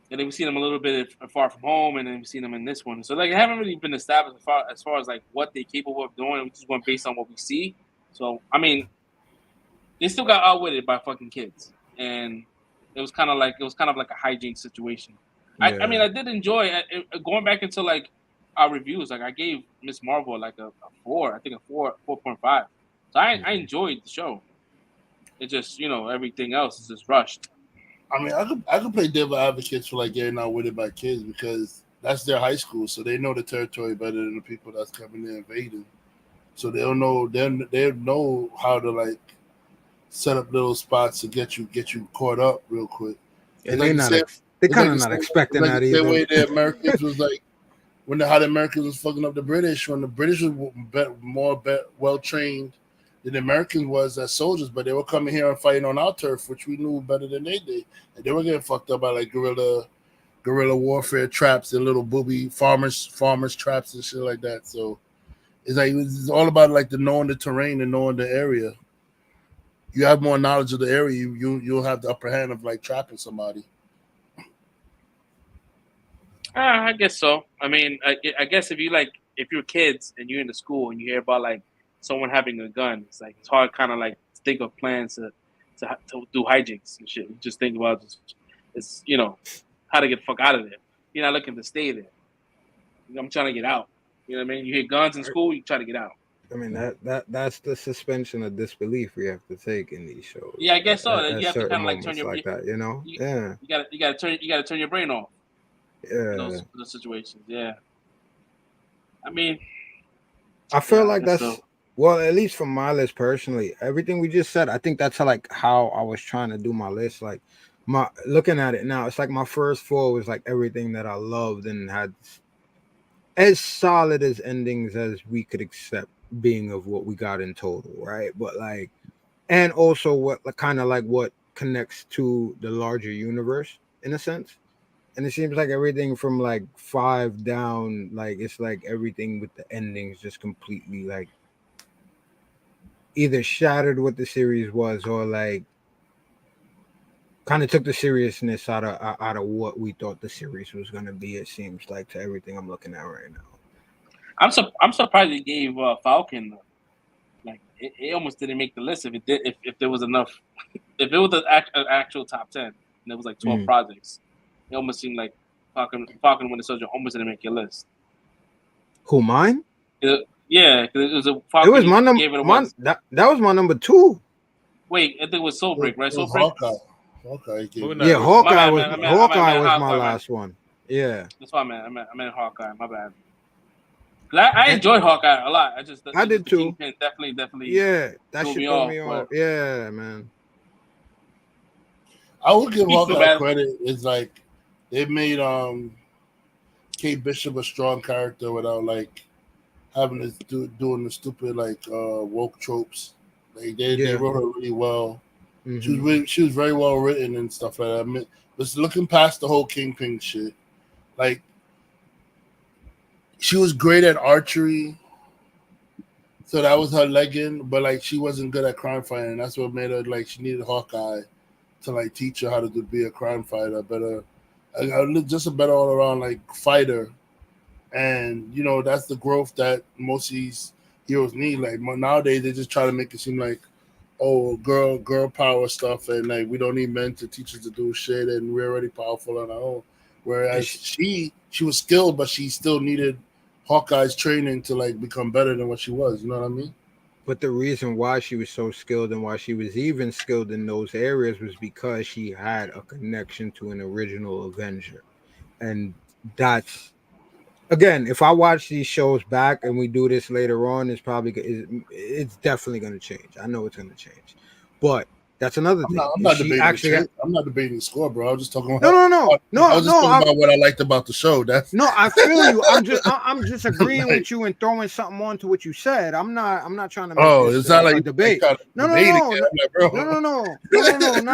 And then we've seen them a little bit Far From Home, and then we've seen them in this one. So like, they haven't really been established as far as like what they're capable of doing. We just went based on what we see. So I mean, they still got outwitted by fucking kids, and it was kind of like a hijinks situation. Yeah. I mean, I did enjoy going back into like our reviews. Like I gave Miss Marvel like a 4, I think a 4.5. So I enjoyed the show. It just, everything else is just rushed. I mean, I could play devil advocates for like getting outwitted by kids because that's their high school, so they know the territory better than the people that's coming in invading. So they'll know how to like set up little spots to get you caught up real quick. And they're kind of not expecting that either. The way the Americans was like how the Americans was fucking up the British when the British was more well trained than the Americans was as soldiers, but they were coming here and fighting on our turf, which we knew better than they did. And they were getting fucked up by like guerrilla warfare traps and little booby farmers traps and shit like that. So it's all about like the knowing the terrain and knowing the area. You have more knowledge of the area, you'll have the upper hand of like trapping somebody. I guess so. I mean, I guess if you're kids and you're in the school and you hear about like someone having a gun, it's like it's hard kind of like to think of plans to do hijinks and shit. You just think about it's how to get the fuck out of there. You're not looking to stay there. I'm trying to get out. You know what I mean? You hear guns in school, you try to get out. I mean that's the suspension of disbelief we have to take in these shows. Yeah, I guess so. You have to kind of like turn your like that, you know. You gotta turn your brain off. Yeah, Those situations. Yeah. I mean, I feel like that's well, at least from my list personally. Everything we just said, I think that's how I was trying to do my list. Like my looking at it now, it's like my first four was like everything that I loved and had as solid as endings as we could accept being of what we got in total, right? But like, and also what kind of like what connects to the larger universe in a sense. And it seems like everything from like 5 down, like it's like everything with the endings just completely like either shattered what the series was or like kind of took the seriousness out of what we thought the series was going to be. It seems like to everything I'm looking at right now. I'm surprised they gave Falcon like it almost didn't make the list if it did if there was enough if it was an actual top 10 and there was like 12 projects. It almost seemed like Falcon Winter Soldier almost didn't make your list. Who, mine? Yeah, because it was a Falcon. It was my number. That was my number 2. Wait, I think it was Soulbreak, right? Soulbreak. Hawkeye. Yeah, Hawkeye was my last one. Yeah, that's why I meant Hawkeye. My bad. I enjoyed Hawkeye a lot. I did too. Definitely. Yeah, that shit threw me off. Yeah, man. I would give Hawkeye credit. It's like they made Kate Bishop a strong character without like having to doing the stupid like woke tropes. Like they wrote her really well. Mm-hmm. She was very well written and stuff like that. I mean, but looking past the whole Kingpin shit, like she was great at archery, so that was her legging. But like she wasn't good at crime fighting. That's what made her like she needed Hawkeye to like teach her how to be a crime fighter, just a better all around like fighter. And that's the growth that most of these heroes need. Like nowadays, they just try to make it seem like, oh, girl power stuff, and like we don't need men to teach us to do shit, and we're already powerful on our own. Whereas she was skilled, but she still needed Hawkeye's training to like become better than what she was. You know what I mean? But the reason why she was so skilled and why she was even skilled in those areas was because she had a connection to an original Avenger. And that's, again, if I watch these shows back and we do this later on, it's definitely going to change. I know it's going to change. But that's another thing. I'm not debating the score, bro. I'm just talking about about what I liked about the show. I feel you. I'm just agreeing with you and throwing something on to what you said. I'm not trying to make it's not like a debate. No, not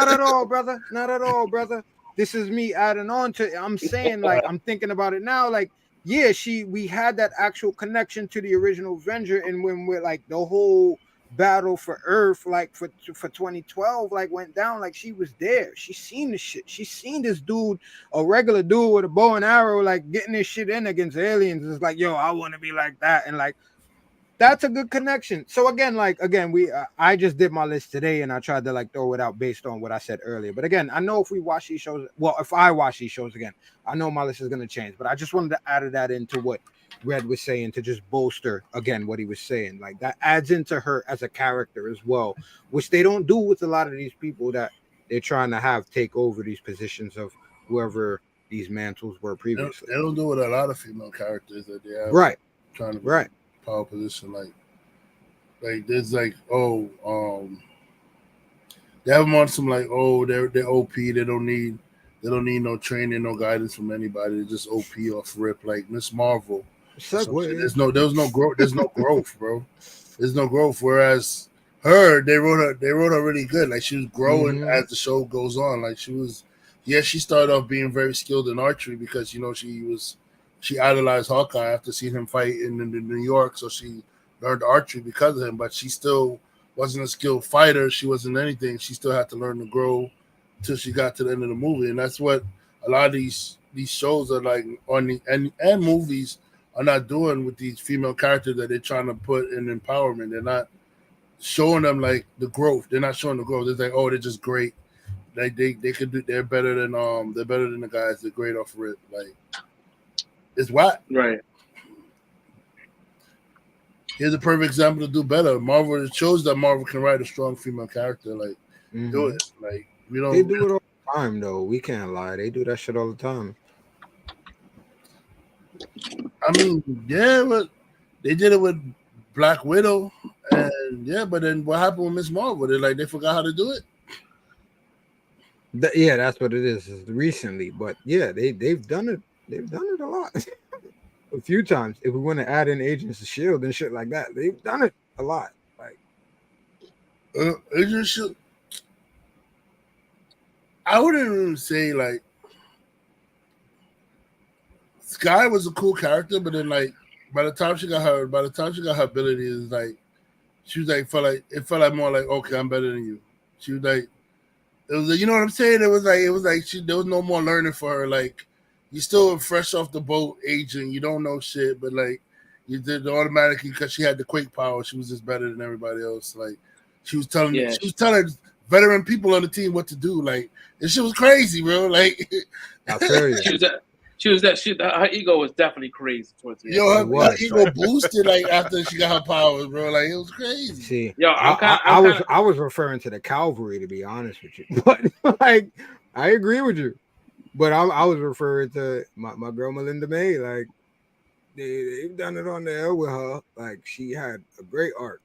at all, brother. Not at all, brother. This is me adding on to. I'm saying like I'm thinking about it now. Like we had that actual connection to the original Avenger, and when we're like the whole battle for Earth, like for 2012, like went down, like she was there. She seen the shit. She seen this dude, a regular dude with a bow and arrow, like getting this shit in against aliens. It's like, yo, I want to be like that, and like that's a good connection. So again, I just did my list today, and I tried to like throw it out based on what I said earlier. But again, I know if we watch these shows, if I watch these shows again, I know my list is gonna change. But I just wanted to add that into what Red was saying to just bolster again what he was saying. Like that adds into her as a character as well, which they don't do with a lot of these people that they're trying to have take over these positions of whoever these mantles were previously. They don't do with a lot of female characters that they have trying to be power position. Like there's like they have them on some like they're OP. They don't need no training, no guidance from anybody. They're just OP off rip like Miss Marvel. There's no growth. There's no growth, bro. There's no growth. Whereas her, they wrote her really good. Like she was growing as the show goes on. Like she started off being very skilled in archery because she idolized Hawkeye after seeing him fight in New York. So she learned archery because of him, but she still wasn't a skilled fighter. She wasn't anything. She still had to learn to grow till she got to the end of the movie, and that's what a lot of these shows are like on the and movies are not doing with these female characters that they're trying to put in empowerment. They're not showing them like the growth. They're not showing the growth. It's like, oh, they're just great. Like they could do. They're better than the guys. They're great off rip. Like it's whack. Right. Here's a perfect example to do better. Marvel shows that Marvel can write a strong female character. Like do it. Like we don't. They do it all the time though. We can't lie. They do that shit all the time. I mean, yeah, but they did it with Black Widow, and yeah, but then what happened with Miss Marvel? They forgot how to do it. Yeah, that's what it is. It's recently, but yeah, they've done it. They've done it a lot, a few times. If we want to add in Agents of Shield and shit like that, they've done it a lot. Like Agents of Shield, I wouldn't even say like Sky was a cool character, but then like by the time she got her abilities, like she was like it felt like more like, okay, I'm better than you. She was like, it was like, you know what I'm saying? It was like there was no more learning for her. Like you still fresh off the boat, agent. You don't know shit, but like you did automatically because she had the quake power. She was just better than everybody else. Like she was telling veteran people on the team what to do. Like this shit was crazy, bro. Like I feel you. Her ego was definitely crazy towards the end. Yo, her ego boosted like after she got her powers, bro. Like it was crazy. See, yo, I was referring to the cavalry, to be honest with you, but like I agree with you, but I was referring to my girl Melinda May. Like they've done it on the air with her. Like she had a great arc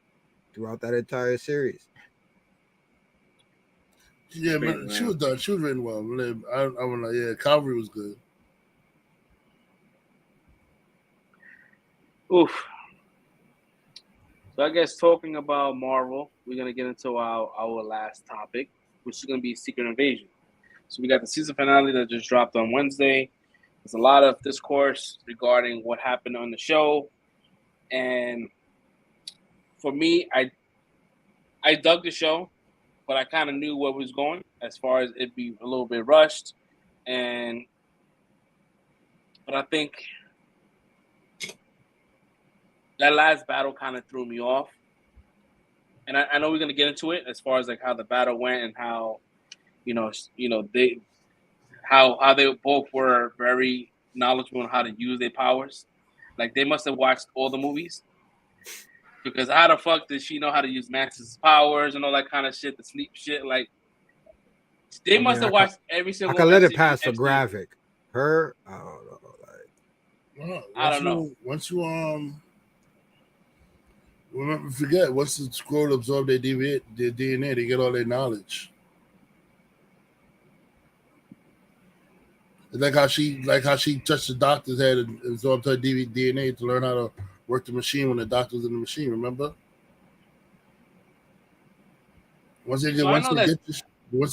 throughout that entire series. Yeah, man, she was done. She was written well. I was like, yeah, cavalry was good. Oof. So I guess talking about Marvel, we're gonna get into our last topic, which is gonna be Secret Invasion. So we got the season finale that just dropped on Wednesday. There's a lot of discourse regarding what happened on the show, and for me, I dug the show, but I kind of knew where it was going as far as it be a little bit rushed, but I think that last battle kind of threw me off, and I know we're gonna get into it as far as like how the battle went and how, they both were very knowledgeable on how to use their powers. Like they must have watched all the movies, because how the fuck did she know how to use Max's powers and all that kind of shit, the sleep shit? Like they must have watched every single. I can let it pass for graphic. Her, I don't know. Like, I don't know. Once you remember, forget once the scroll absorb their DNA, they get all their knowledge. It's like how she touched the doctor's head and absorbed her DNA to learn how to work the machine when the doctor's in the machine. Remember? Once they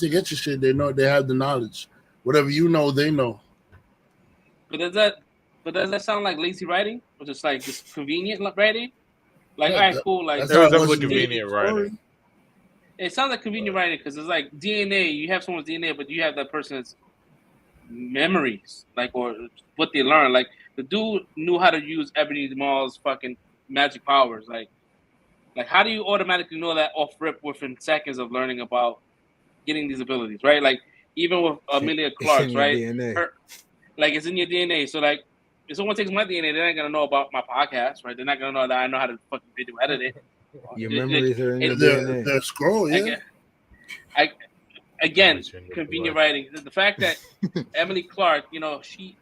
get your shit, they know they have the knowledge. Whatever you know, they know. But does that sound like lazy writing, or just like just convenient writing? Like, all right, cool. Like, there was definitely convenient writing. It sounds like convenient writing because it's like DNA. You have someone's DNA, but you have that person's memories, like, or what they learned. Like, the dude knew how to use Ebony Maul's fucking magic powers. Like, how do you automatically know that off rip within seconds of learning about getting these abilities, right? Like, even with Amelia Clark, right? Like, it's in your DNA. So, like, if someone takes my DNA, they're not gonna know about my podcast, right? They're not gonna know that I know how to fucking video edit it. Your memories are in your DNA. The scroll, yeah. Again, convenient writing. The fact that Emily Clark, she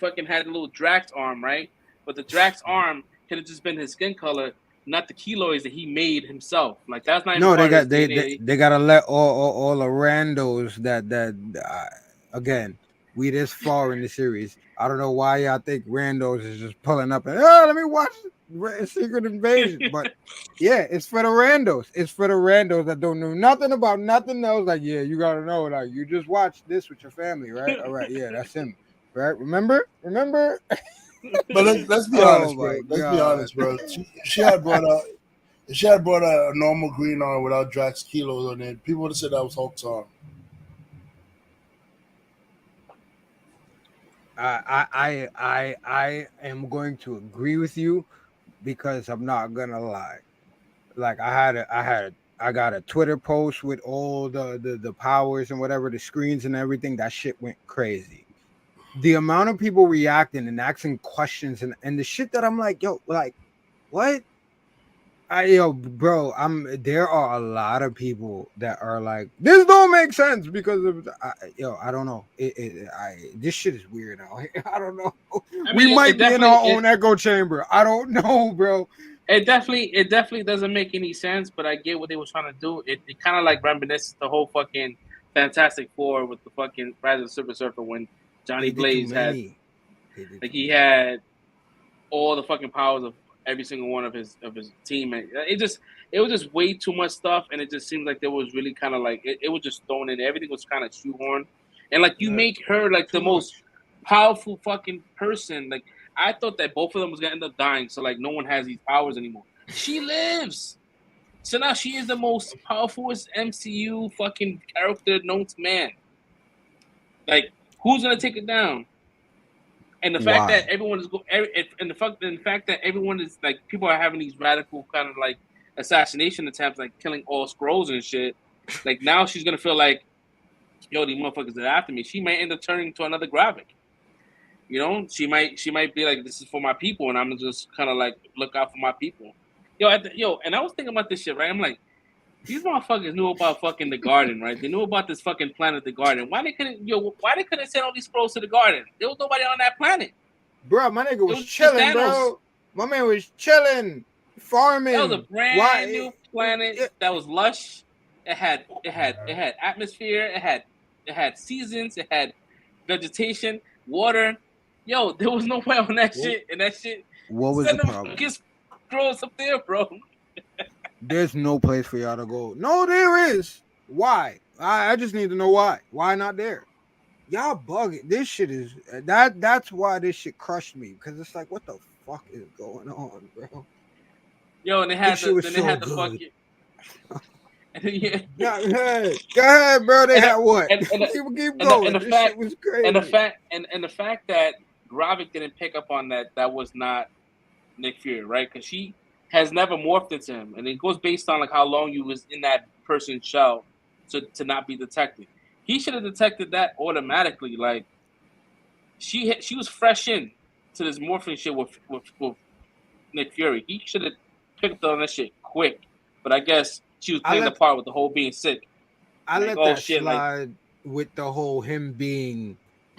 fucking had a little Drax arm, right? But the Drax arm could have just been his skin color, not the keloids that he made himself. Like that's not. No, they gotta let all the randos that again. We this far in the series. I don't know why y'all think randos is just pulling up and let me watch Secret Invasion. But yeah, it's for the randos. It's for the randos that don't know nothing about nothing else. Like, yeah, you gotta know. Like, you just watched this with your family, right? All right, yeah, that's him. Right? Remember? But let's be honest, bro. Let's be honest, bro. If she had brought a normal green arm without Drax kilos on it, people would have said that was Hulk's arm. I am going to agree with you because I'm not gonna lie. Like I got a Twitter post with all the powers and whatever, the screens and everything. That shit went crazy. The amount of people reacting and asking questions and the shit that I'm like, yo, like, what? Bro, there are a lot of people that are like, this don't make sense because of I don't know. This shit is weird now. I don't know. We might be in our own echo chamber. I don't know, bro. It definitely doesn't make any sense, but I get what they were trying to do. It kind of like reminisces the whole fucking Fantastic Four with the fucking Rise of the Silver Surfer when Johnny Blaze had, like, he had all the fucking powers of every single one of his team, and it was just way too much stuff, and it just seemed like there was really kind of like it was just thrown in. Everything was kind of shoehorned, and like you make her like the most powerful fucking person. Like I thought that both of them was gonna end up dying, so like no one has these powers anymore. She lives, so now she is the most powerful MCU fucking character known to man. Like who's gonna take it down? And the fact that everyone is and the fact that everyone is like, people are having these radical kind of like assassination attempts, like killing all Skrulls and shit. Like now she's gonna feel like, yo, these motherfuckers are after me. She might end up turning to another Gravik. You know, she might be like, this is for my people, and I'm just kind of like look out for my people. And I was thinking about this shit, right? I'm like, these motherfuckers knew about fucking the Garden, right? They knew about this fucking planet, the Garden. Why they couldn't send all these Skrulls to the Garden? There was nobody on that planet. Bro, my nigga was chilling, bro. My man was chilling, farming. That was a brand new planet that was lush. It had atmosphere. It had seasons. It had vegetation, water. Yo, there was no way on that shit. And that shit. What was the problem? Get Skrulls up there, bro. There's no place for y'all to go. No, there is. Why? I just need to know why. Why not there? Y'all bugging. This shit is that's why this shit crushed me, because it's like, what the fuck is going on, bro? Yo, and they had the fucking. Yeah. Go ahead, bro. They had what? People keep going. And the fact was crazy. And the fact that Gravik didn't pick up on that was not Nick Fury, right? Because she has never morphed into him, and it goes based on like how long you was in that person's shell to not be detected. He should have detected that automatically. Like she was fresh in to this morphing shit with Nick Fury. He should have picked up on that shit quick. But I guess she was playing the part with the whole being sick. I let that slide with the whole him being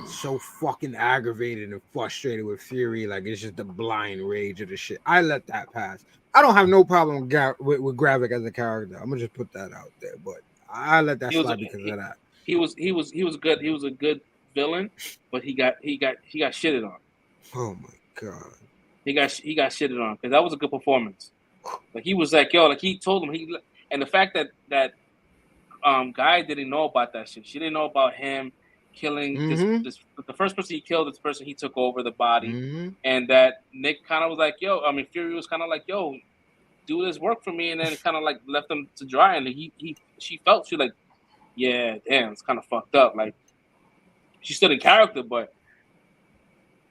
so fucking aggravated and frustrated with Fury. Like it's just the blind rage of the shit. I let that pass. I don't have no problem with Gravik as a character. I'm gonna just put that out there, but I let that slide because of that. He was good. He was a good villain, but he got shitted on. Oh my god. He got shitted on because that was a good performance. Like he was like, yo, like he told him and the fact that guy didn't know about that shit. She didn't know about him killing this the first person he killed, this person he took over the body, and that Nick kind of was like, yo, I mean Fury was kind of like, yo, do this work for me, and then kind of like left him to dry, and she like, yeah, damn, it's kind of fucked up. Like she stood in character, but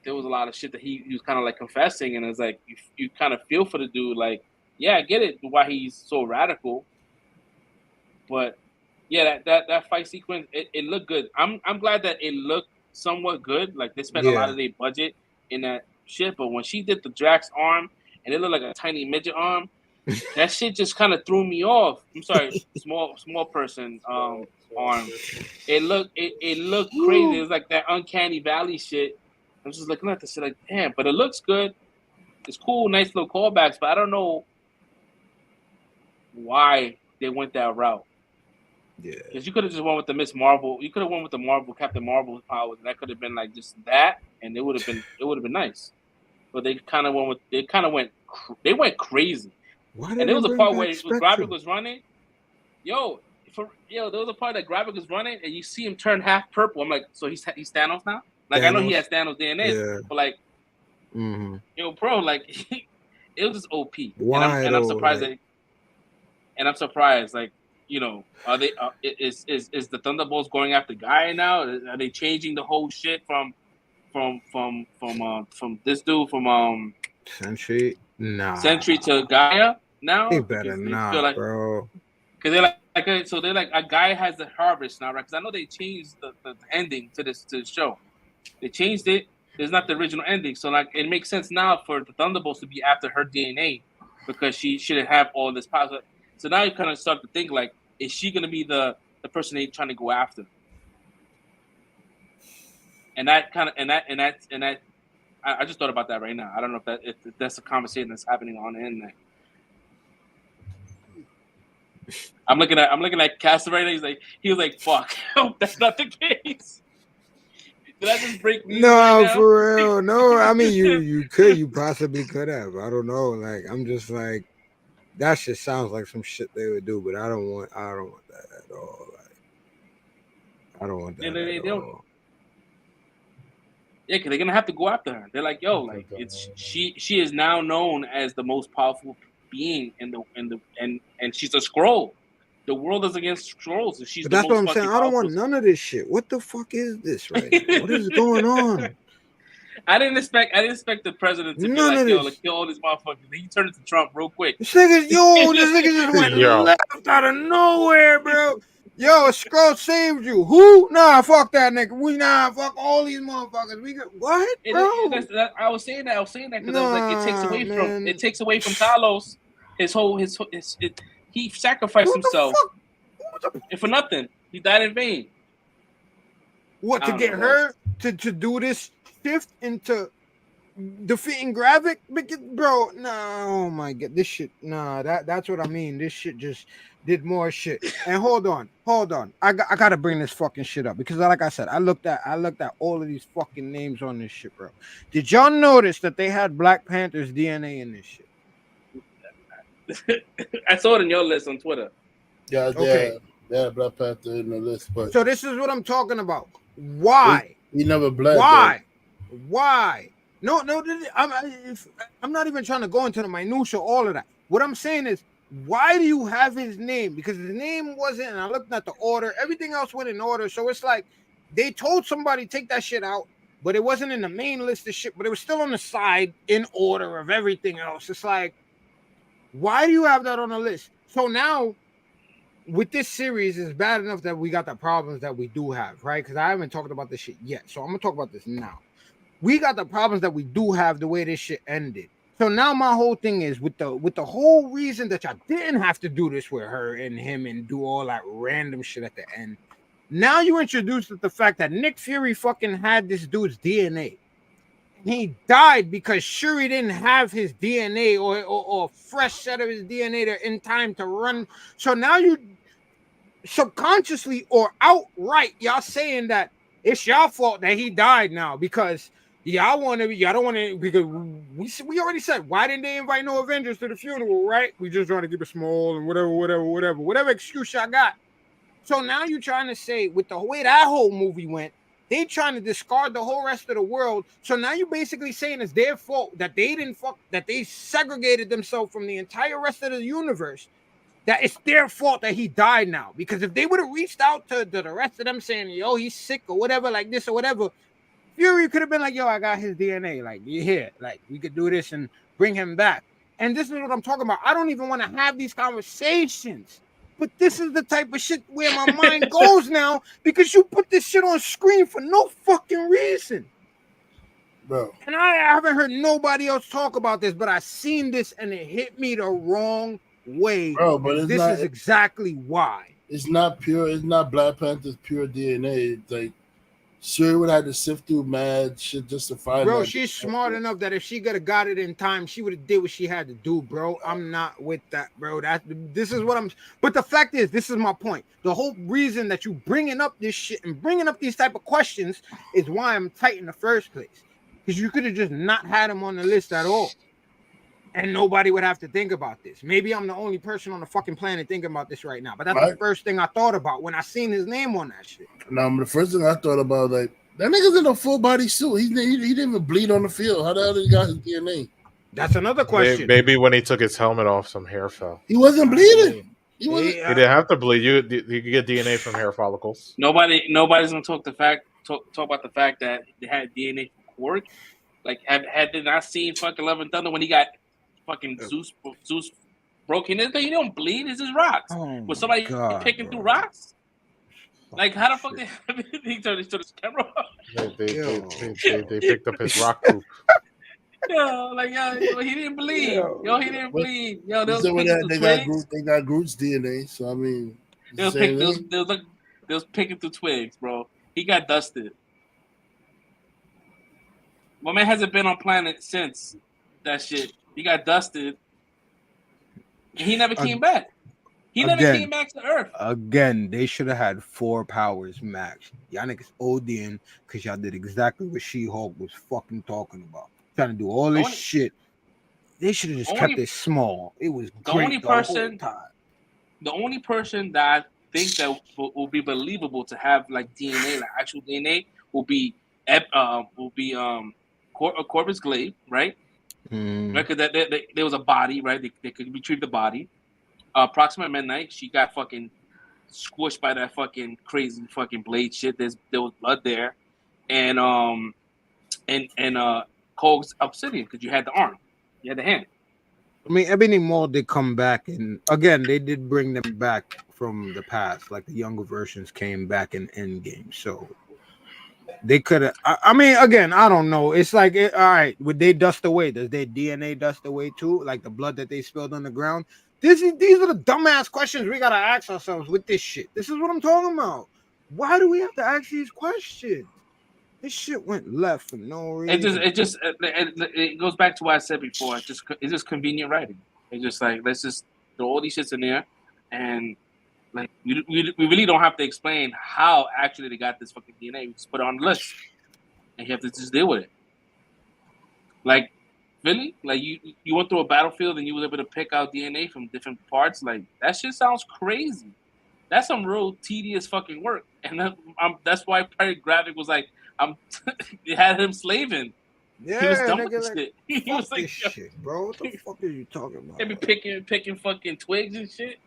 there was a lot of shit that he was kind of like confessing, and it's like you kind of feel for the dude, like, yeah, I get it why he's so radical, but yeah, that fight sequence, it looked good. I'm glad that it looked somewhat good. Like they spent a lot of their budget in that shit, but when she did the Drax arm and it looked like a tiny midget arm, that shit just kind of threw me off. I'm sorry, small person arm. It looked crazy. It was like that uncanny valley shit. I was just looking at this shit like, damn, but it looks good. It's cool, nice little callbacks, but I don't know why they went that route. Yeah, because you could have just went with the Miss Marvel. You could have went with the Marvel Captain Marvel's powers, and that could have been like just that, and it would have been nice. But they kind of went crazy. And there was a part where Gravik was running. There was a part that Gravik was running, and you see him turn half purple. I'm like, so he's Thanos now? Like, Thanos. I know he has Thanos DNA, but like, Yo, bro, like it was just OP. Why And I'm surprised like, like, you know, are they is the Thunderbolts going after Gaia now? Are they changing the whole shit from this dude from Sentry? Nah. Sentry to Gaia now? They better Because they not, feel like, bro. because they're like so they're like a guy has the harvest now, right? Because I know they changed the ending to the show. They changed it. There's not the original ending, so like it makes sense now for the Thunderbolts to be after her DNA because she shouldn't have all this power. So now you kind of start to think like, is she gonna be the person they trying to go after? And that kind of I just thought about that right now. I don't know if that's a conversation that's happening on the internet. I'm looking at Castle right now. He was like, fuck, that's not the case. Did I just break news right now? For real. No, I mean you possibly could have. I don't know. Like I'm just like that shit sounds like some shit they would do, but I don't want that at all. Like I don't want that at all. Yeah, because they're gonna have to go after her. They're like, yo, like she is now known as the most powerful being and she's a Skrull. The world is against Skrulls, and she's. But that's what I'm saying. I don't want none of this shit. What the fuck is this right now? What is going on? I didn't expect the president to be like, yo, like kill all these motherfuckers. He turned into Trump real quick. This nigga just went left out of nowhere, bro. Yo, a Skrull saved you. Who? Nah, fuck that nigga. Fuck all these motherfuckers. We got what, bro? I was saying that because I was like, it takes away from Talos. He sacrificed himself and for nothing. He died in vain. What, to get her to do this shift into defeating Gravik? Bro, no, oh my god, this shit, nah, that's what I mean. This shit just did more shit. And hold on. I gotta bring this fucking shit up because, like I said, I looked at all of these fucking names on this shit, bro. Did y'all notice that they had Black Panther's DNA in this shit? I saw it in your list on Twitter. Yeah, okay. Yeah, Black Panther in the list, but so this is what I'm talking about. Why? He never bled. Why? No. I'm not even trying to go into the minutia, all of that. What I'm saying is, why do you have his name? Because his name wasn't, and I looked at the order. Everything else went in order. So it's like they told somebody take that shit out, but it wasn't in the main list of shit. But it was still on the side in order of everything else. It's like, why do you have that on the list? So now, with this series, it's bad enough that we got the problems that we do have, right? Because I haven't talked about this shit yet. So I'm going to talk about this now. We got the problems that we do have the way this shit ended. So now my whole thing is with the whole reason that y'all didn't have to do this with her and him and do all that random shit at the end. Now you introduced the fact that Nick Fury fucking had this dude's DNA. He died because Shuri didn't have his DNA or a fresh set of his DNA there in time to run. So now you subconsciously or outright, y'all saying that it's y'all fault that he died now because y'all don't want to, because we already said, why didn't they invite no Avengers to the funeral, right? We just trying to keep it small and whatever excuse y'all got. So now you're trying to say with the way that whole movie went, they trying to discard the whole rest of the world. So now you're basically saying it's their fault that they that they segregated themselves from the entire rest of the universe. That it's their fault that he died now. Because if they would have reached out to the rest of them saying, yo, he's sick or whatever, like this or whatever, Fury could have been like, yo, I got his DNA. Like, you're here. Like, we could do this and bring him back. And this is what I'm talking about. I don't even want to have these conversations. But this is the type of shit where my mind goes now because you put this shit on screen for no fucking reason. Bro. And I haven't heard nobody else talk about this, but I seen this and it hit me the wrong way. Bro, but this is exactly why. It's not pure. It's not Black Panther's pure DNA. It's like, Shuri would have to sift through mad shit just to find. Bro, she's smart enough that if she could have got it in time, she would have did what she had to do, bro. I'm not with that, bro. This is what I'm. But the fact is, this is my point. The whole reason that you bringing up this shit and bringing up these type of questions is why I'm tight in the first place. Because you could have just not had him on the list at all. And nobody would have to think about this. Maybe I'm the only person on the fucking planet thinking about this right now. But that's the first thing I thought about when I seen his name on that shit. Now, the first thing I thought about, like, That nigga's in a full body suit. He didn't even bleed on the field. How the hell did he got his DNA? That's another question. Maybe when he took his helmet off, some hair fell. He wasn't bleeding. He wasn't. He didn't have to bleed. You could get DNA from hair follicles. Nobody's gonna talk about the fact that they had DNA from Quark. Like, had they not seen fucking Love and Thunder when he got fucking Zeus broken in there? He don't bleed. It's just rocks. Oh Was somebody God, picking bro. through rocks? Like, how the fuck he turned his camera off? They picked up his rock poop. Yo, he didn't bleed. He didn't bleed. Yo, they got Groot's DNA. So I mean, they was picking through twigs, bro. He got dusted. My man hasn't been on planet since that shit. He got dusted, and he never came back. He never came back to Earth. Again, they should have had 4 powers max. Y'all niggas ODing because y'all did exactly what She-Hulk was fucking talking about. Trying to do all this shit. They should have just kept it small. It was great the only person that I think that will be believable to have like DNA, like actual DNA, will be Corvus Glaive, right? Right, because there was a body, right? They could retrieve the body. Approximate Midnight, she got fucking squished by that fucking crazy fucking blade shit. There was blood there, and Cole's Obsidian because you had the arm, you had the hand. I mean, Ebony Maw did come back, and again, they did bring them back from the past. Like the younger versions came back in Endgame, so they could have. I mean, again, I don't know. It's like, all right, would they dust away? Does their DNA dust away too? Like the blood that they spilled on the ground? These are the dumbass questions we gotta ask ourselves with this shit. This is what I'm talking about. Why do we have to ask these questions? This shit went left for no reason. It goes back to what I said before. It's just convenient writing. It's just like, let's just throw all these shits in there, and like we really don't have to explain how actually they got this fucking DNA. We just put it on the list, and you have to just deal with it. Like, really? Like you went through a battlefield and you were able to pick out DNA from different parts? Like, that shit sounds crazy. That's some real tedious fucking work. And that's why Project Graphic was like, it had him slaving. Yeah, he was done with this shit. He was like, shit, bro. What the fuck are you talking about? They be picking fucking twigs and shit.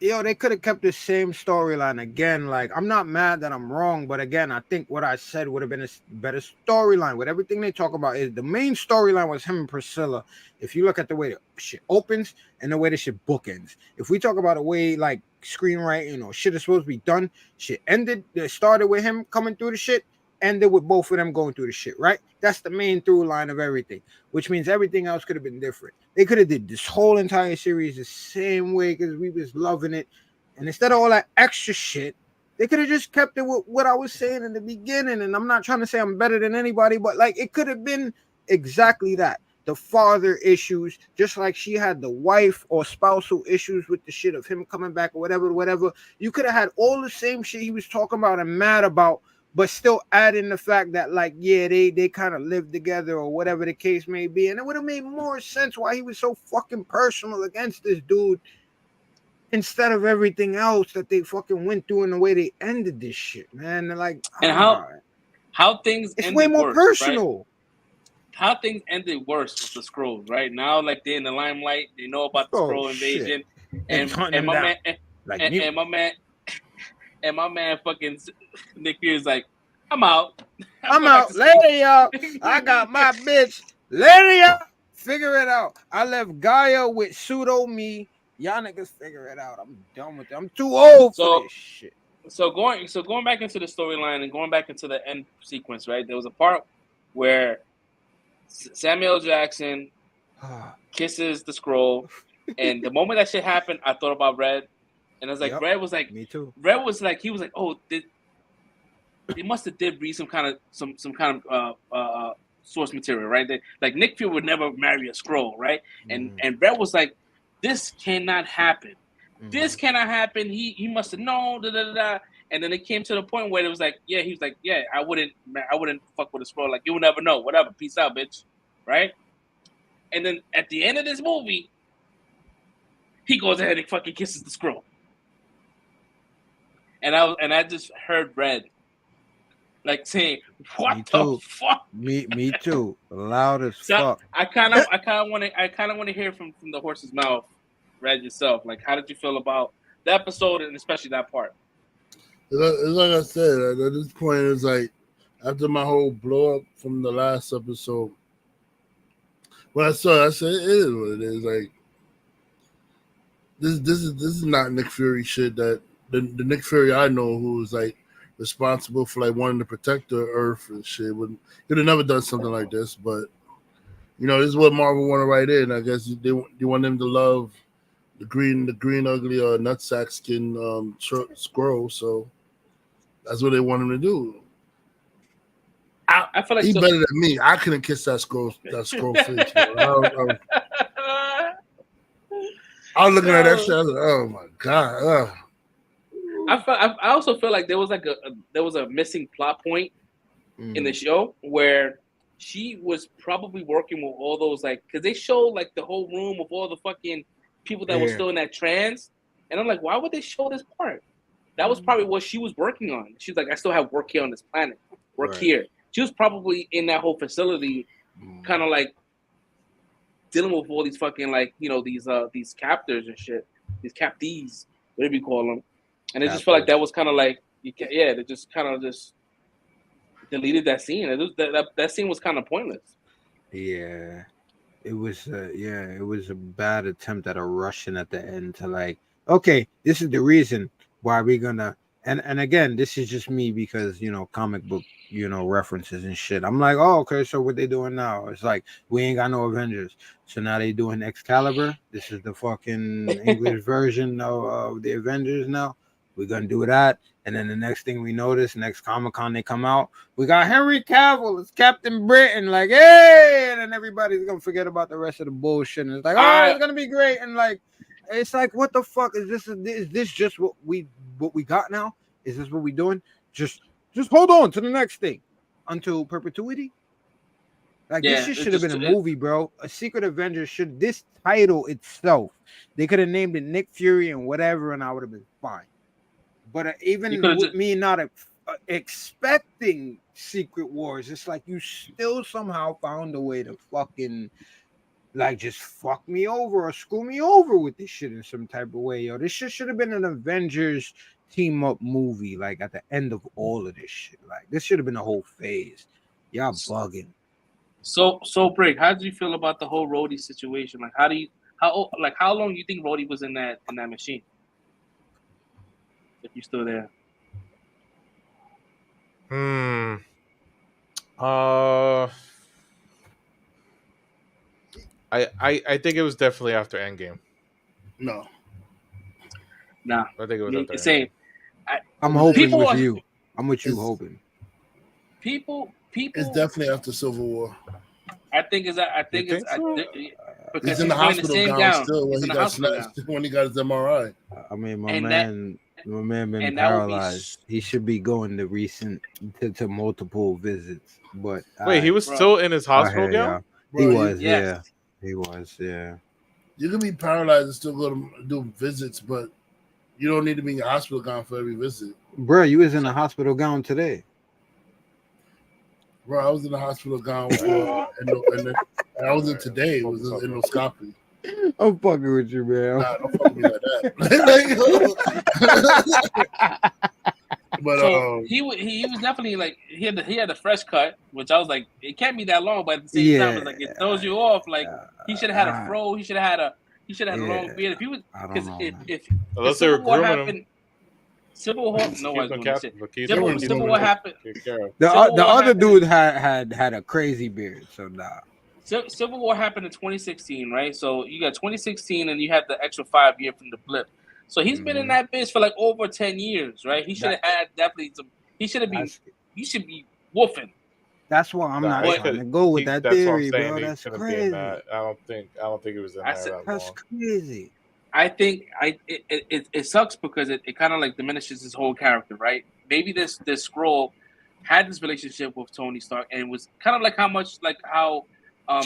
Yo, they could have kept the same storyline again. Like, I'm not mad that I'm wrong, but again, I think what I said would have been a better storyline. With everything they talk about, is the main storyline was him and Priscilla. If you look at the way the shit opens and the way the shit bookends, if we talk about the way like screenwriting or shit is supposed to be done, shit ended. It started with him coming through the shit, ended with both of them going through the shit. Right? That's the main through line of everything, which means everything else could have been different. They could have did this whole entire series the same way because we was loving it, and instead of all that extra shit, they could have just kept it with what I was saying in the beginning. And I'm not trying to say I'm better than anybody, but like it could have been exactly that. The father issues, just like she had the wife or spousal issues with the shit of him coming back or whatever. You could have had all the same shit he was talking about and mad about, but still add in the fact that, like, yeah, they kind of lived together or whatever the case may be. And it would have made more sense why he was so fucking personal against this dude instead of everything else that they fucking went through and the way they ended this shit, man. They're like, and how things it's ended way more worse, personal. Right? How things ended worse with the Skrulls, right? Now, like, they're in the limelight. They know about the Skrull invasion. And my man fucking Nick Fury's like, I'm out. I'm out. Later, y'all. I got my bitch. Later, y'all. Figure it out. I left Gaia with pseudo me. Y'all niggas figure it out. I'm done with it. I'm too old for this shit. So going back into the storyline and going back into the end sequence, right? There was a part where Samuel Jackson kisses the Skrull, and the moment that shit happened, I thought about Red. And I was like, yep. Red was like, me too. Red was like, he was like, oh, they must have did read some kind of source material, right? Like Nick Fury would never marry a Skrull, right? And Red was like, this cannot happen. This cannot happen. He must have known. And then it came to the point where it was like, yeah, he was like, yeah, I wouldn't fuck with a Skrull. Like, you'll never know. Whatever. Peace out, bitch. Right? And then at the end of this movie, he goes ahead and fucking kisses the Skrull. And I just heard Red like saying, "What Me the too. fuck?" Me too. Loud as So fuck. I kind of want to hear from the horse's mouth, Red yourself. Like, how did you feel about the episode and especially that part? It's like I said, at this point, it's like after my whole blow up from the last episode, when I saw it, I said, it is what it is. Like this is not Nick Fury shit. That the Nick Fury I know, who was like responsible for like wanting to protect the Earth and shit, would have never done something like this. But you know, this is what Marvel want to write in. I guess they want them to love the green ugly nutsack skin squirrel. So that's what they want him to do. I feel like He better than me. I couldn't kiss that scroll face. I was looking at that shit. I was like, oh my god. I also feel like there was like a missing plot point in the show where she was probably working with all those, like, because they showed like the whole room of all the fucking people that were still in that trance, and I'm like, why would they show this part? That was probably what she was working on. She's like, I still have work here on this planet, work here. She was probably in that whole facility, kind of like dealing with all these fucking, like, you know, these captors and shit, these captees, whatever you call them, and it just felt like that was kind of like, they just kind of just deleted that scene. That scene was kind of pointless. Yeah, it was. It was a bad attempt at a Russian at the end to like, okay, this is the reason why we're gonna. And again, this is just me because, you know, comic book, you know, references and shit. I'm like, oh, okay, so what they doing now? It's like, we ain't got no Avengers, so now they doing Excalibur. This is the fucking English version of the Avengers now. We're gonna do that, and then the next thing we notice, next Comic-Con they come out, we got Henry Cavill as Captain Britain, like, hey, and then everybody's gonna forget about the rest of the bullshit, and it's like, oh, it's gonna be great, and like, it's like, what the fuck is this? Is this just what we got now? Is this what we doing? Just hold on to the next thing until perpetuity. Like, this shit should have been a movie, bro. A Secret Avengers should. This title itself, they could have named it Nick Fury and whatever, and I would have been fine. But even with me not expecting Secret Wars, it's like you still somehow found a way to fucking, like, just fuck me over or screw me over with this shit in some type of way, yo. This shit should have been an Avengers team up movie, like at the end of all of this shit. Like, this should have been a whole phase. Y'all bugging. So Brick, how did you feel about the whole Rhodey situation? Like, how long do you think Rhodey was in that machine? If you're still there. I think it was definitely after Endgame. No. Nah. I think it was after Endgame. I'm hoping with you. I'm with you hoping. People. It's definitely after Civil War. I think it's. Because he's in the hospital gown still when he got his MRI. I mean, my man been paralyzed. He should be going to multiple visits. But wait, he was still in his hospital gown? He was, yeah. He was, yeah. You can be paralyzed and still go to do visits, but you don't need to be in your hospital gown for every visit. Bro, you was in a hospital gown today. Bro, I was in the hospital gown and I was in today. It was an endoscopy. I'm fucking with you, man. Nah, don't fuck me like that. But so he was definitely like he had a fresh cut, which I was like, it can't be that long, but at the same time, it's like it throws you off. Like, he should have had a fro, he should have had a long beard. If he was, because if Civil War happened, Civil War, nobody's doing this shit. Civil War happened. The other dude had a crazy beard, so nah. Civil War happened in 2016, right? So you got 2016, and you had the extra 5 year from the blip. So he's been in that bitch for like over 10 years, right? He should have had definitely some. He should have been. You should be woofing. That's why I'm not trying to go with that theory, bro. That's crazy. I don't think it was in there. That's crazy. I think it sucks because it kind of like diminishes his whole character, right? Maybe this Skrull had this relationship with Tony Stark, and it was kind of like how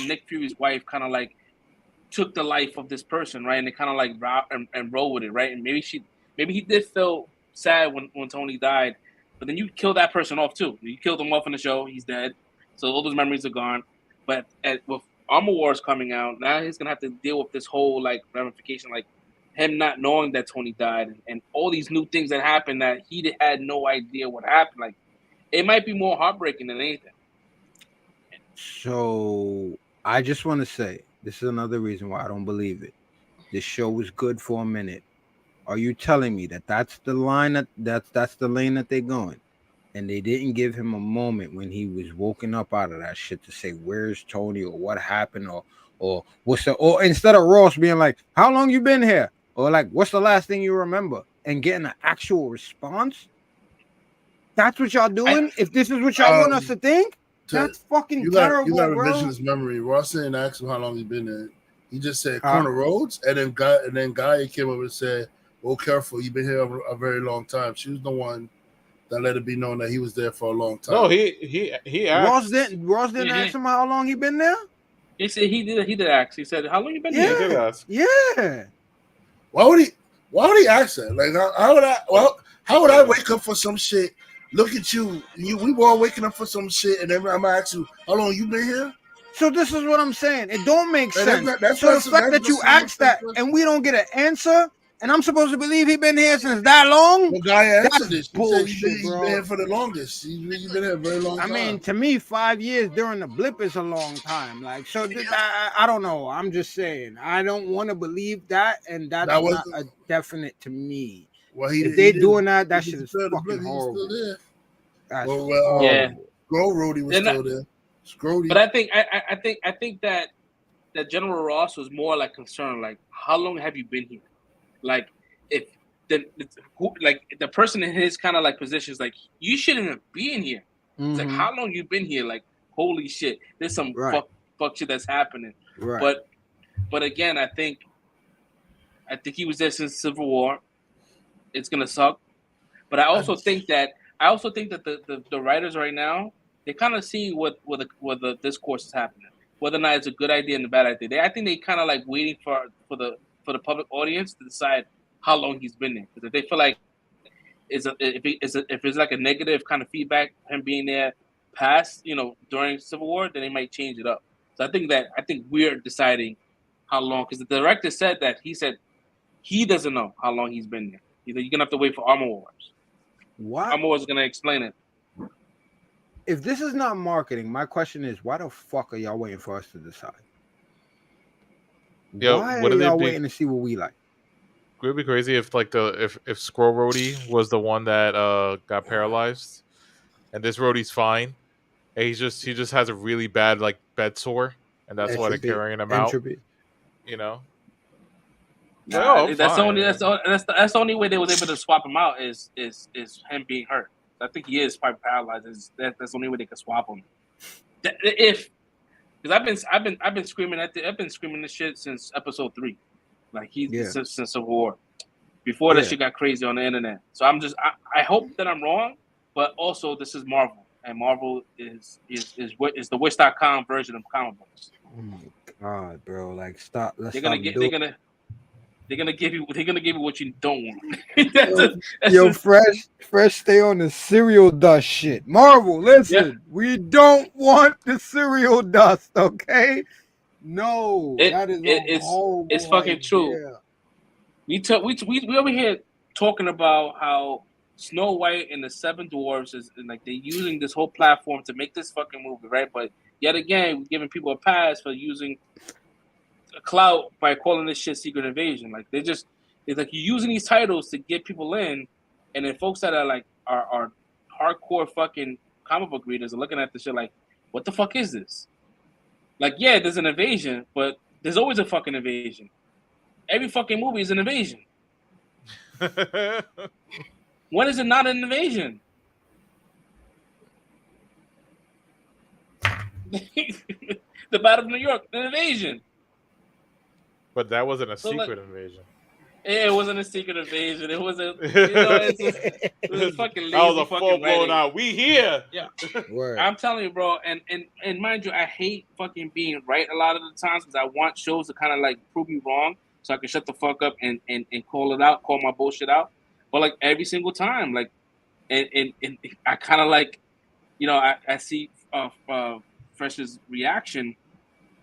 Nick Fury's wife kind of like took the life of this person, right? And they kind of like and roll with it, right? And maybe he did feel sad when Tony died, but then you kill that person off too. You killed him off in the show. He's dead. So all those memories are gone. But with Armor Wars coming out, now he's gonna have to deal with this whole like ramification, like him not knowing that Tony died, and all these new things that happened that he had no idea what happened. Like it might be more heartbreaking than anything. So I just want to say this is another reason why I don't believe it. This show was good for a minute. Are you telling me that that's the line that's the lane that they're going, and they didn't give him a moment when he was woken up out of that shit to say where's Tony or what happened or what's the, or instead of Ross being like how long you been here or like what's the last thing you remember and getting an actual response? That's what y'all doing. If this is what y'all want us to think, that's fucking terrible, you got to bro. revision his memory. Ross didn't ask him how long he been there. He just said Corner Roads, and then Gaia came over and said, "Oh, careful, you've been here a very long time." She was the one that let it be known that he was there for a long time. No, he asked. Ross didn't ask him how long he been there. He said he did ask. He said, "How long you been here?" He did ask. Yeah. Why would he ask that? Like how would I wake up for some shit? Look at you. We were all waking up for some shit, and then I'm gonna ask you, how long you been here? So this is what I'm saying. It don't make sense. That's so the fact that you asked that and we don't get an answer, and I'm supposed to believe he been here since that long? The guy answered this. Bullshit, he's been here for the longest. He's been here a very long time. I mean, to me, 5 years during the blip is a long time. Like, so I don't know. I'm just saying. I don't want to believe that, and that's not a definite to me. Well, if they're doing that, that shit is fucking horrible. That's horrible. Yeah. Scroll Roadie was still there. Scrody. But I think that General Ross was more like concerned, like how long have you been here? Like if the person in his kind of like position is like you shouldn't be in here. It's like how long you been here? Like holy shit, there's some fuck shit that's happening. Right. But again, I think he was there since Civil War. It's gonna suck. But I also think that the writers right now, they kind of see what the discourse is happening, whether or not it's a good idea and a bad idea. I think they kind of like waiting for the public audience to decide how long he's been there. Because if they feel like if it's like a negative kind of feedback, him being there past during Civil War, then they might change it up. So I think we're deciding how long, because the director said that he doesn't know how long he's been there. You're gonna have to wait for Armor Wars. What? Armor Wars is gonna explain it. If this is not marketing, my question is, why the fuck are y'all waiting for us to decide? Yo, why what are are y'all they waiting to see what we like? Would it be crazy if if Scroll Roadie was the one that got paralyzed, and this Roadie's fine, and he just has a really bad like bed sore, and that's why they're carrying him out. That's the only way they was able to swap him out is him being hurt. I think he is probably paralyzed. That's the only way they could swap him. Because I've been screaming this shit since episode 3, like since Civil War. Before that shit got crazy on the internet. So I hope that I'm wrong, but also this is Marvel, and Marvel is the Wish.com version of comic books. Oh my god, bro! Like stop. They're gonna give you what you don't want. Yo, fresh, stay on the cereal dust shit. Marvel, listen, we don't want the cereal dust, okay? No, it's fucking true. We over here talking about how Snow White and the Seven Dwarfs is like they're using this whole platform to make this fucking movie, right? But yet again, we're giving people a pass for using a clout by calling this shit Secret Invasion. Like it's like you're using these titles to get people in, and then folks that are like are hardcore fucking comic book readers are looking at this shit like, what the fuck is this? Like, yeah, there's an invasion, but there's always a fucking invasion. Every fucking movie is an invasion. When is it not an invasion? The Battle of New York, an invasion. But that wasn't a secret invasion. It wasn't a secret invasion. It was a, it was fucking lazy. That was a fucking full blown writing. out. We here. Yeah, Word. I'm telling you, bro. And mind you, I hate fucking being right a lot of the times because I want shows to kind of like prove me wrong, so I can shut the fuck up and call it out, call my bullshit out. But like every single time, like and I kind of like, you know, I see Fresh's reaction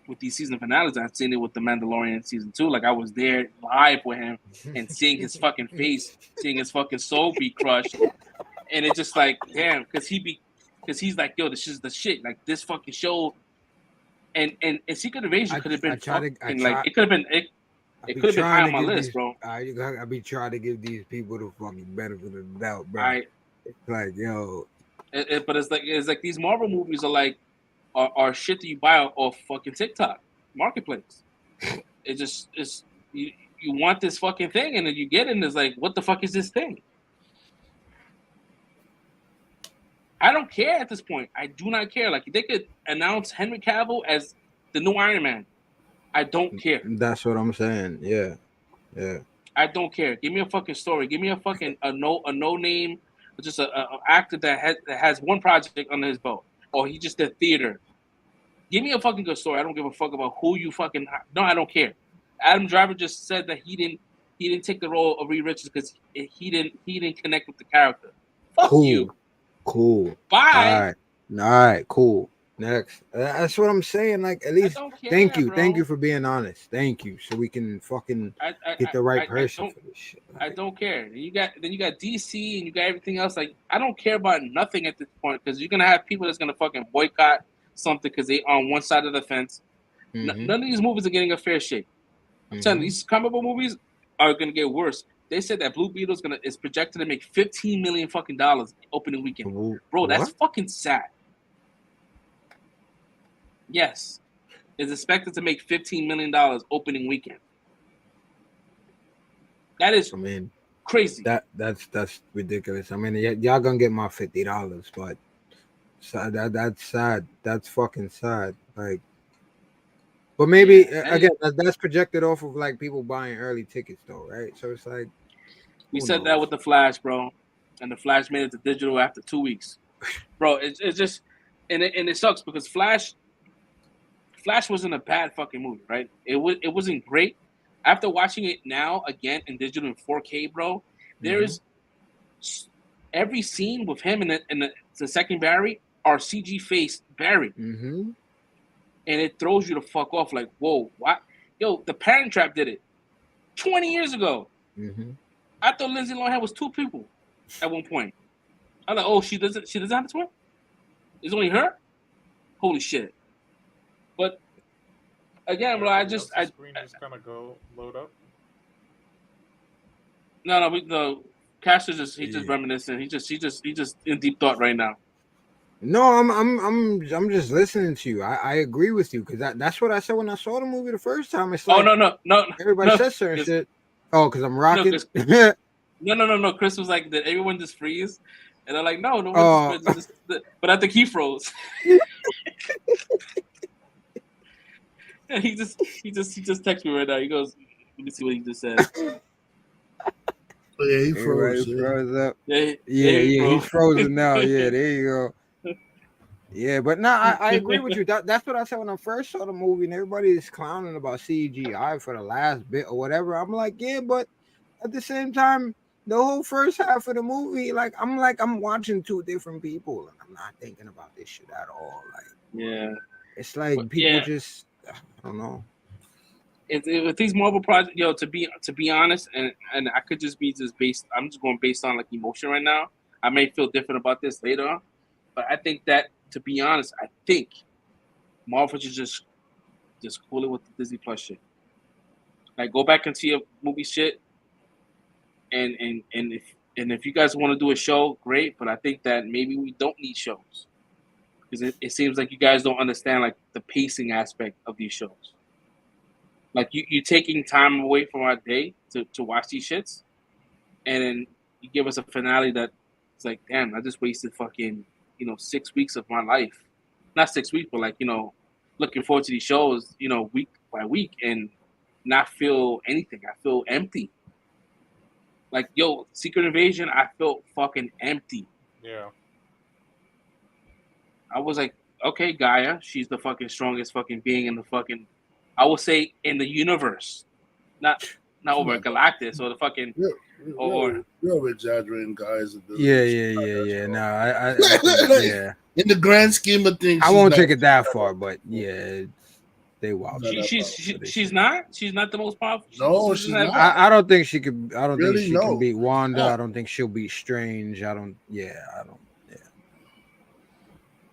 with these season finales. I've seen it with The Mandalorian season 2. Like I was there live with him and seeing his fucking face, seeing his fucking soul be crushed, and it's just like, damn, because he's like, yo, this is the shit. Like this fucking show, and Secret Invasion could have been like it could have been it could have been high on my list, bro. I be trying to give these people the fucking benefit of the doubt, bro. It's like, yo, but it's like these Marvel movies are shit that you buy off fucking TikTok marketplace. It's you want this fucking thing, and then you get it, and it's like, what the fuck is this thing? I don't care at this point. I do not care. Like, if they could announce Henry Cavill as the new Iron Man, I don't care. That's what I'm saying. Yeah. I don't care. Give me a fucking story. Give me a fucking a no name, just a actor that has one project under his belt, or he just did theater. Give me a fucking good story. I don't give a fuck about who you fucking. No, I don't care. Adam Driver just said that he didn't take the role of Reed Richards because he didn't connect with the character. Fuck you. Cool. Bye. All right. Cool. Next. That's what I'm saying. Like, at least thank you. Bro. Thank you for being honest. Thank you. So we can fucking get the right person for this shit. Like, I don't care. Then you got DC and you got everything else. Like, I don't care about nothing at this point because you're gonna have people that's gonna fucking boycott something because they on one side of the fence. None of these movies are getting a fair shake. I'm telling you, these comic book movies are gonna get worse. They said that Blue Beetle is projected to make $15 million fucking dollars opening weekend. Bro, that's fucking sad. Yes, is expected to make $15 million opening weekend. That is, crazy. That's ridiculous. I mean, y'all gonna get my $50, but that's sad. That's fucking sad. Like, but maybe again, that's projected off of like people buying early tickets, though, right? So it's like we said that with the Flash, bro, and the Flash made it to digital after 2 weeks, bro. It's just, and it sucks because Flash wasn't a bad fucking movie, right? It wasn't great. After watching it now again in digital in 4K, bro, there's every scene with him and the second Barry are CG faced Barry, and it throws you the fuck off. Like, whoa, what? Yo, the Parent Trap did it 20 years ago. I thought Lindsay Lohan was two people at one point. I'm like, oh, she doesn't have a twin? It's only her? Holy shit. But again, bro, the screen just kind of go load up. No, the Cash is just reminiscing. He just in deep thought right now. No, I'm just listening to you. I agree with you because that's what I said when I saw the movie the first time. It's like, no. Everybody says certain shit. Oh, because I'm rocking. No. Chris was like, did everyone just freeze? And they're like, no one just but I think he froze. And he just texted me right now. He goes, let me see what he just said. Yeah, he froze. He froze up. Yeah, he's frozen now. Yeah, there you go. Yeah, but no, I agree with you. That's what I said when I first saw the movie, and everybody is clowning about CGI for the last bit or whatever. I'm like, yeah, but at the same time, the whole first half of the movie, I'm watching two different people, and I'm not thinking about this shit at all. Like, yeah, it's like people just, I don't know. With these Marvel projects, yo, to be honest, and I could just be based. I'm just going based on like emotion right now. I may feel different about this later on, but I think that, to be honest, I think Marvel should just cool it with the Disney Plus shit. Like, go back and see a movie shit, and if you guys want to do a show, great. But I think that maybe we don't need shows because it seems like you guys don't understand like the pacing aspect of these shows. Like, you taking time away from our day to watch these shits, and then you give us a finale that it's like, damn, I just wasted fucking 6 weeks of my life. Not 6 weeks, but like, looking forward to these shows, week by week, and not feel anything. I feel empty. Like, yo, Secret Invasion, I felt fucking empty. Yeah. I was like, okay, Gaia, she's the fucking strongest fucking being in the fucking, I would say, in the universe, not over Galactus or the fucking You're over exaggerating guys' abilities. Yeah. No, I think, yeah. In the grand scheme of things, I won't take it that far, but yeah, they wild. She's not the most powerful. No, she's not. I don't think she could. I don't Really? think she No. can beat Wanda. Yeah. I don't think she'll beat Strange. I don't. Yeah.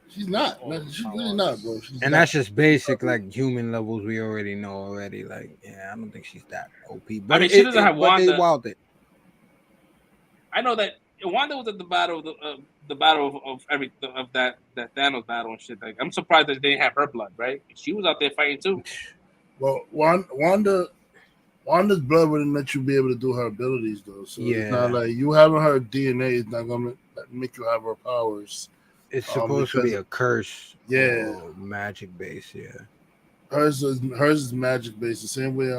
She's not. She's really not, bro. And that's just basic, like human levels. We already know already. Like, yeah, I don't think she's that OP. But I mean, she doesn't have Wanda. They wild it. I know that Wanda was at the battle of that Thanos battle and shit. Like, I'm surprised that they didn't have her blood, right? She was out there fighting too. Well, Wanda's blood wouldn't let you be able to do her abilities though. So it's not like you having her DNA is not gonna make you have her powers. It's supposed to be a curse. Yeah. Magic base, yeah. Hers is magic based. The same way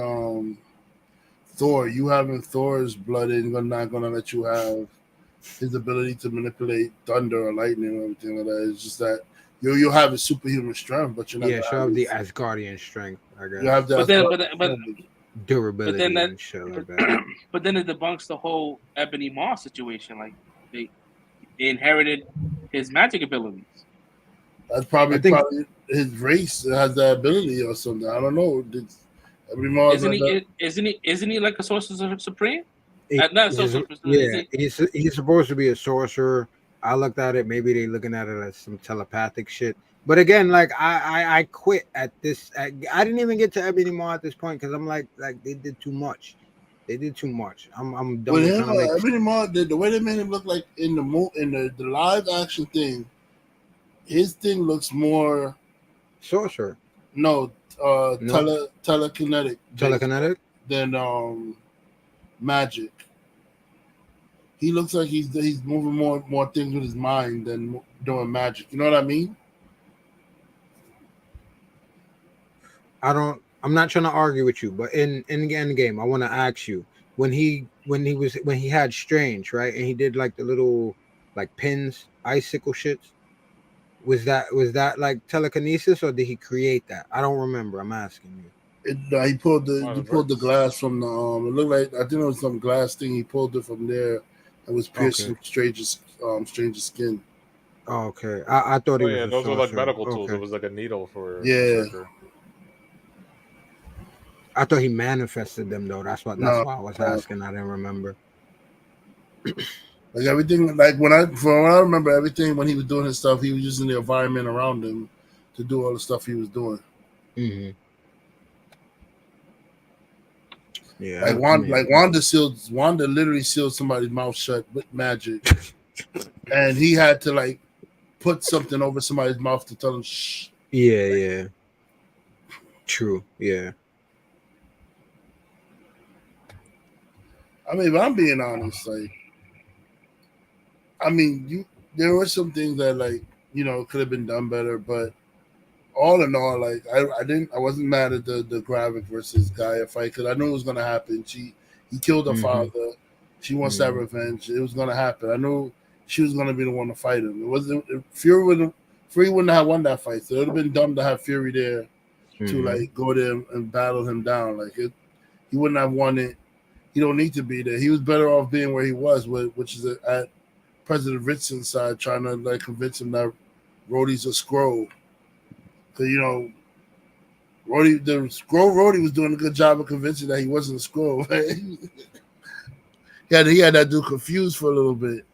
Thor, you having Thor's blood is not gonna let you have his ability to manipulate thunder or lightning or everything like that. It's just that you'll have a superhuman strength, but you're not. Yeah, she'll have the Asgardian strength, I guess. You have that, but durability and shit like that. But then it debunks the whole Ebony Maw situation. Like they inherited his magic abilities. That's probably his race has that ability or something. I don't know. Ebony Maw isn't he like a sorcerer supreme? Not sorcerer. Yeah, he's supposed to be a sorcerer. I looked at it. Maybe they looking at it as some telepathic shit. But again, like I quit at this. I didn't even get to Ebony Maw at this point because I'm like they did too much. They did too much. I'm done. With him, Ebony Maw, the way they made him look like in the live action thing, his thing looks more sorcerer. No, telekinetic. Telekinetic than magic. He looks like he's moving more things with his mind than doing magic. You know what I mean? I'm not trying to argue with you, but in the game, I want to ask you when he had Strange, right, and he did like the little like pins, icicle shits. Was that like telekinesis or did he create that? I don't remember. I'm asking you. He pulled the glass from the it looked like I think it was some glass thing. He pulled it from there and was piercing Strange's skin. Oh, okay. I thought it was. Those were like medical tools. It was like a needle for surgery. I thought he manifested them though. That's why I was asking. I didn't remember. Like everything, like from what I remember, everything when he was doing his stuff, he was using the environment around him to do all the stuff he was doing. Mm-hmm. Yeah, Wanda literally sealed somebody's mouth shut with magic, and he had to like put something over somebody's mouth to tell him shh. Yeah. True. Yeah. I mean, if I'm being honest, like, I mean, there were some things that like could have been done better, but all in all, like I wasn't mad at the Gravik versus Gaia fight because I knew it was gonna happen. He killed her father. She wants that revenge. It was gonna happen. I knew she was gonna be the one to fight him. It wasn't Fury wouldn't have won that fight. So it would have been dumb to have Fury there to like go there and battle him down. Like he wouldn't have won it. He don't need to be there. He was better off being where he was, which is at President Richardson's side, trying to like convince him that Rhodey's a Skrull. Because the Skrull Rhodey was doing a good job of convincing that he wasn't a Skrull. Right? he had that dude confused for a little bit.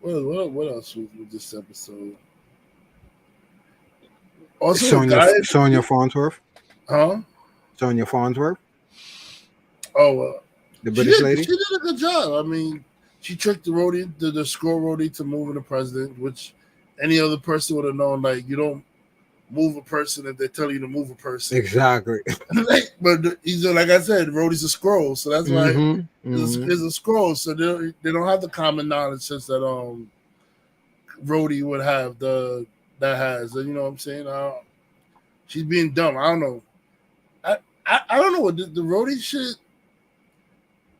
What else was with this episode? Also, Sonya Farnsworth. Huh? Sonya Farnsworth. Oh, the British lady. She did a good job. I mean, she tricked the Skrull Rhodey to moving the president, which any other person would have known. Like, you don't move a person if they tell you to move a person. Exactly. But he's like I said, Rhodey's a Skrull, so that's why he's a Skrull. So they don't have the common knowledge since that Rhodey would have that has. You know what I'm saying? She's being dumb. I don't know. I don't know what the Rhodey shit.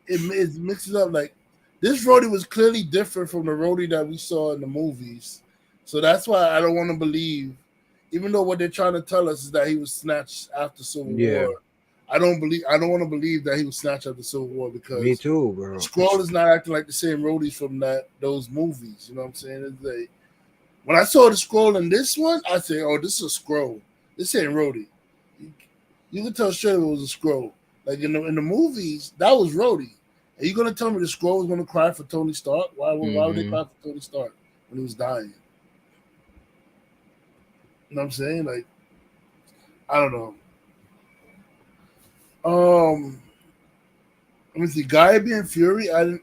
It mixes up. Like, this Rhodey was clearly different from the Rhodey that we saw in the movies, so that's why I don't want to believe. Even though what they're trying to tell us is that he was snatched after Civil War, I don't want to believe that he was snatched after the Civil War because Me too, bro. the Skrull is not acting like the same roadies from those movies. You know what I'm saying? It's like, when I saw the Skrull in this one, I said, "Oh, this is a Skrull. This ain't Rhodey." You can tell straight it was a Skrull. Like in the movies, that was Rhodey. Are you gonna tell me the Skrull was gonna cry for Tony Stark? Why would they cry for Tony Stark when he was dying? You know what I'm saying? Like, I don't know. Let me see. Guy being Fury, I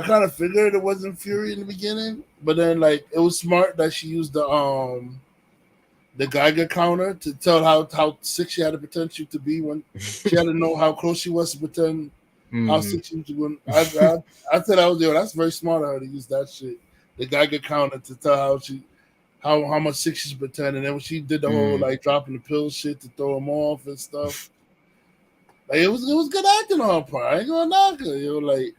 kind of figured it wasn't Fury in the beginning, but then like it was smart that she used the Geiger counter to tell how sick she had the potential to be when she had to know how close she was to pretend how sick she was going. I thought I was there. That's very smart of her to use that shit, the Geiger counter, to tell how much sick she's pretending. And then when she did the whole like dropping the pill shit to throw him off and stuff, like it was good acting on her part. I ain't gonna knock her, like.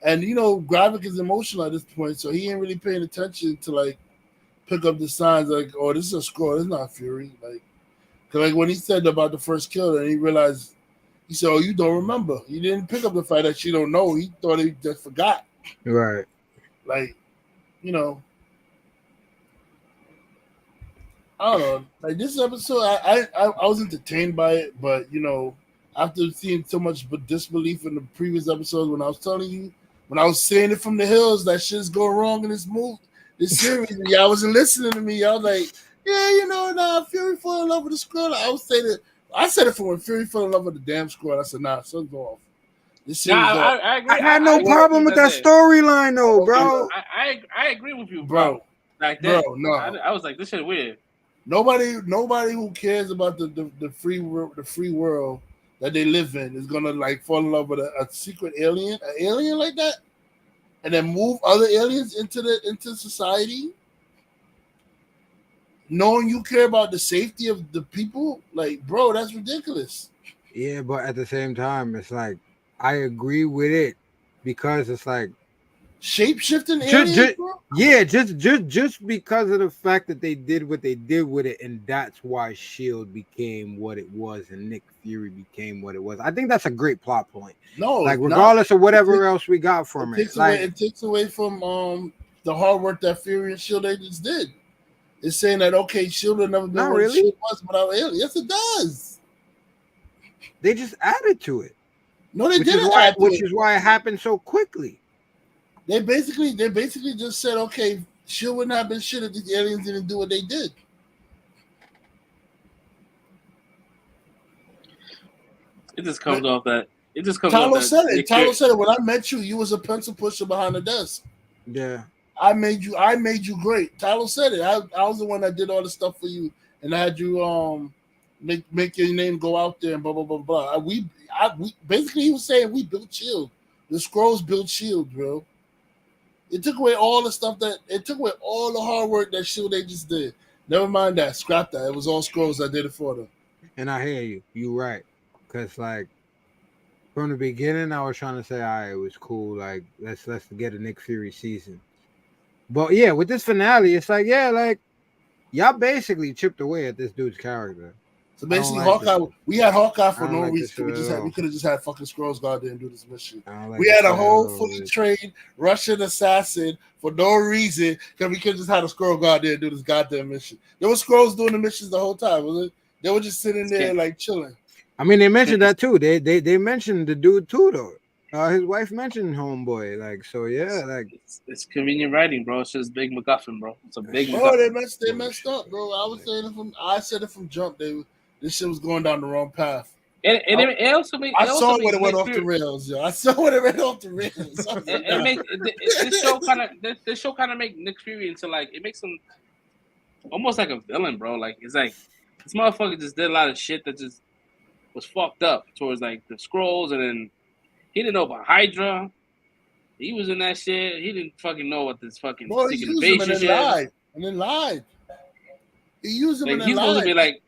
And Gravik is emotional at this point, so he ain't really paying attention to like pick up the signs like, oh, this is a Skrull, it's not Fury. Like, cause like when he said about the first kill, and he realized, he said, "Oh, you don't remember. You didn't pick up the fact that she don't know. He thought he just forgot." Right. Like, I don't know. Like this episode, I was entertained by it, but after seeing so much disbelief in the previous episodes, when I was telling you, when I was saying it from the hills that shit's going wrong in this this series, and y'all wasn't listening to me. Y'all like, yeah, Fury fell in love with the Skrull. I said it from when Fury fell in love with the damn Skrull. I said, nah, something's off. This series I agree. I had no problem with that storyline though, bro. I agree with you, bro. Like that, bro, no. I was like, this shit weird. Nobody who cares about the free world that they live in is gonna like fall in love with a secret alien, like that, and then move other aliens into society, knowing you care about the safety of the people. Like, bro, that's ridiculous. Yeah, but at the same time, it's like I agree with it because it's like shape-shifting aliens, bro? Yeah, just because of the fact that they did what they did with it, and that's why S.H.I.E.L.D. became what it was and Nick Fury became what it was. I think that's a great plot point. No, like regardless of whatever else we got from it. It takes away from the hard work that Fury and S.H.I.E.L.D. agents did. It's saying that S.H.I.E.L.D. have never been what S.H.I.E.L.D. was without aliens. Yes, it does. They just added to it. No, they didn't. Which is why it happened so quickly. They basically just said, okay, S.H.I.E.L.D. wouldn't have been shit if the aliens didn't do what they did. It just comes off that. It just comes Tyler off that. said it. Tyler said it. When I met you, you was a pencil pusher behind the desk. Yeah. I made you great. Tyler said it. I was the one that did all the stuff for you, and I had you make your name go out there and blah blah blah blah. We basically, he was saying we built S.H.I.E.L.D. The Skrulls built S.H.I.E.L.D., bro. It took away all the stuff it took away all the hard work that S.H.I.E.L.D. they just did. Never mind that. Scrap that. It was all Skrulls that did it for them. And I hear you. You're right. Because like from the beginning, I was trying to say, all right, it was cool. Like let's get a Nick Fury season. But yeah, with this finale, it's like, yeah, like y'all basically chipped away at this dude's character. So basically, Hawkeye, we had Hawkeye for no reason. We could have just had fucking Skrulls go out there and do this mission. We had a whole fully trained Russian assassin for no reason because we could have just had a Skrull go out there and do this goddamn mission. There were Skrulls doing the missions the whole time, was it? They were just sitting there like chilling. I mean, they mentioned that too. They mentioned the dude too, though. His wife mentioned Homeboy, like, so yeah, like it's convenient writing, bro. It's just big MacGuffin, bro. It's a big. Oh, they messed up, bro. I said it from jump. This shit was going down the wrong path. And it also made. I saw when it went off the rails, yo. I saw when it went off the rails. This show kind of make Nick Fury into like it makes him almost like a villain, bro. Like it's like this motherfucker just did a lot of shit that just was fucked up towards like the Skrulls, and then he didn't know about Hydra. He was in that shit. He didn't fucking know what this fucking secret invasion shit. And then lied. He used him like, and then he's lied. Supposed to be like.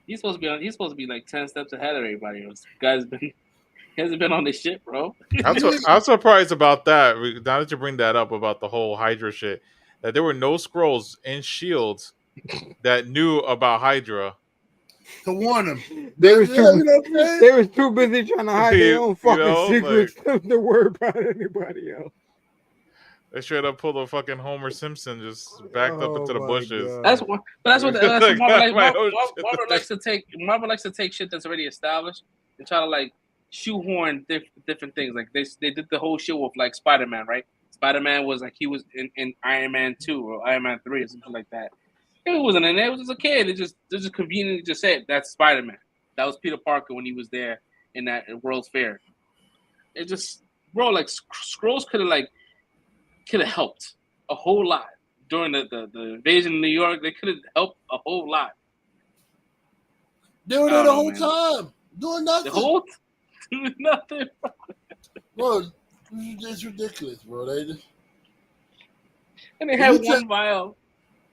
He's supposed to be like 10 steps ahead of everybody else. He hasn't been on this shit, bro. I'm surprised about that. Now that you bring that up about the whole Hydra shit, that there were no Skrulls in S.H.I.E.L.D. that knew about Hydra to warn them. They was You know what I'm saying? they was too busy trying to hide their own fucking know, secrets to worry about anybody else. They straight up pulled a fucking Homer Simpson, just backed up into the my bushes. God. That's what Marvel Like, Marvel likes to take. Marvel likes to take shit that's already established and try to like shoehorn different things. Like they did the whole shit with like Spider-Man, right? Spider-Man was like he was in Iron Man 2 or Iron Man 3 or something like that. It wasn't in there. It was just a kid. They just conveniently just said that's Spider-Man. That was Peter Parker when he was there in that World's Fair. It just, bro, like Skrulls could have helped a whole lot during the invasion of New York. They could have helped a whole lot. They were there the whole time doing nothing. The whole doing nothing, bro. It's ridiculous, bro. And they had one vial.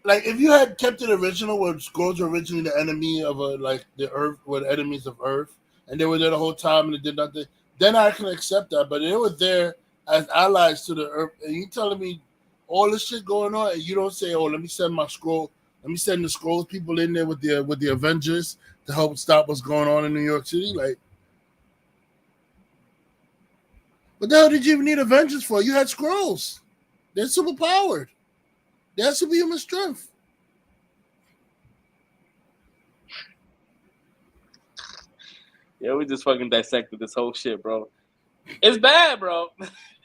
Like if you had kept it original, where Skrulls were originally the enemy of the Earth, were the enemies of Earth, and they were there the whole time and they did nothing, then I can accept that. But they were there as allies to the Earth, and you telling me all this shit going on, and you don't say, "Oh, let me send the Skrulls people in there with the Avengers to help stop what's going on in New York City." Like, what the hell did you even need Avengers for? You had Skrulls. They're super powered. They have superhuman strength. Yeah, we just fucking dissected this whole shit, bro. It's bad, bro.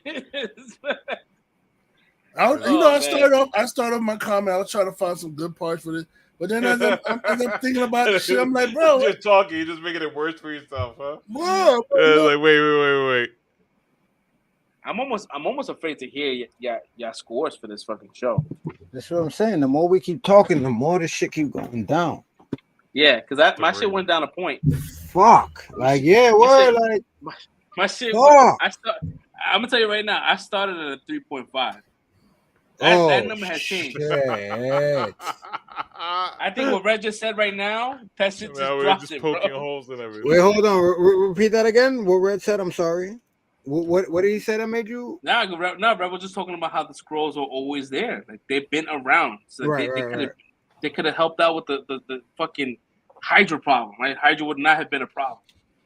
It's bad. I started off my comment. I was trying to find some good parts for this, but then as I'm thinking about the shit, I'm like, bro, you're just talking, you're just making it worse for yourself, huh? Bro, like wait. I'm almost afraid to hear y'all scores for this fucking show. That's what I'm saying. The more we keep talking, the more this shit keep going down. Yeah, because my shit went down a point. Fuck. Like, yeah, word, like my shit. Fuck. I'm gonna tell you right now. I started at a 3.5. That number has changed. I think what Red just said right now, that shit just dropped it, poking bro. holes in everything. Wait, hold on. Repeat that again. What Red said? I'm sorry. What did he say that made you? Red was just talking about how the Skrulls are always there. Like they've been around, so they could have helped out with the fucking Hydra problem, right? Hydra would not have been a problem.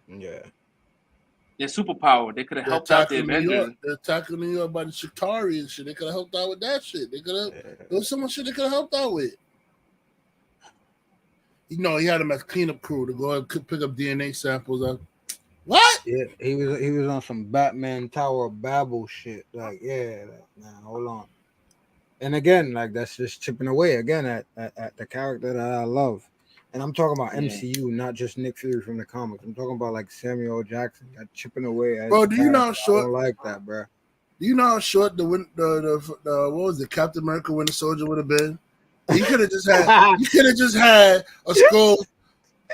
Yeah. They're superpower. They could have helped out the Avengers. They're attacking New York by the Chitauri and shit. They could have helped out with that shit. They could have. There was so much shit they could have helped out with. You know, he had them as cleanup crew to go and pick up DNA samples. What? Yeah, he was on some Batman Tower of Babel shit. Like, yeah, man, hold on. And again, like that's just chipping away again at the character that I love. And I'm talking about MCU, not just Nick Fury from the comics. I'm talking about like Samuel L. Jackson chipping away. Bro, do you know how short? I don't like that, bro. Do you know how short the what was it? Captain America Winter Soldier would have been? You could have just had a Skrull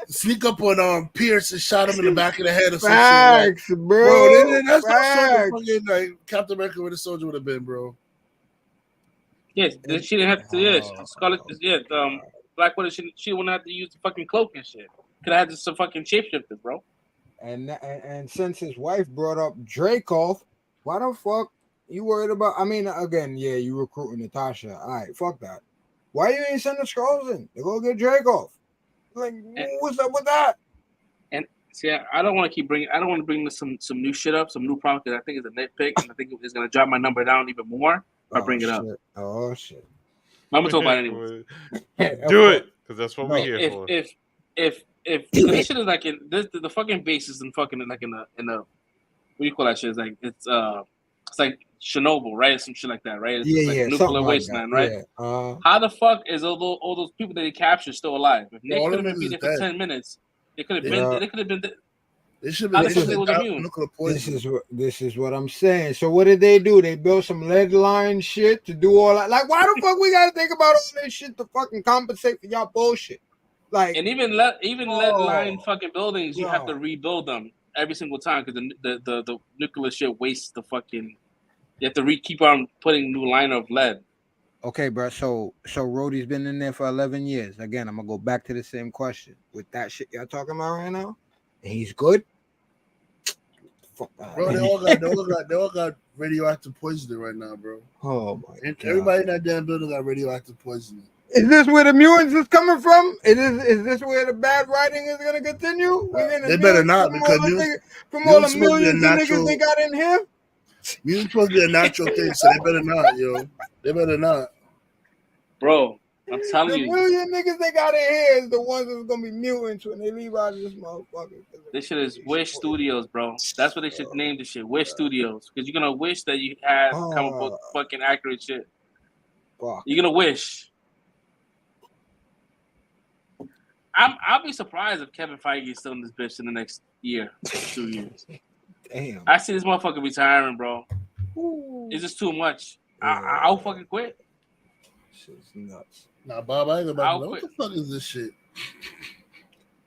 sneak up on Pierce and shot him in the back of the head or something. Facts, like, bro. That's how short the fucking Captain America Winter Soldier would have been, bro. Yes, she didn't have to. Yeah, Scarlet. Yeah, Black Widow. She wouldn't have to use the fucking cloak and shit. Could have had just some fucking shapeshifter, bro. And since his wife brought up Dreykov, why the fuck you worried about? I mean, again, yeah, you recruiting Natasha. All right, fuck that. Why you ain't sending Skrulls in? They go get Dreykov. Like, what's up with that? And see, I don't want to keep bringing. I don't want to bring some new shit up, some new product that I think is a nitpick, and I think it's gonna drop my number down even more if I bring it up. Oh shit! I'm gonna talk about it anyway. Do it, because that's what we're here for. If this shit is like in the fucking base is in fucking like in a what do you call that shit? It's like Chernobyl, right? Some shit like that, right? It's like nuclear wasteland, right? Yeah. How the fuck is all those people that they captured still alive? If Nick could have been there for 10 minutes, they could have been. They could have been. They should have been. This is what I'm saying. So what did they do? They built some lead line shit to do all that. Like, why the fuck we gotta think about all this shit to fucking compensate for y'all bullshit? Like, and even lead line fucking buildings, you have to rebuild them every single time because the nuclear shit wastes the fucking. You have to keep on putting new line of lead. Okay, bro. So Rhodey's been in there for 11 years. Again, I'm gonna go back to the same question with that shit y'all talking about right now. And he's good. Fuck that. Bro, they all got radioactive poisoning right now, bro. Oh my god. Everybody in that damn building got radioactive poisoning. Is this where the mutants is coming from? Is this where the bad writing is gonna continue? They better not, because from all the supposed to be a millions of natural. niggas they got in here. Mutants supposed to be a natural thing, so they better not, yo. They better not. Bro, I'm telling The you, million niggas they got in here is the ones that's gonna be mutants when they leave out of this motherfucker. this shit is Wish Studios, bro. That's what they should name this shit, Wish Studios, because you're gonna wish that you had comic book fucking accurate shit. Fuck. You're gonna wish. I'll be surprised if Kevin Feige is still in this bitch in the next year, 2 years. Damn. I see this motherfucker retiring, bro. Ooh. It's just too much. Yeah. I'll fucking quit. Shit's nuts. Nah, Bob, I ain't gonna I'll what quit. the fuck is this shit?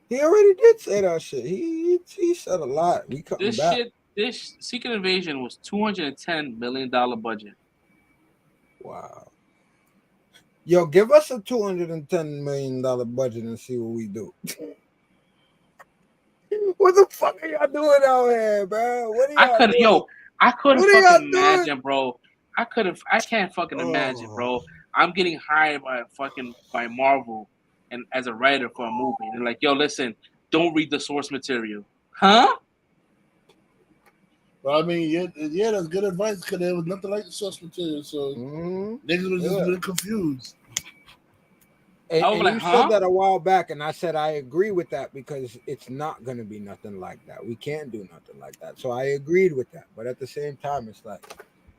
He already did say that shit. He said a lot. We coming This back. shit, this Secret Invasion was $210 million budget. Wow. Yo, give us a $210 million budget and see what we do. What the fuck are y'all doing out here, bro? What are y'all doing? I couldn't What are y'all fucking doing? imagine, bro. I can't fucking imagine, bro. I'm getting hired by Marvel and as a writer for a movie. And like, yo, listen, don't read the source material. Huh? But I mean, yeah, that's good advice because there was nothing like the source material, so niggas was just really confused. And, I was like, you huh? said that a while back, and I said I agree with that because it's not going to be nothing like that. We can't do nothing like that. So I agreed with that. But at the same time, it's like,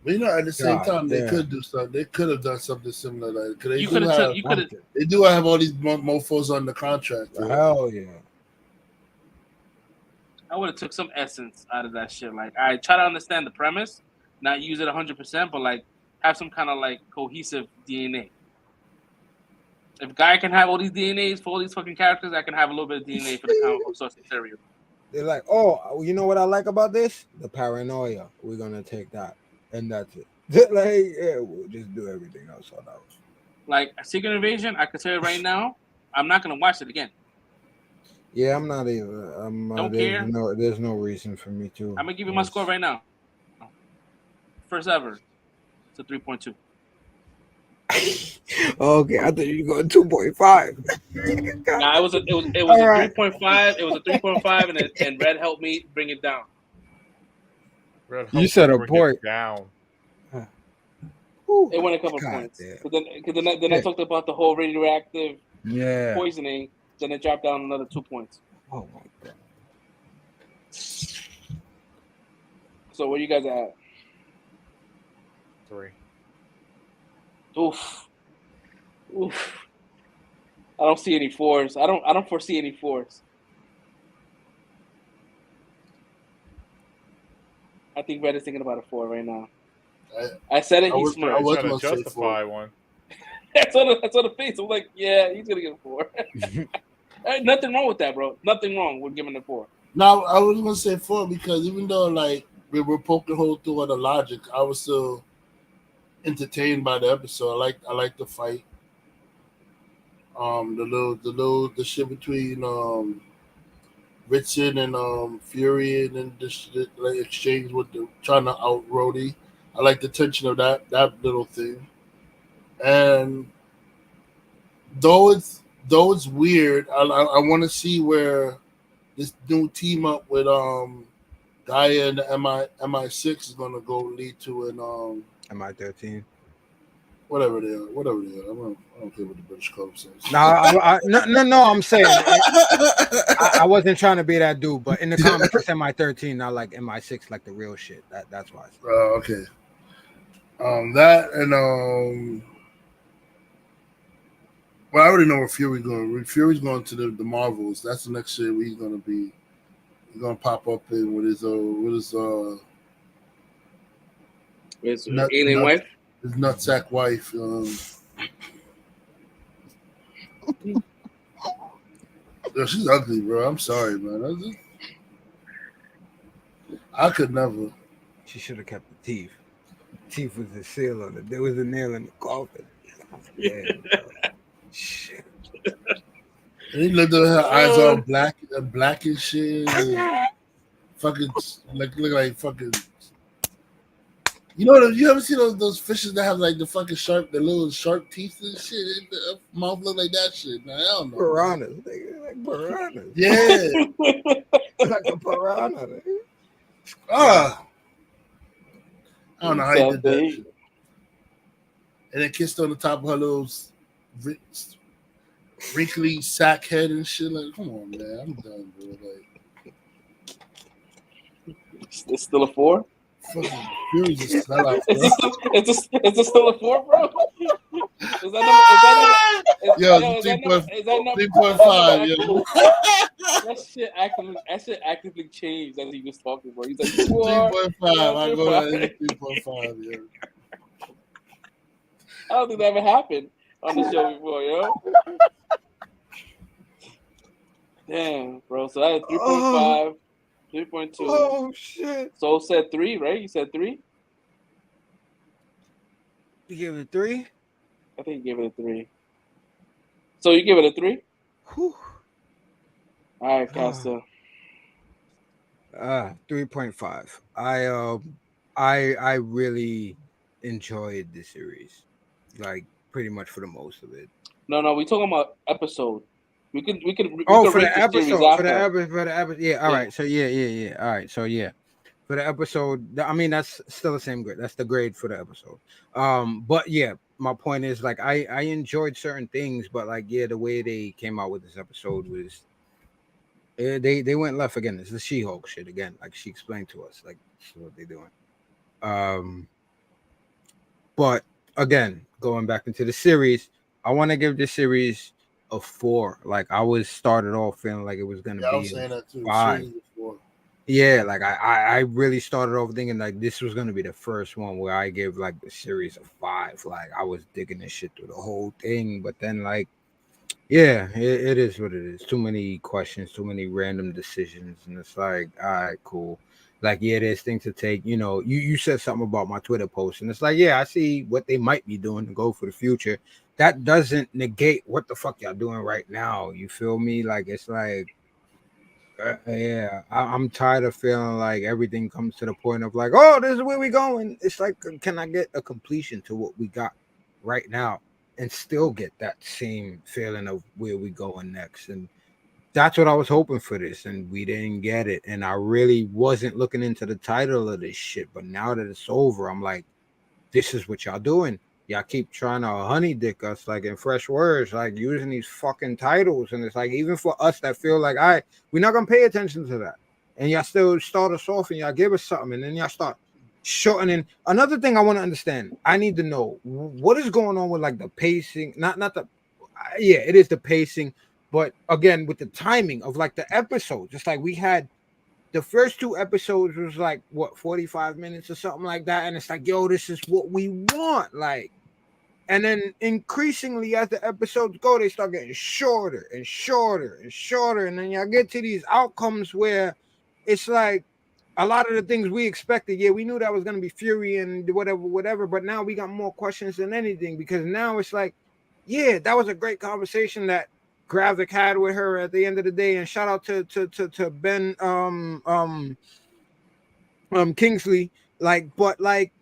but you know, at the same time, they damn. could do something. They could have done something similar. Like, they You do could have. they do have all these mofos on the contract. Right? Hell yeah. I would have took some essence out of that shit. Like, I try to understand the premise, not use it 100%, but like have some kind of like cohesive DNA. If Guy can have all these DNAs for all these fucking characters, I can have a little bit of DNA for the comic book source material. They're like, oh, you know what I like about this? The paranoia. We're going to take that. And that's it. Like, yeah, we'll just do everything else on that. Like, Secret Invasion, I can tell you right now, I'm not going to watch it again. Yeah, I'm not either. Don't care. There's no reason for me to. I'm going to give you my score right now. First ever. It's a 3.2. Okay, I thought you were going 2.5. Nah, it was a 3.5. It was a 3.5, and Red helped me bring it down. You said a point down. It went a couple points. But then I talked about the whole radioactive poisoning. Then it dropped down another 2 points. Oh my god! So where you guys at? 3. Oof. I don't see any 4s. I don't foresee any 4s. I think Red is thinking about a 4 right now. I said it. He's smart. I was trying to justify one. That's on the face. I'm like, yeah, he's gonna get a 4. Nothing wrong with that, bro. Nothing wrong with giving a 4. No, I was gonna say 4 because even though like we were poking holes through all the logic, I was still entertained by the episode. I like the fight. The shit between Richard and Fury and the shit, like exchange with the trying to out Rhodey. I like the tension of that little thing. And though it's weird, I want to see where this new team up with Gaia and the MI6 is gonna go lead to an MI13. Whatever they are. I don't care what the British Code says. No. I'm saying I wasn't trying to be that dude, but in the comics it's MI13, not like MI6, like the real shit. That's why. Okay. That and well, I already know where Fury's going. Fury's going to the Marvels. That's the next shit he's gonna be. He's gonna pop up in with his alien wife. His nutsack wife. Yo, she's ugly, bro. I'm sorry, man. I could never. She should have kept the teeth. Teeth was the seal on it. There was a nail in the coffin. Yeah, shit. And he looked at her eyes all black and shit. And fucking look like fucking. You know, you ever see those fishes that have like the fucking the little sharp teeth and shit? The mouth look like that shit. Nah, I don't know. Piranhas, nigga, like piranhas. Yeah, like a piranha. Nigga. I don't know how he did that shit. And then kissed on the top of her little wrinkly sack head and shit. Like, come on, man, I'm done, bro. Like, it's still a 4. Fucking Fury's a sellout. It's still a 4, bro. Is that number? 3.5. Yo. That shit actively changed as he was talking, bro. He's like 3.5. I go to 3.5. Yeah. I don't think that ever happened on the show before, yo. Damn, bro. So that is 3.5, 3.2. Oh shit! So said 3, right? You said 3. You gave it a 3. I think you gave it a 3. So you give it a 3? Whew. All right, Costa. 3.5. I really enjoyed the series, like pretty much for the most of it. No, we talking about episode. We could for the episode. Yeah. All right. So yeah. All right. So yeah, for the episode. I mean, that's still the same grade. That's the grade for the episode. But yeah, my point is like I enjoyed certain things, but like yeah, the way they came out with this episode was. They went left again. It's the She-Hulk shit again. Like she explained to us, like this is what they're doing. But again, going back into the series, I want to give this series a 4. Like I was started off feeling like it was gonna be a 5. Yeah, like I really started off thinking like this was gonna be the first one where I gave like the series a 5. Like I was digging this shit through the whole thing, but then like. Yeah, it is what it is. Too many questions, too many random decisions, and it's like, all right, cool. Like, yeah, there's things to take. You know, you said something about my Twitter post, and it's like, yeah, I see what they might be doing to go for the future. That doesn't negate what the fuck y'all doing right now. You feel me? Like, it's like, yeah, I'm tired of feeling like everything comes to the point of like, oh, this is where we going. It's like, can I get a completion to what we got right now? And still get that same feeling of where we going next. And that's what I was hoping for this, and we didn't get it. And I really wasn't looking into the title of this shit. But now that it's over, I'm like, this is what y'all doing. Y'all keep trying to honey dick us, like in fresh words, like using these fucking titles. And it's like, even for us that feel like, all right, we're not gonna pay attention to that. And y'all still start us off and y'all give us something, and then y'all start shortening. Another thing I want to understand, I need to know what is going on with like the pacing, not the it is the pacing, but again with the timing of like the episode. Just like we had the first 2 episodes was like what 45 minutes or something like that, and it's like, yo, this is what we want, like. And then increasingly as the episodes go, they start getting shorter and shorter and shorter, and then y'all get to these outcomes where it's like a lot of the things we expected, yeah, we knew that was going to be Fury and whatever, but now we got more questions than anything, because now it's like, yeah, that was a great conversation that Gravik had with her at the end of the day, and shout out to Ben Kingsley, like, but like,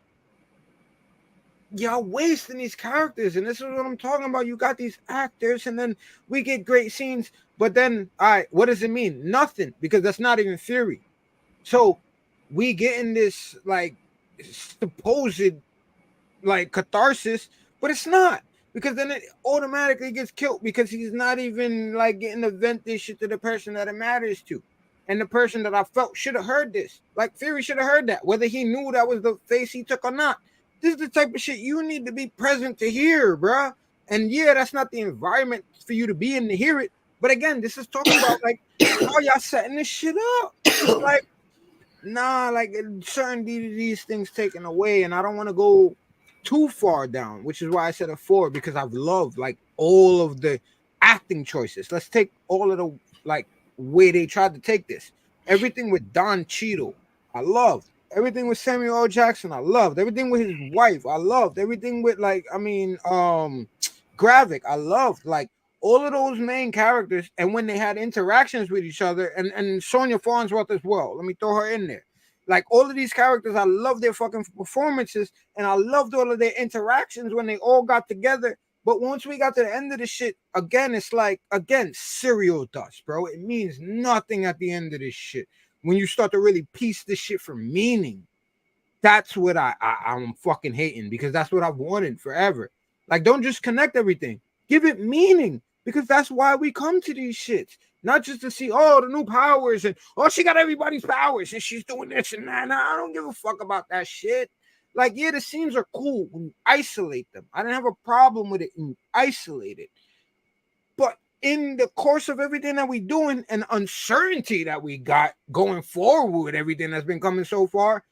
y'all wasting these characters, and this is what I'm talking about. You got these actors, and then we get great scenes, but then, all right, what does it mean? Nothing, because that's not even Fury. So we getting this like supposed like catharsis, but it's not, because then it automatically gets killed because he's not even like getting to vent this shit to the person that it matters to, and the person that I felt should have heard this. Like Fury should have heard that, whether he knew that was the face he took or not. This is the type of shit you need to be present to hear, bruh. And yeah, that's not the environment for you to be in to hear it. But again, this is talking about like how y'all setting this shit up. It's like, nah, like certain these things taken away, and I don't want to go too far down, which is why I said a 4, because I've loved like all of the acting choices. Let's take all of the like way they tried to take this. Everything with Don Cheadle, I loved. Everything with Samuel L. Jackson, I loved. Everything with his wife, I loved. Everything with like, Gravik, I loved. Like all of those main characters, and when they had interactions with each other, and Sonya Farnsworth as well. Let me throw her in there. Like all of these characters, I love their fucking performances, and I loved all of their interactions when they all got together. But once we got to the end of the shit, again, it's like, again, cereal dust, bro. It means nothing at the end of this shit. When you start to really piece this shit for meaning, that's what I'm fucking hating, because that's what I've wanted forever. Like, don't just connect everything. Give it meaning, because that's why we come to these shits. Not just to see, oh, the new powers, and oh, she got everybody's powers, and she's doing this and that. Nah, I don't give a fuck about that shit. Like, yeah, the scenes are cool when you isolate them. I didn't have a problem with it when you isolate it. But in the course of everything that we doing and uncertainty that we got going forward with everything that's been coming so far,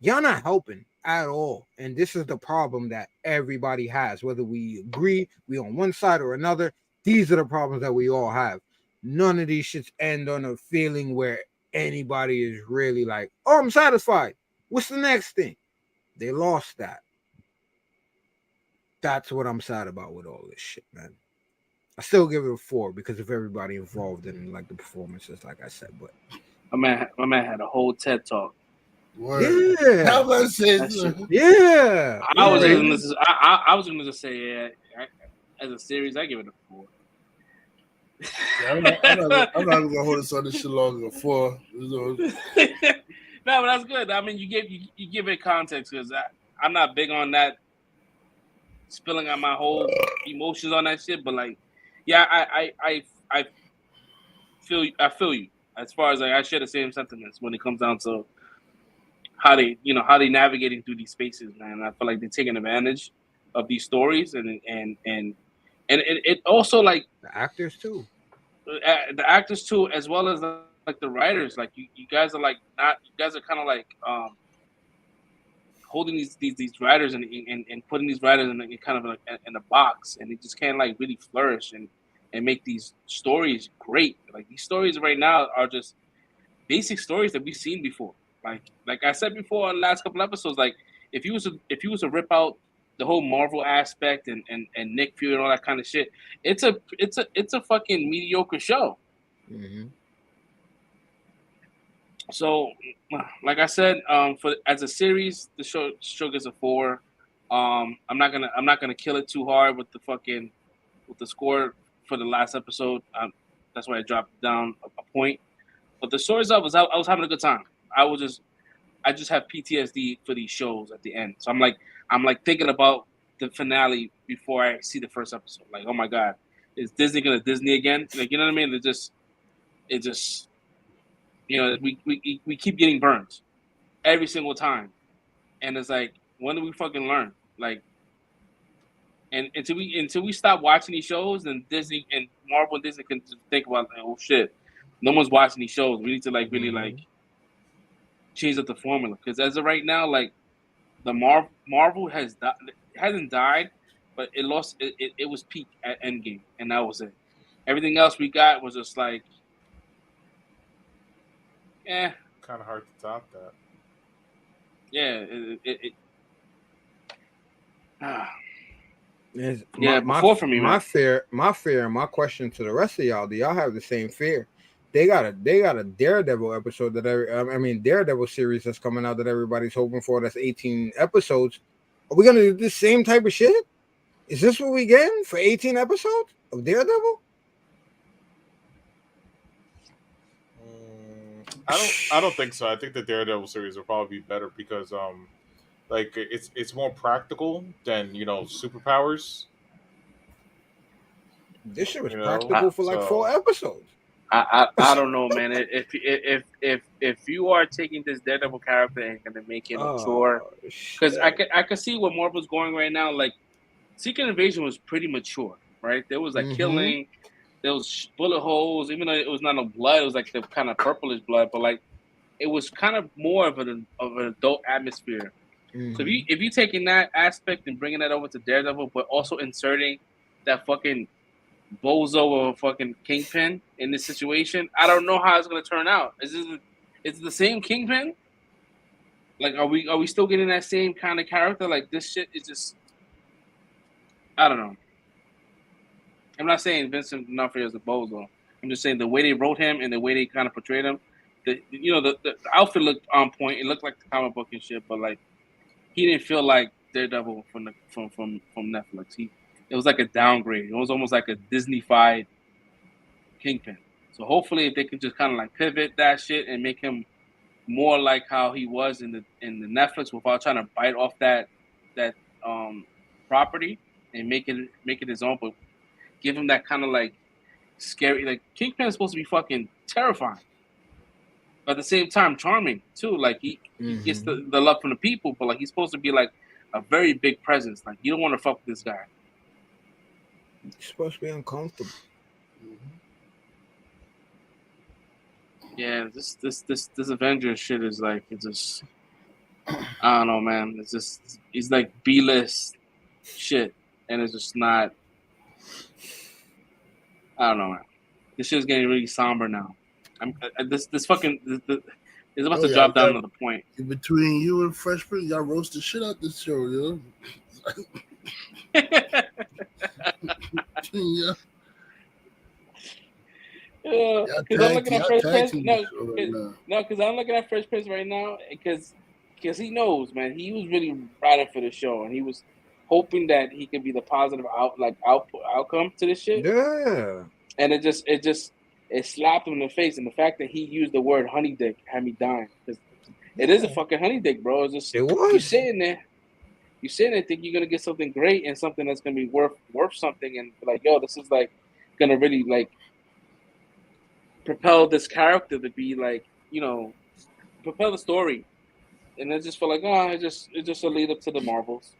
y'all not helping at all. And this is the problem that everybody has. Whether we agree, we on one side or another, these are the problems that we all have. None of these shits end on a feeling where anybody is really like, oh, I'm satisfied. What's the next thing? They lost that. That's what I'm sad about with all this shit, man. I still give it a 4 because of everybody involved in like the performances, like I said. But my man had a whole TED talk. Word. Yeah, I was gonna say, yeah. I was gonna just say, yeah. As a series, I give it a 4. I'm not even gonna hold this on this shit longer than 4. No, but that's good. I mean, you give it context, because I'm not big on that, spilling out my whole emotions on that shit. But like, yeah, I feel you as far as like I share the same sentiments when it comes down to how they navigating through these spaces, man. I feel like they're taking advantage of these stories, and it also, like, The actors too, as well as like the writers. Like you guys are like not. You guys are kind of like holding these writers and putting these writers in kind of like in a box, and they just can't like really flourish and make these stories great. Like these stories right now are just basic stories that we've seen before. Like I said before in the last couple episodes, like if you was to rip out the whole Marvel aspect and Nick Fury and all that kind of shit, it's a fucking mediocre show. Mm-hmm. So, like I said, for as a series, the show gets a 4. I'm not gonna kill it too hard with the score for the last episode. That's why I dropped down a point. But the story itself I was having a good time. I just have PTSD for these shows at the end. So I'm like thinking about the finale before I see the first episode. Like, oh my god, is Disney gonna Disney again? Like, you know what I mean? It just we keep getting burned every single time, and it's like, when do we fucking learn? Like, and until we stop watching these shows, then Disney and Marvel and Disney can think about, like, oh shit, no one's watching these shows. We need to like really like change up the formula, because as of right now, like the Marvel hasn't died, but it lost. It was peak at Endgame, and that was it. Everything else we got was just like, kind of hard to top that. Yeah, my fear, my question to the rest of y'all: do y'all have the same fear? They got a Daredevil episode Daredevil series that's coming out that everybody's hoping for. That's 18 episodes. Are we gonna do the same type of shit? Is this what we getting for 18 episodes of Daredevil? I don't think so. I think the Daredevil series will probably be better because like it's more practical than superpowers. This shit was practical for like 4 episodes. I don't know, man. If you are taking this Daredevil character and gonna make it mature, because I could see where Marvel's going right now. Like, Secret Invasion was pretty mature, right? There was like killing, there was bullet holes. Even though it was not no blood, it was like the kind of purplish blood, but like it was kind of more of an adult atmosphere. So if you taking that aspect and bringing that over to Daredevil, but also inserting that fucking bozo of a fucking Kingpin in this situation, I don't know how it's gonna turn out. Is it the same Kingpin? Like, are we still getting that same kind of character? Like, this shit is just, I don't know. I'm not saying Vincent D'Onofrio is a bozo. I'm just saying the way they wrote him and the way they kind of portrayed him, the outfit looked on point. It looked like the comic book and shit, but like he didn't feel like Daredevil from Netflix. It was like a downgrade. It was almost like a Disney-fied Kingpin. So hopefully, if they can just kind of like pivot that shit and make him more like how he was in the Netflix, without trying to bite off that property and make it his own, but give him that kind of like scary. Like Kingpin is supposed to be fucking terrifying, but at the same time charming too. Like he gets the love from the people, but like he's supposed to be like a very big presence. Like you don't want to fuck with this guy. You're supposed to be uncomfortable. Yeah, this Avengers shit is like it's just I don't know, man. It's like B-list shit, and it's just not. I don't know, man. This shit's getting really somber now. This fucking it's about to drop down to the point. Between you and Fresh Prince, y'all roast the shit out this show, yo. Yeah. Because I'm looking at Fresh Prince. Because I'm looking at Fresh Prince right now because he knows, man. He was really riding for the show, and he was hoping that he could be the positive outcome to this shit. Yeah. And it slapped him in the face, and the fact that he used the word honey dick had me dying. Because it is a fucking honey dick, bro. It's just it was. You sitting there, think you're gonna get something great and something that's gonna be worth something, and like, yo, this is like gonna really like propel this character to be like, propel the story, and I just feel like, it's just a lead up to the Marvels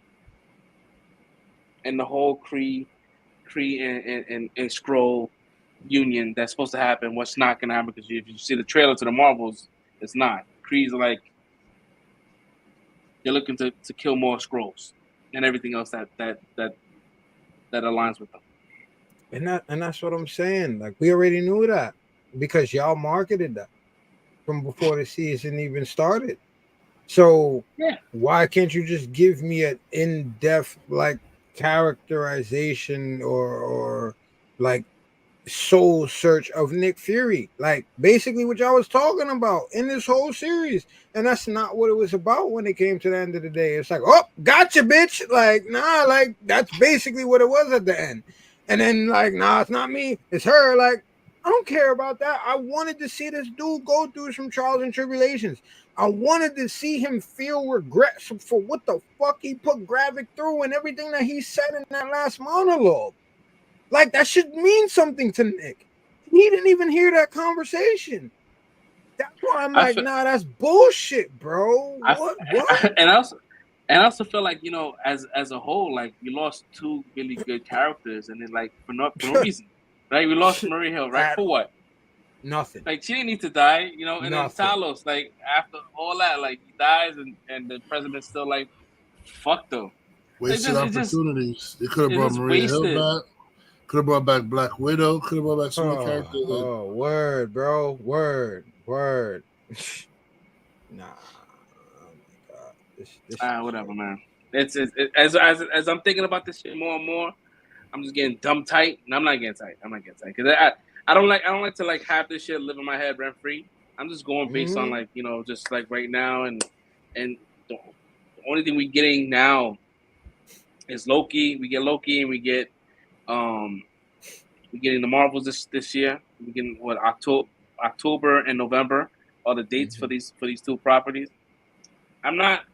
and the whole Kree and Skrull union that's supposed to happen. What's not gonna happen, because if you see the trailer to the Marvels, it's not. Kree's like they're looking to kill more Skrulls and everything else that aligns with them. And that's what I'm saying. Like, we already knew that because y'all marketed that from before the season even started. So why can't you just give me an in-depth like characterization or like soul search of Nick Fury, like basically what y'all was talking about in this whole series? And that's not what it was about when it came to the end of the day. It's like, oh, gotcha, bitch. Like, nah, like that's basically what it was at the end. And then like, nah, it's not me, it's her. Like, I don't care about that. I wanted to see this dude go through some trials and tribulations. I wanted to see him feel regret for what the fuck he put Gravik through and everything that he said in that last monologue. Like, that should mean something to Nick. He didn't even hear that conversation. That's why I'm like, nah, that's bullshit, bro. What? And I also feel like, as a whole, like we lost two really good characters, and then like for no reason, right? We lost Marie Hill, right? For what? Nothing. Like, she didn't need to die, and then Talos, like after all that, like he dies, and the president's still like, fuck though. Wasted opportunities. They could have brought Maria Hill back. Could have brought back Black Widow. Could have brought back some characters. Oh, word, bro. Word. Nah. Oh my god. Whatever, man. It's as I'm thinking about this shit more and more, I'm just getting dumb tight, and I'm not getting tight because I don't like to like have this shit live in my head rent free. I'm just going based on like just like right now, and the only thing we're getting now is Loki. We get Loki, and we get we're getting the Marvels this year. We're getting October and November are the dates for these two properties. I'm not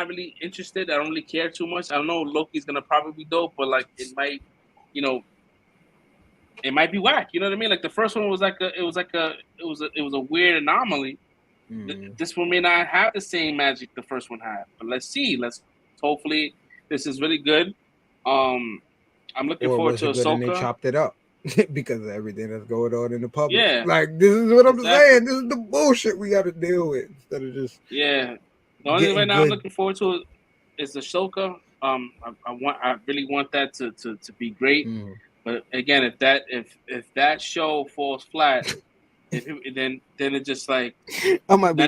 really interested. I don't really care too much. I know Loki's gonna probably be dope, but like it might be whack. You know what I mean? Like the first one was a weird anomaly. This one may not have the same magic the first one had, but let's see. Hopefully this is really good. I'm looking forward to Ahsoka. And they chopped it up because of everything that's going on in the public. Yeah, like this is what I'm saying. This is the bullshit we got to deal with instead of just The only thing right now I'm looking forward to is Ahsoka. I really want that to be great. But again, if that show falls flat, then it just like I might be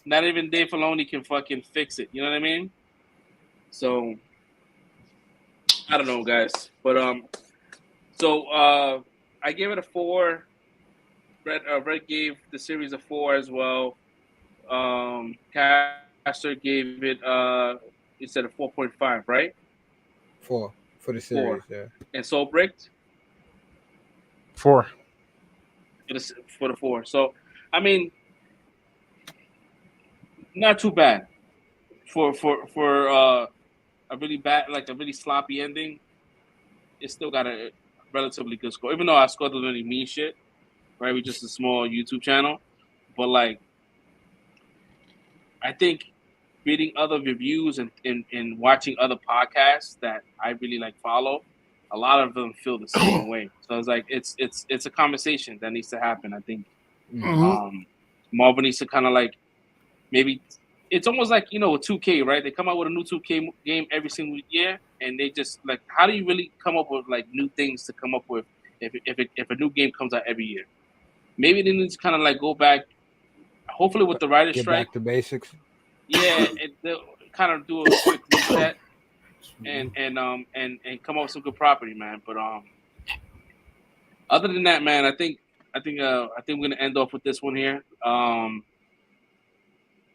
not even Dave Filoni can fucking fix it. You know what I mean? So I don't know, guys. But I gave it a 4 Red gave the series a 4 as well. Caster gave it you said a 4.5, right? 4 for the 4. series. Yeah. And Soul Bricked 4. for the 4. So I mean, not too bad for a really bad, like a really sloppy ending. It still got a relatively good score, even though our score doesn't really mean shit, right? We're just a small YouTube channel, but like, I think reading other reviews and watching other podcasts that I really like follow, a lot of them feel the same way. So it's like it's a conversation that needs to happen. I think Marvel needs to kind of like maybe. It's almost like, you know, with 2K, right? They come out with a new 2K game every single year, and they just like, how do you really come up with like new things to come up with if a new game comes out every year? Maybe they need to kind of like go back, hopefully with the writer's strike. Back to basics. Yeah, and they'll kind of do a quick reset and come up with some good property, man. But other than that, man, I think we're gonna end off with this one here.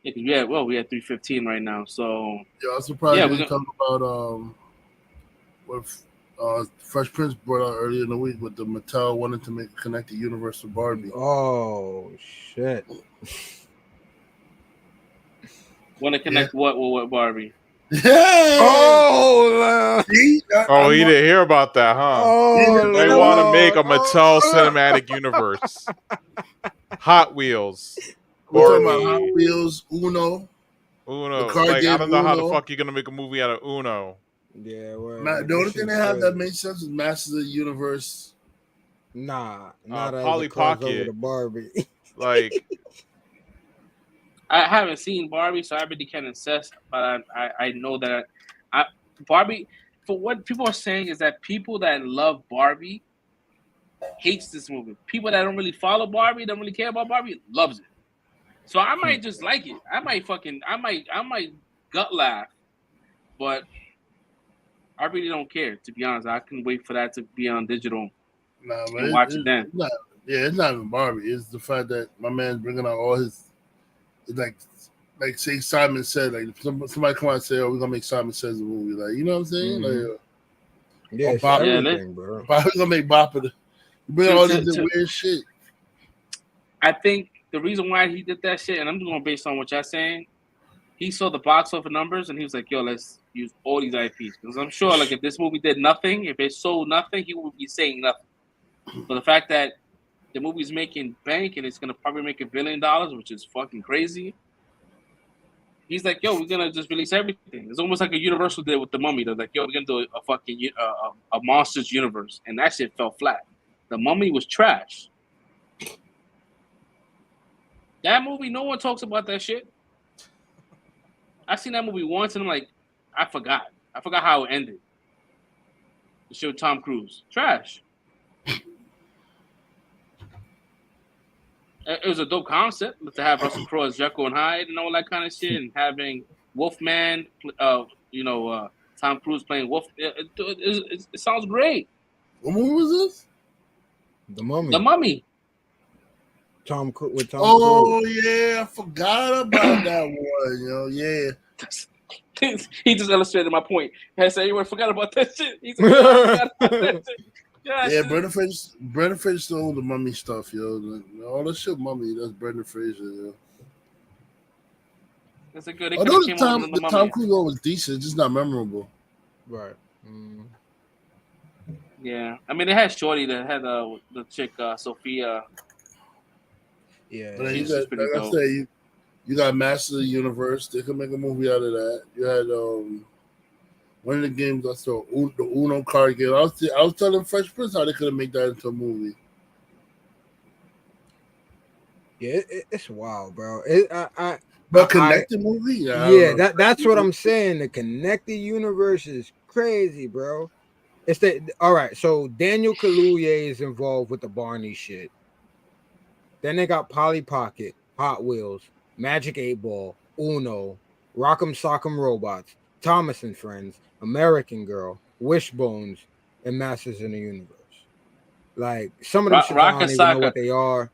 Yeah, because we had 3:15 right now, so yeah, I was surprised we didn't talk about what Fresh Prince brought out earlier in the week with the Mattel wanting to connect the universe to Barbie. Oh shit! Want to connect what with Barbie? Yeah. Oh, see? You didn't hear about that, huh? Oh, they want to make a Mattel cinematic universe. Hot Wheels. We're talking about Hot Wheels, Uno. Like, I don't know how the fuck you're gonna make a movie out of Uno. Yeah, the only thing they have that makes sense is Masters of the Universe. Not Polly Pocket. To Barbie. Like, I haven't seen Barbie, so I really can't assess. But I know that Barbie. For what people are saying is that people that love Barbie hates this movie. People that don't really follow Barbie, don't really care about Barbie, loves it. So I might just like it. I might gut laugh, but I really don't care, to be honest. I can wait for that to be on digital and watch it then. It's not even Barbie. It's the fact that my man's bringing out all his, like say Simon Says, like somebody come out and say, "Oh, we're gonna make Simon Says a movie," like, you know what I'm saying? Like, bro. We're gonna make Bop it. Bring all this weird shit. I think the reason why he did that shit, and I'm just going based on what y'all saying, he saw the box office numbers and he was like, yo, let's use all these IPs. Because I'm sure, like, if this movie did nothing, if it sold nothing, he would be saying nothing. But the fact that the movie's making bank and it's going to probably make $1 billion, which is fucking crazy, he's like, yo, we're going to just release everything. It's almost like a Universal did with The Mummy. They're like, yo, we're going to do a fucking a Monsters universe. And that shit fell flat. The Mummy was trash. That movie, no one talks about that shit. I seen that movie once and I'm like, I forgot how it ended. The show Tom Cruise. Trash. It was a dope concept to have Russell Crowe as Jekyll and Hyde and all that kind of shit, and having Wolfman, Tom Cruise playing Wolf. It sounds great. What movie was this? The Mummy. The Mummy. Tom Cruise. Yeah, I forgot about that one. Yeah. He just illustrated my point. I said, "You forgot about that shit." He said, "I forgot about that shit." Yeah, Brendan Fraser stole the Mummy stuff, yo. All that shit, Mummy. That's Brendan Fraser, yo. That's a good. Although the Tom Cruise one was decent, just not memorable. Right. Yeah, I mean, they had Shorty that had the chick Sophia. Yeah, but you got, like I say, you got Master of the Universe. They could make a movie out of that. You had one of the games I saw, the Uno card game. I was telling Fresh Prince how they could have made that into a movie. Yeah, it's wild, bro. But connected movie? Yeah, that's what I'm saying. The connected universe is crazy, bro. All right, so Daniel Kaluuya is involved with the Barney shit. Then they got Polly Pocket, Hot Wheels, Magic 8 Ball, Uno, Rock'em Sock'em Robots, Thomas and Friends, American Girl, Wishbones, and Masters in the Universe. Like, some of them shit, I don't even know what they are.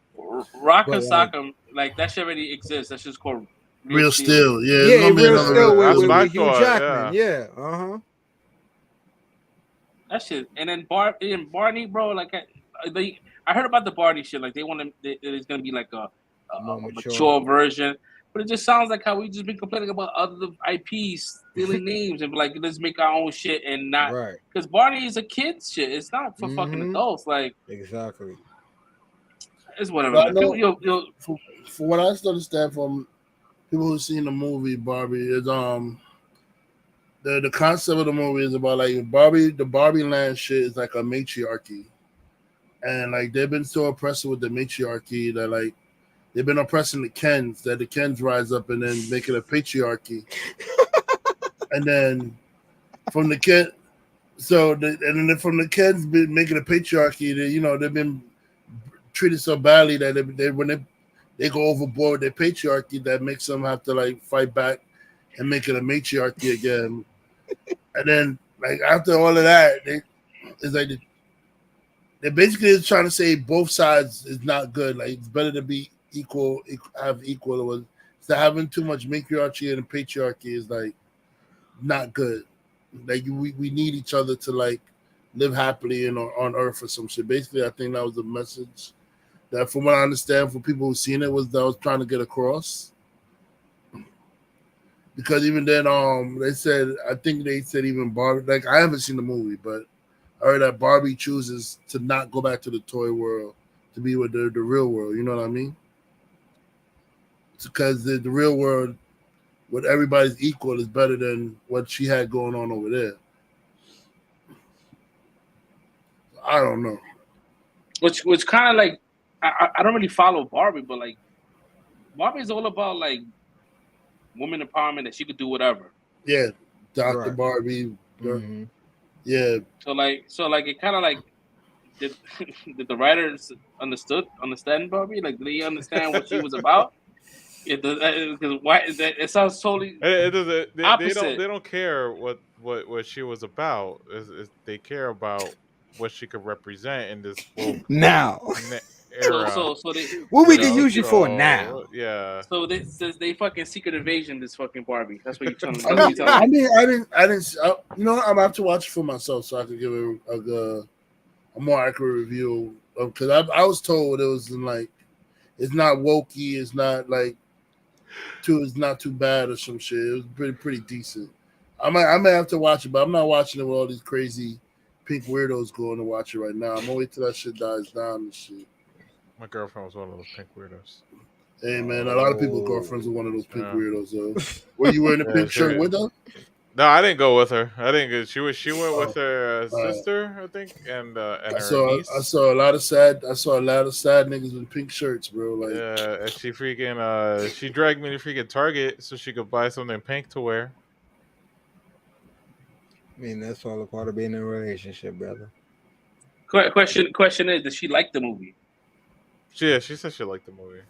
Rock But, and like- Sock'em, like that shit already exists. That's just called Real Steel. Yeah, Yeah, it's gonna be Real another Steel That's with what I Hugh thought, Jackman. Yeah. That shit. And then Barney, bro, like I heard about the Barney shit. Like they want to, it's gonna be like a More mature version. But it just sounds like how we just been complaining about other IPs stealing names and be like, let's make our own shit and not Right. because Barney is a kid's shit. It's not for fucking adults. Like Exactly. it's whatever. But I Man. know, People, for what I understand from people who've seen the movie Barbie is the concept of the movie is about like Barbie, the Barbie land shit is like a matriarchy, and like they've been so oppressive with the matriarchy that like they've been oppressing the Kens, that the Kens rise up and then make it a patriarchy, and then from the Ken, and then from the Kens been making a patriarchy, they've been treated so badly that when they go overboard with their patriarchy, that makes them have to like fight back and make it a matriarchy again. And then like after all of that, it's like they basically is trying to say both sides is not good. Like it's better to be equal have equal. So having too much matriarchy and patriarchy is like not good. Like we need each other to like live happily and on earth or some shit. Basically, I think that was the message that, from what I understand, for people who've seen it, was that I was trying to get across. Because even then, I think they said even Barbie, like I haven't seen the movie, but I heard that Barbie chooses to not go back to the toy world to be with the real world. You know what I mean? It's because the real world, with everybody's equal, is better than what she had going on over there. I don't know. which kind of like I don't really follow Barbie, but like Barbie's all about like woman empowerment that she could do whatever. Yeah, Dr. Right. Barbie. Yeah. So like it kind of like did the writers understand Barbie? Like did they understand what she was about? Because why it sounds totally opposite. They don't care what she was about. They care about what she could represent in this woke now era. So they, what we can use you for now. Yeah. So they fucking secret invasion this fucking Barbie. That's what you're telling me. I didn't. You know, I'm gonna have to watch it for myself so I can give it a more accurate review. Because I was told it was like it's not wokey. It's not like it's not too bad or some shit. It was pretty decent. I might have to watch it, but I'm not watching it with all these crazy pink weirdos going to watch it right now. I'm gonna wait till that shit dies down and shit. My girlfriend was one of those pink weirdos. Hey man, a lot of people girlfriends are one of those pink weirdos. Were you wearing a pink shirt with her? No, I didn't go with her. I didn't. She went with her sister, I think, and her niece. I saw a lot of sad niggas with pink shirts, bro. Like, yeah, and she freaking she dragged me to freaking Target so she could buy something pink to wear. I mean, that's all a part of being in a relationship, brother. Question is, does she like the movie? Yeah, she said she liked the movie.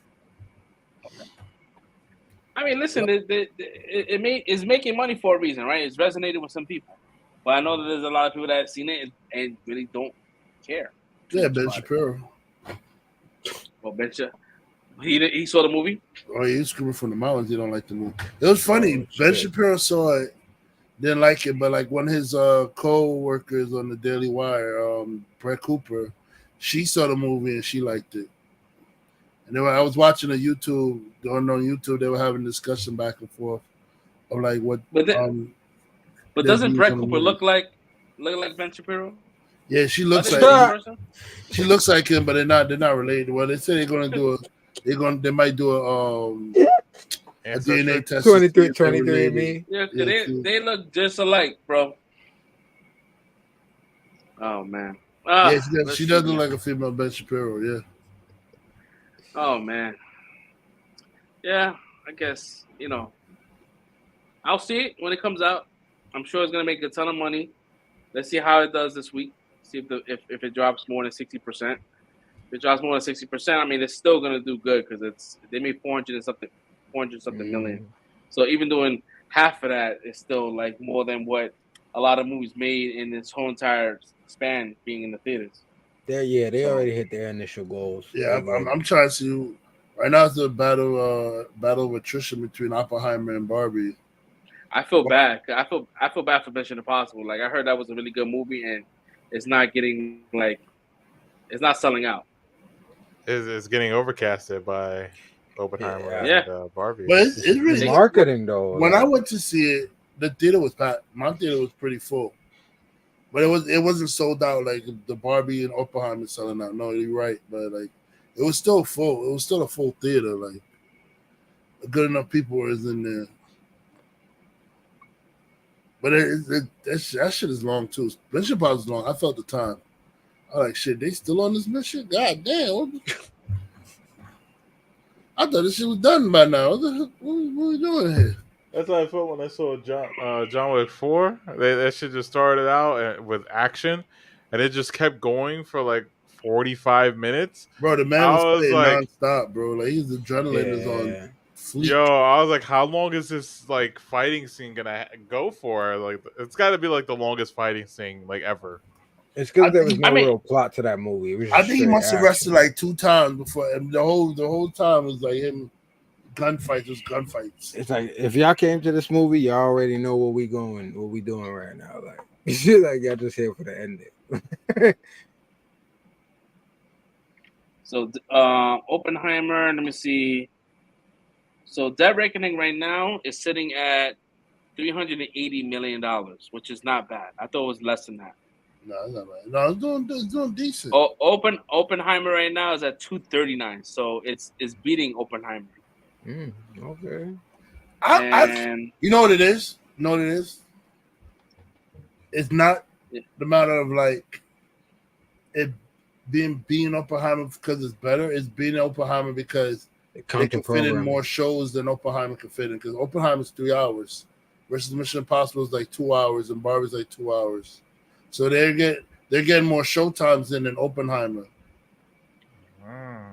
I mean, listen, it's making money for a reason, right? It's resonated with some people, but I know that there's a lot of people that have seen it and really don't care. Yeah, Ben Shapiro. Well, Ben he saw the movie. Oh, yeah, he's screaming from the mountains. He don't like the movie. It was funny. Ben Shapiro saw it, didn't like it, but like one of his co-workers on the Daily Wire, Brett Cooper, she saw the movie and she liked it. And I was watching on YouTube. They were having a discussion back and forth of like what. But doesn't Brett Cooper look like Ben Shapiro? Yeah, she looks like she looks like him, but they're not related. Well, they say they're gonna do they might do a DNA test. 23andMe. Yeah, they look just alike, bro. Oh man. Yeah, she does look like a female Ben Shapiro. Yeah. Oh man. Yeah, I guess I'll see it when it comes out. I'm sure it's gonna make a ton of money. Let's see how it does this week. See if it drops more than 60%. If it drops more than 60%, I mean it's still gonna do good because they made 400 something million. So even doing half of that is still like more than what a lot of movies made in this whole entire span being in the theaters. They So- already hit their initial goals. Yeah, I'm trying to. Right now, it's a battle of attrition between Oppenheimer and Barbie. I feel bad. I feel bad for Mission Impossible. Like I heard that was a really good movie, and it's not getting it's not selling out. It's getting overcasted by Oppenheimer Yeah. and Barbie. But it's really marketing though. When I went to see it, the theater was packed. My theater was pretty full, but it wasn't sold out like the Barbie and Oppenheimer selling out. No, you're right, but like it was still full. It was still a full theater. Like good enough people was in there. But that shit is long too. Mission Impossible is long. I felt the time. I like shit. They still on this mission? God damn! I thought this shit was done by now. What we doing here? That's how I felt when I saw John Wick 4. That shit just started out with action, and it just kept going for like 45 minutes. Bro, the man was playing like, nonstop, bro. Like his adrenaline is on fleek. Yo, I was like, how long is this like fighting scene gonna go for? Like, it's got to be like the longest fighting scene like ever. It's because there was no real plot to that movie. It was I just think he straight must have action. wrestled like 2 times before, and the whole time was like him gunfights. Was gunfights. It's like if y'all came to this movie, y'all already know what we doing right now. Like like y'all just here for the ending. So Oppenheimer, let me see. So Dead Reckoning right now is sitting at $380 million, which is not bad. I thought it was less than that. No, it's not bad. No, it's doing decent. Oppenheimer right now is at 239, so it's beating Oppenheimer. Okay. You know what it is? You know what it is? It's not the matter of like it being Oppenheimer because it's better. It's being Oppenheimer because they can fit in more shows than Oppenheimer can fit in. Because Oppenheimer's 3 hours versus Mission Impossible is like 2 hours and Barbie's like 2 hours. So they're getting more show times than Oppenheimer.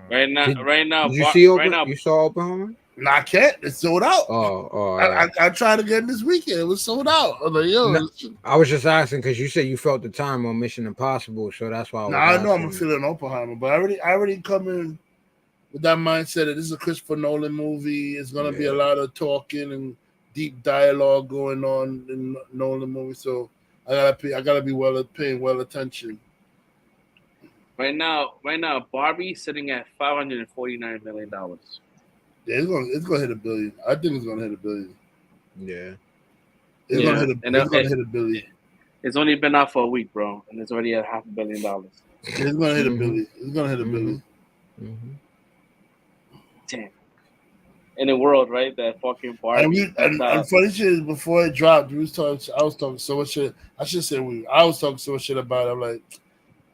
Right now, Did you see you saw Oppenheimer? No, I can't. It's sold out. Oh, I tried again this weekend. It was sold out. I was like, yo. No, I was just asking because you said you felt the time on Mission Impossible, so that's why. I know I'm feeling Oppenheimer, but I already come in with that mindset that this is a Christopher Nolan movie. It's gonna be a lot of talking and deep dialogue going on in Nolan movie. So I gotta be paying well attention. Right now, Barbie sitting at $549 million. Yeah, it's gonna hit $1 billion. I think it's gonna hit $1 billion. Yeah, it's gonna hit $1 billion. It's only been out for a week, bro, and it's already at $500 million. It's gonna hit $1 billion. It's gonna hit $1 billion. Damn. In the world, right? That fucking Barbie. And funny shit is, before it dropped, I was talking so much shit. I should say I was talking so much shit about it. I'm like,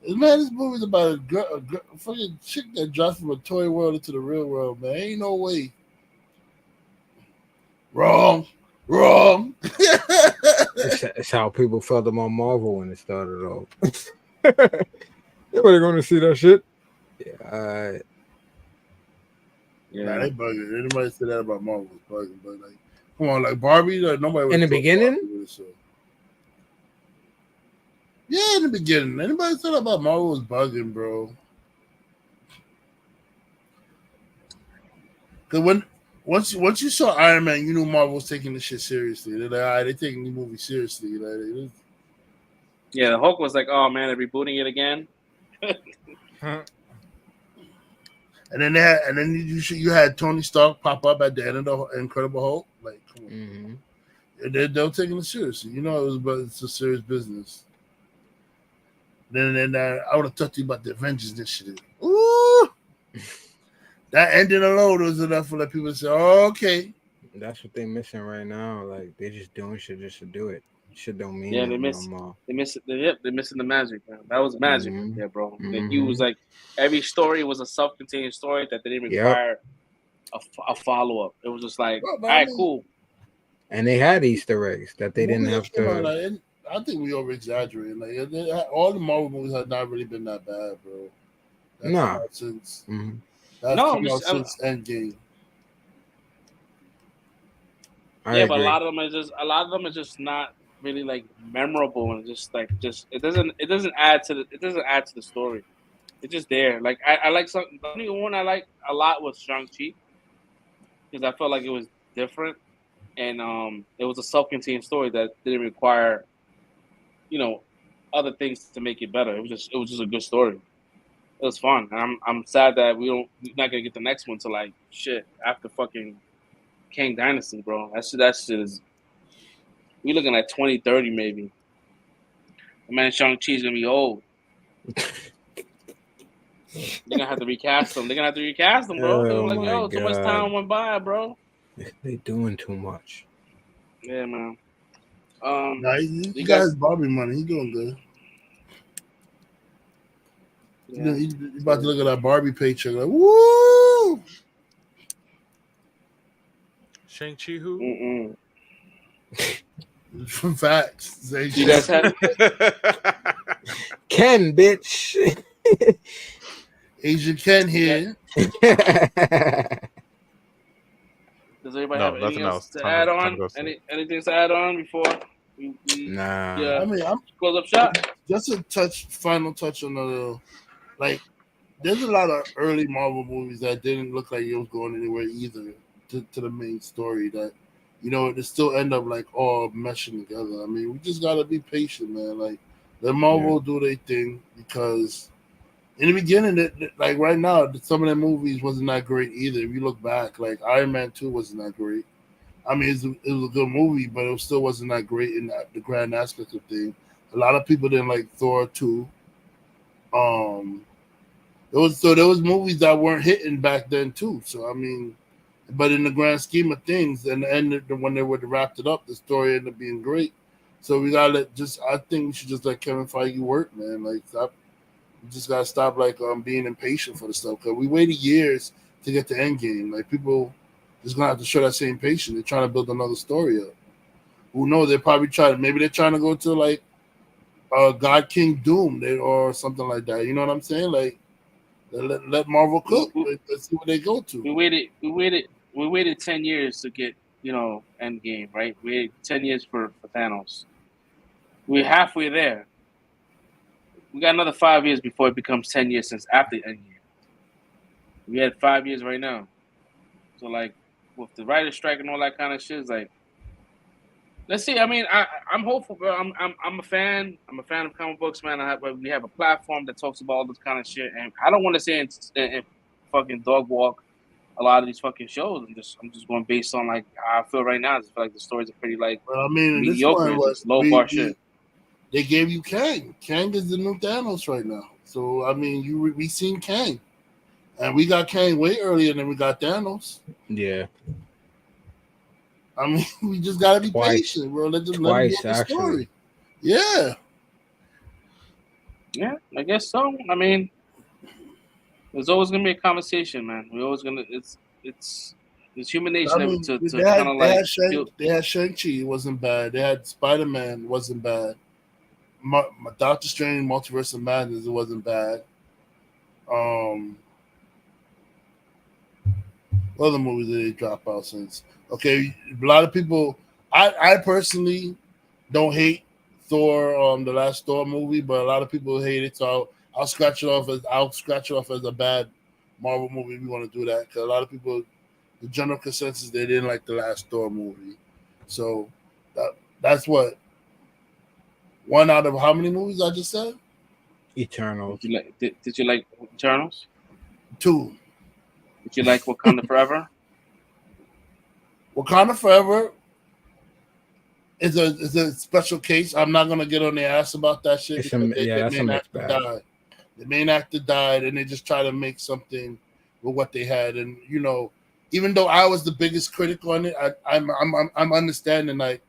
man, this movie's about a fucking chick that dropped from a toy world into the real world, man. Ain't no way. Wrong. It's how people felt about Marvel when it started off. Everybody going to see that shit? Yeah. Nah, they bugging. Anybody say that about Marvel is bugging, but like, come on, like Barbie, like nobody. In the beginning. Yeah, in the beginning. Anybody said about Marvel was bugging, bro. Because once you saw Iron Man, you knew Marvel was taking this shit seriously. They're like, all right, they're taking the movie seriously. Like, yeah, the Hulk was like, oh man, they're rebooting it again. And then you had Tony Stark pop up at the end of the Incredible Hulk. Like, come on. They're taking it seriously. You know it's a serious business. Then I would have talked to you about the Avengers initiative. Ooh, that ending alone was enough for people to say, oh, okay. That's what they're missing right now. Like they're just doing shit just to do it. Shit don't mean yeah, no more. They're missing the magic, man. That was magic, yeah, bro. Like, he was like, every story was a self-contained story that didn't require a follow-up. It was just like, all right, cool. And they had Easter eggs that they didn't have to. I think we over exaggerating. Like all the Marvel movies have not really been that bad, bro. That's since Endgame. Yeah, but a lot of them are just not really like memorable and it doesn't add to the story. It's just there. Like I like something. The only one I like a lot was Shang-Chi because I felt like it was different and it was a self-contained story that didn't require, you know, other things to make it better. It was just a good story. It was fun. And I'm sad that we're not gonna get the next one till like shit after fucking Kang Dynasty, bro. That shit is we looking at 2030 maybe. The man Shang-Chi's gonna be old. They're gonna have to recast them. They're gonna have to recast them, bro. They're Oh like, my yo, too much God. time went by, bro. They doing too much. Yeah, man. Nah, he got his Barbie money. He doing good. Yeah. He's about to look at that Barbie paycheck like, woo! Shang-Chi who? From facts. You guys have Ken, bitch. Asian Ken here. Does everybody No, have anything nothing else else. to Time add to on? go see. Anything to add on before we Nah. I mean, I'm close up shop? just a final touch on the like. There's a lot of early Marvel movies that didn't look like it was going anywhere either to the main story. That it still end up like all meshing together. I mean, we just gotta be patient, man. Like let Marvel do their thing because in the beginning, like right now, some of the movies wasn't that great either. If you look back, like Iron Man 2 wasn't that great. I mean, it was a good movie, but it still wasn't that great in the grand aspect of things. A lot of people didn't like Thor 2. There was movies that weren't hitting back then too. So I mean, but in the grand scheme of things, and when they would have wrapped it up, the story ended up being great. So we gotta I think we should just let Kevin Feige work, man. Like stop. We just gotta stop being impatient for the stuff because we waited years to get to Endgame. Like people just gonna have to show that same patience. They're trying to build another story up. Who knows? They're probably maybe they're trying to go to like God King Doom or something like that. You know what I'm saying? Like let Marvel cook. Let's see what they go to. We waited 10 years to get Endgame, right? We waited 10 years for Thanos. We're halfway there. We got another 5 years before it becomes 10 years since after Endgame. We had 5 years right now. So like with the writer's strike and all that kind of shit, it's like let's see. I mean, I'm hopeful, bro. I'm a fan. I'm a fan of comic books, man. We have a platform that talks about all this kind of shit, and I don't want to say and fucking dog walk a lot of these fucking shows. I'm just going based on like how I feel right now. I just feel like the stories are pretty like mediocre, just low bar shit. They gave you Kang. Kang is the new Thanos right now. So I mean, we seen Kang, and we got Kang way earlier than we got Thanos. Yeah. I mean, we just gotta be patient, bro. Let them the story. Yeah. Yeah, I guess so. I mean, there's always gonna be a conversation, man. We're always gonna. It's human nature to kind of like. They had Shang-Chi. It wasn't bad. They had Spider-Man. Wasn't bad. Doctor Strange, Multiverse of Madness. It wasn't bad. What other movies did they drop out since? Okay, a lot of people. I personally don't hate Thor, the last Thor movie, but a lot of people hate it. So I'll scratch it off as a bad Marvel movie. If we want to do that, because a lot of people, the general consensus, they didn't like the last Thor movie. So that's what one out of how many movies I just said? Eternals. Did you like Eternals? 2. Did you like Wakanda Forever? Wakanda Forever is a special case. I'm not gonna get on their ass about that shit. That's a mixed bag. The main actor died, and they just try to make something with what they had. And even though I was the biggest critic on it, I'm understanding like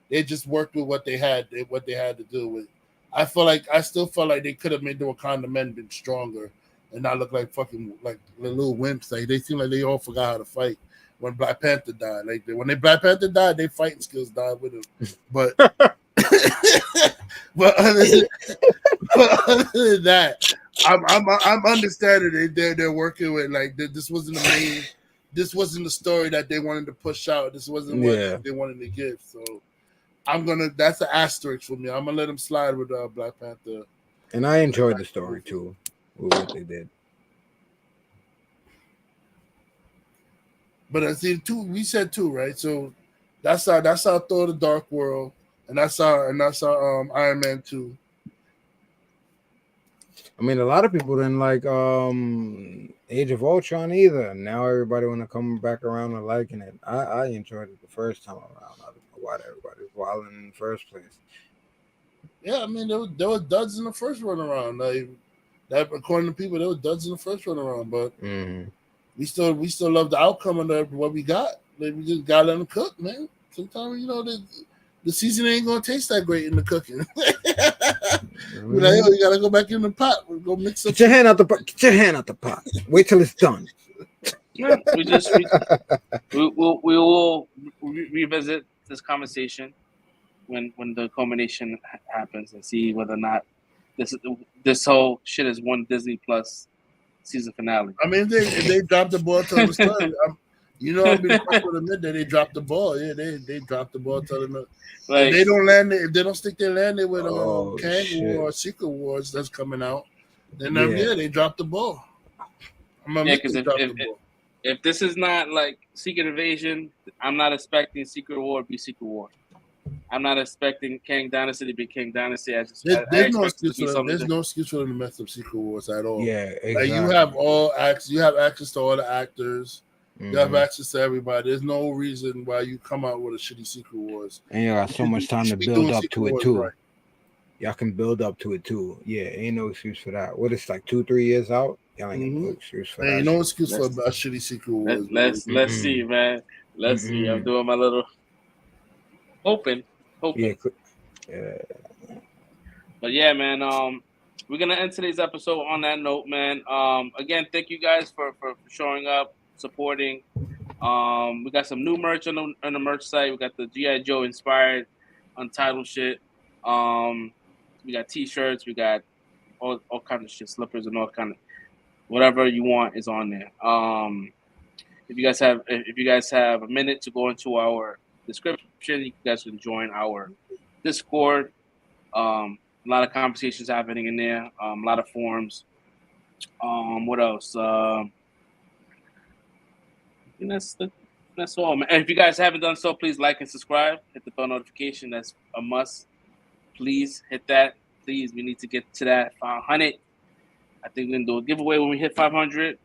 they just worked with what they had to deal with. I still felt like they could have made the Wakanda men been stronger and not look like fucking like the little wimps. Like they seem like they all forgot how to fight when Black Panther died. Like when Black Panther died, their fighting skills died with him. But other than that, I'm understanding they're working with like this wasn't the main. This wasn't the story that they wanted to push out. This wasn't what they wanted to give. So that's an asterisk for me. I'm gonna let them slide with Black Panther. And I enjoyed the story too. what they did. But I see two. We said two, right? So that's our Thor: The Dark World, and that's our Iron Man 2. I mean, a lot of people didn't like Age of Ultron either. Now everybody want to come back around and liking it. I enjoyed it the first time around. I don't know why everybody was wilding in the first place. Yeah, I mean there were duds in the first run around. Like that, according to people, there were duds in the first run around. But we still love the outcome of what we got. Like, we just got to let them cook, man. Sometimes the season ain't gonna taste that great in the cooking. We're like, yo, you gotta go back in the pot. We'll go mix up. Get your hand out the pot. Get your hand out the pot. Wait till it's done. Yeah, we will revisit this conversation when the culmination happens and see whether or not this whole shit is one Disney Plus season finale. I mean, if they dropped the ball till the start, I'll be the first to admit that they dropped the ball. Yeah, they dropped the ball till the like, if they don't land it, if they don't stick their landing with Kang War or Secret Wars that's coming out, then they dropped the ball. Because if this is not like Secret Invasion, I'm not expecting Secret War to be Secret War. I'm not expecting Kang Dynasty to be Kang Dynasty. There's no excuse for them to mess up Secret Wars at all. Yeah, exactly. Like you have access to all the actors. You have access to everybody. There's no reason why you come out with a shitty Secret Wars. And you got so much time to build up to it too. Right. Y'all can build up to it too. Yeah, ain't no excuse for that. What is like 2-3 years out? Y'all ain't no excuse for that. Ain't no excuse for a shitty Secret Wars. Let's see, man. Let's see. I'm doing my little hoping. Yeah. But yeah, man. We're gonna end today's episode on that note, man. Again, thank you guys for showing up, supporting. We got some new merch on the merch site. We got the G.I. Joe inspired Untitled shit. We got t-shirts. We got all kinds of shit, slippers and all kind of whatever you want is on there. If you guys have a minute to go into our description, you guys can join our Discord. A lot of conversations happening in there. A lot of forums. What else? And that's all, man. And if you guys haven't done so, please like and subscribe. Hit the bell notification. That's a must. Please hit that. Please, we need to get to that 500. I think we're gonna do a giveaway when we hit 500.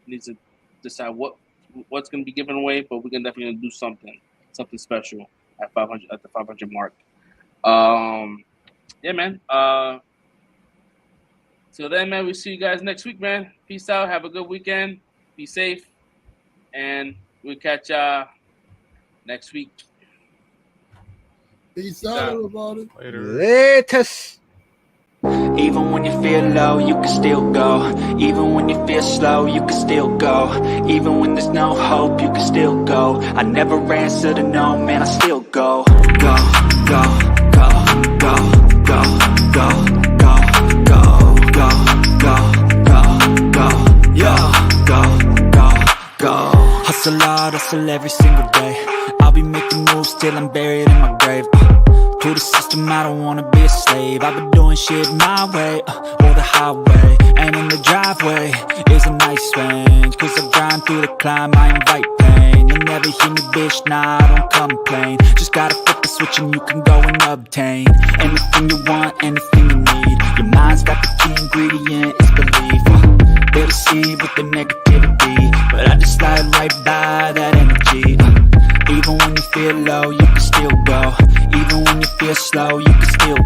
Need to decide what's gonna be given away, but we're definitely gonna do something special at 500 at the 500 mark. Yeah, man. Till then, man, we'll see you guys next week, man. Peace out. Have a good weekend. Be safe, and we'll catch y'all next week. Peace out, everybody. Latest. Even when you feel low, you can still go. Even when you feel slow, you can still go. Even when there's no hope, you can still go. I never answer to no, man, I still go. Go, go, go, go, go, go, go, go, go, go, go, go, yeah, go. Hustle hard, hustle every single day. I'll be making moves till I'm buried in my grave. To the system, I don't wanna be a slave. I've been doing shit my way, or the highway. And in the driveway is a nice range. Cause I grind through the climb, I invite pain. You'll never hear me, bitch, nah, I don't complain. Just gotta flip the switch and you can go and obtain anything you want, anything you need. Your mind's got the key ingredient, it's belief. They'll deceive with the negativity, but I just slide right by that energy. Even when you feel low, you can still go. Even when you feel slow, you can still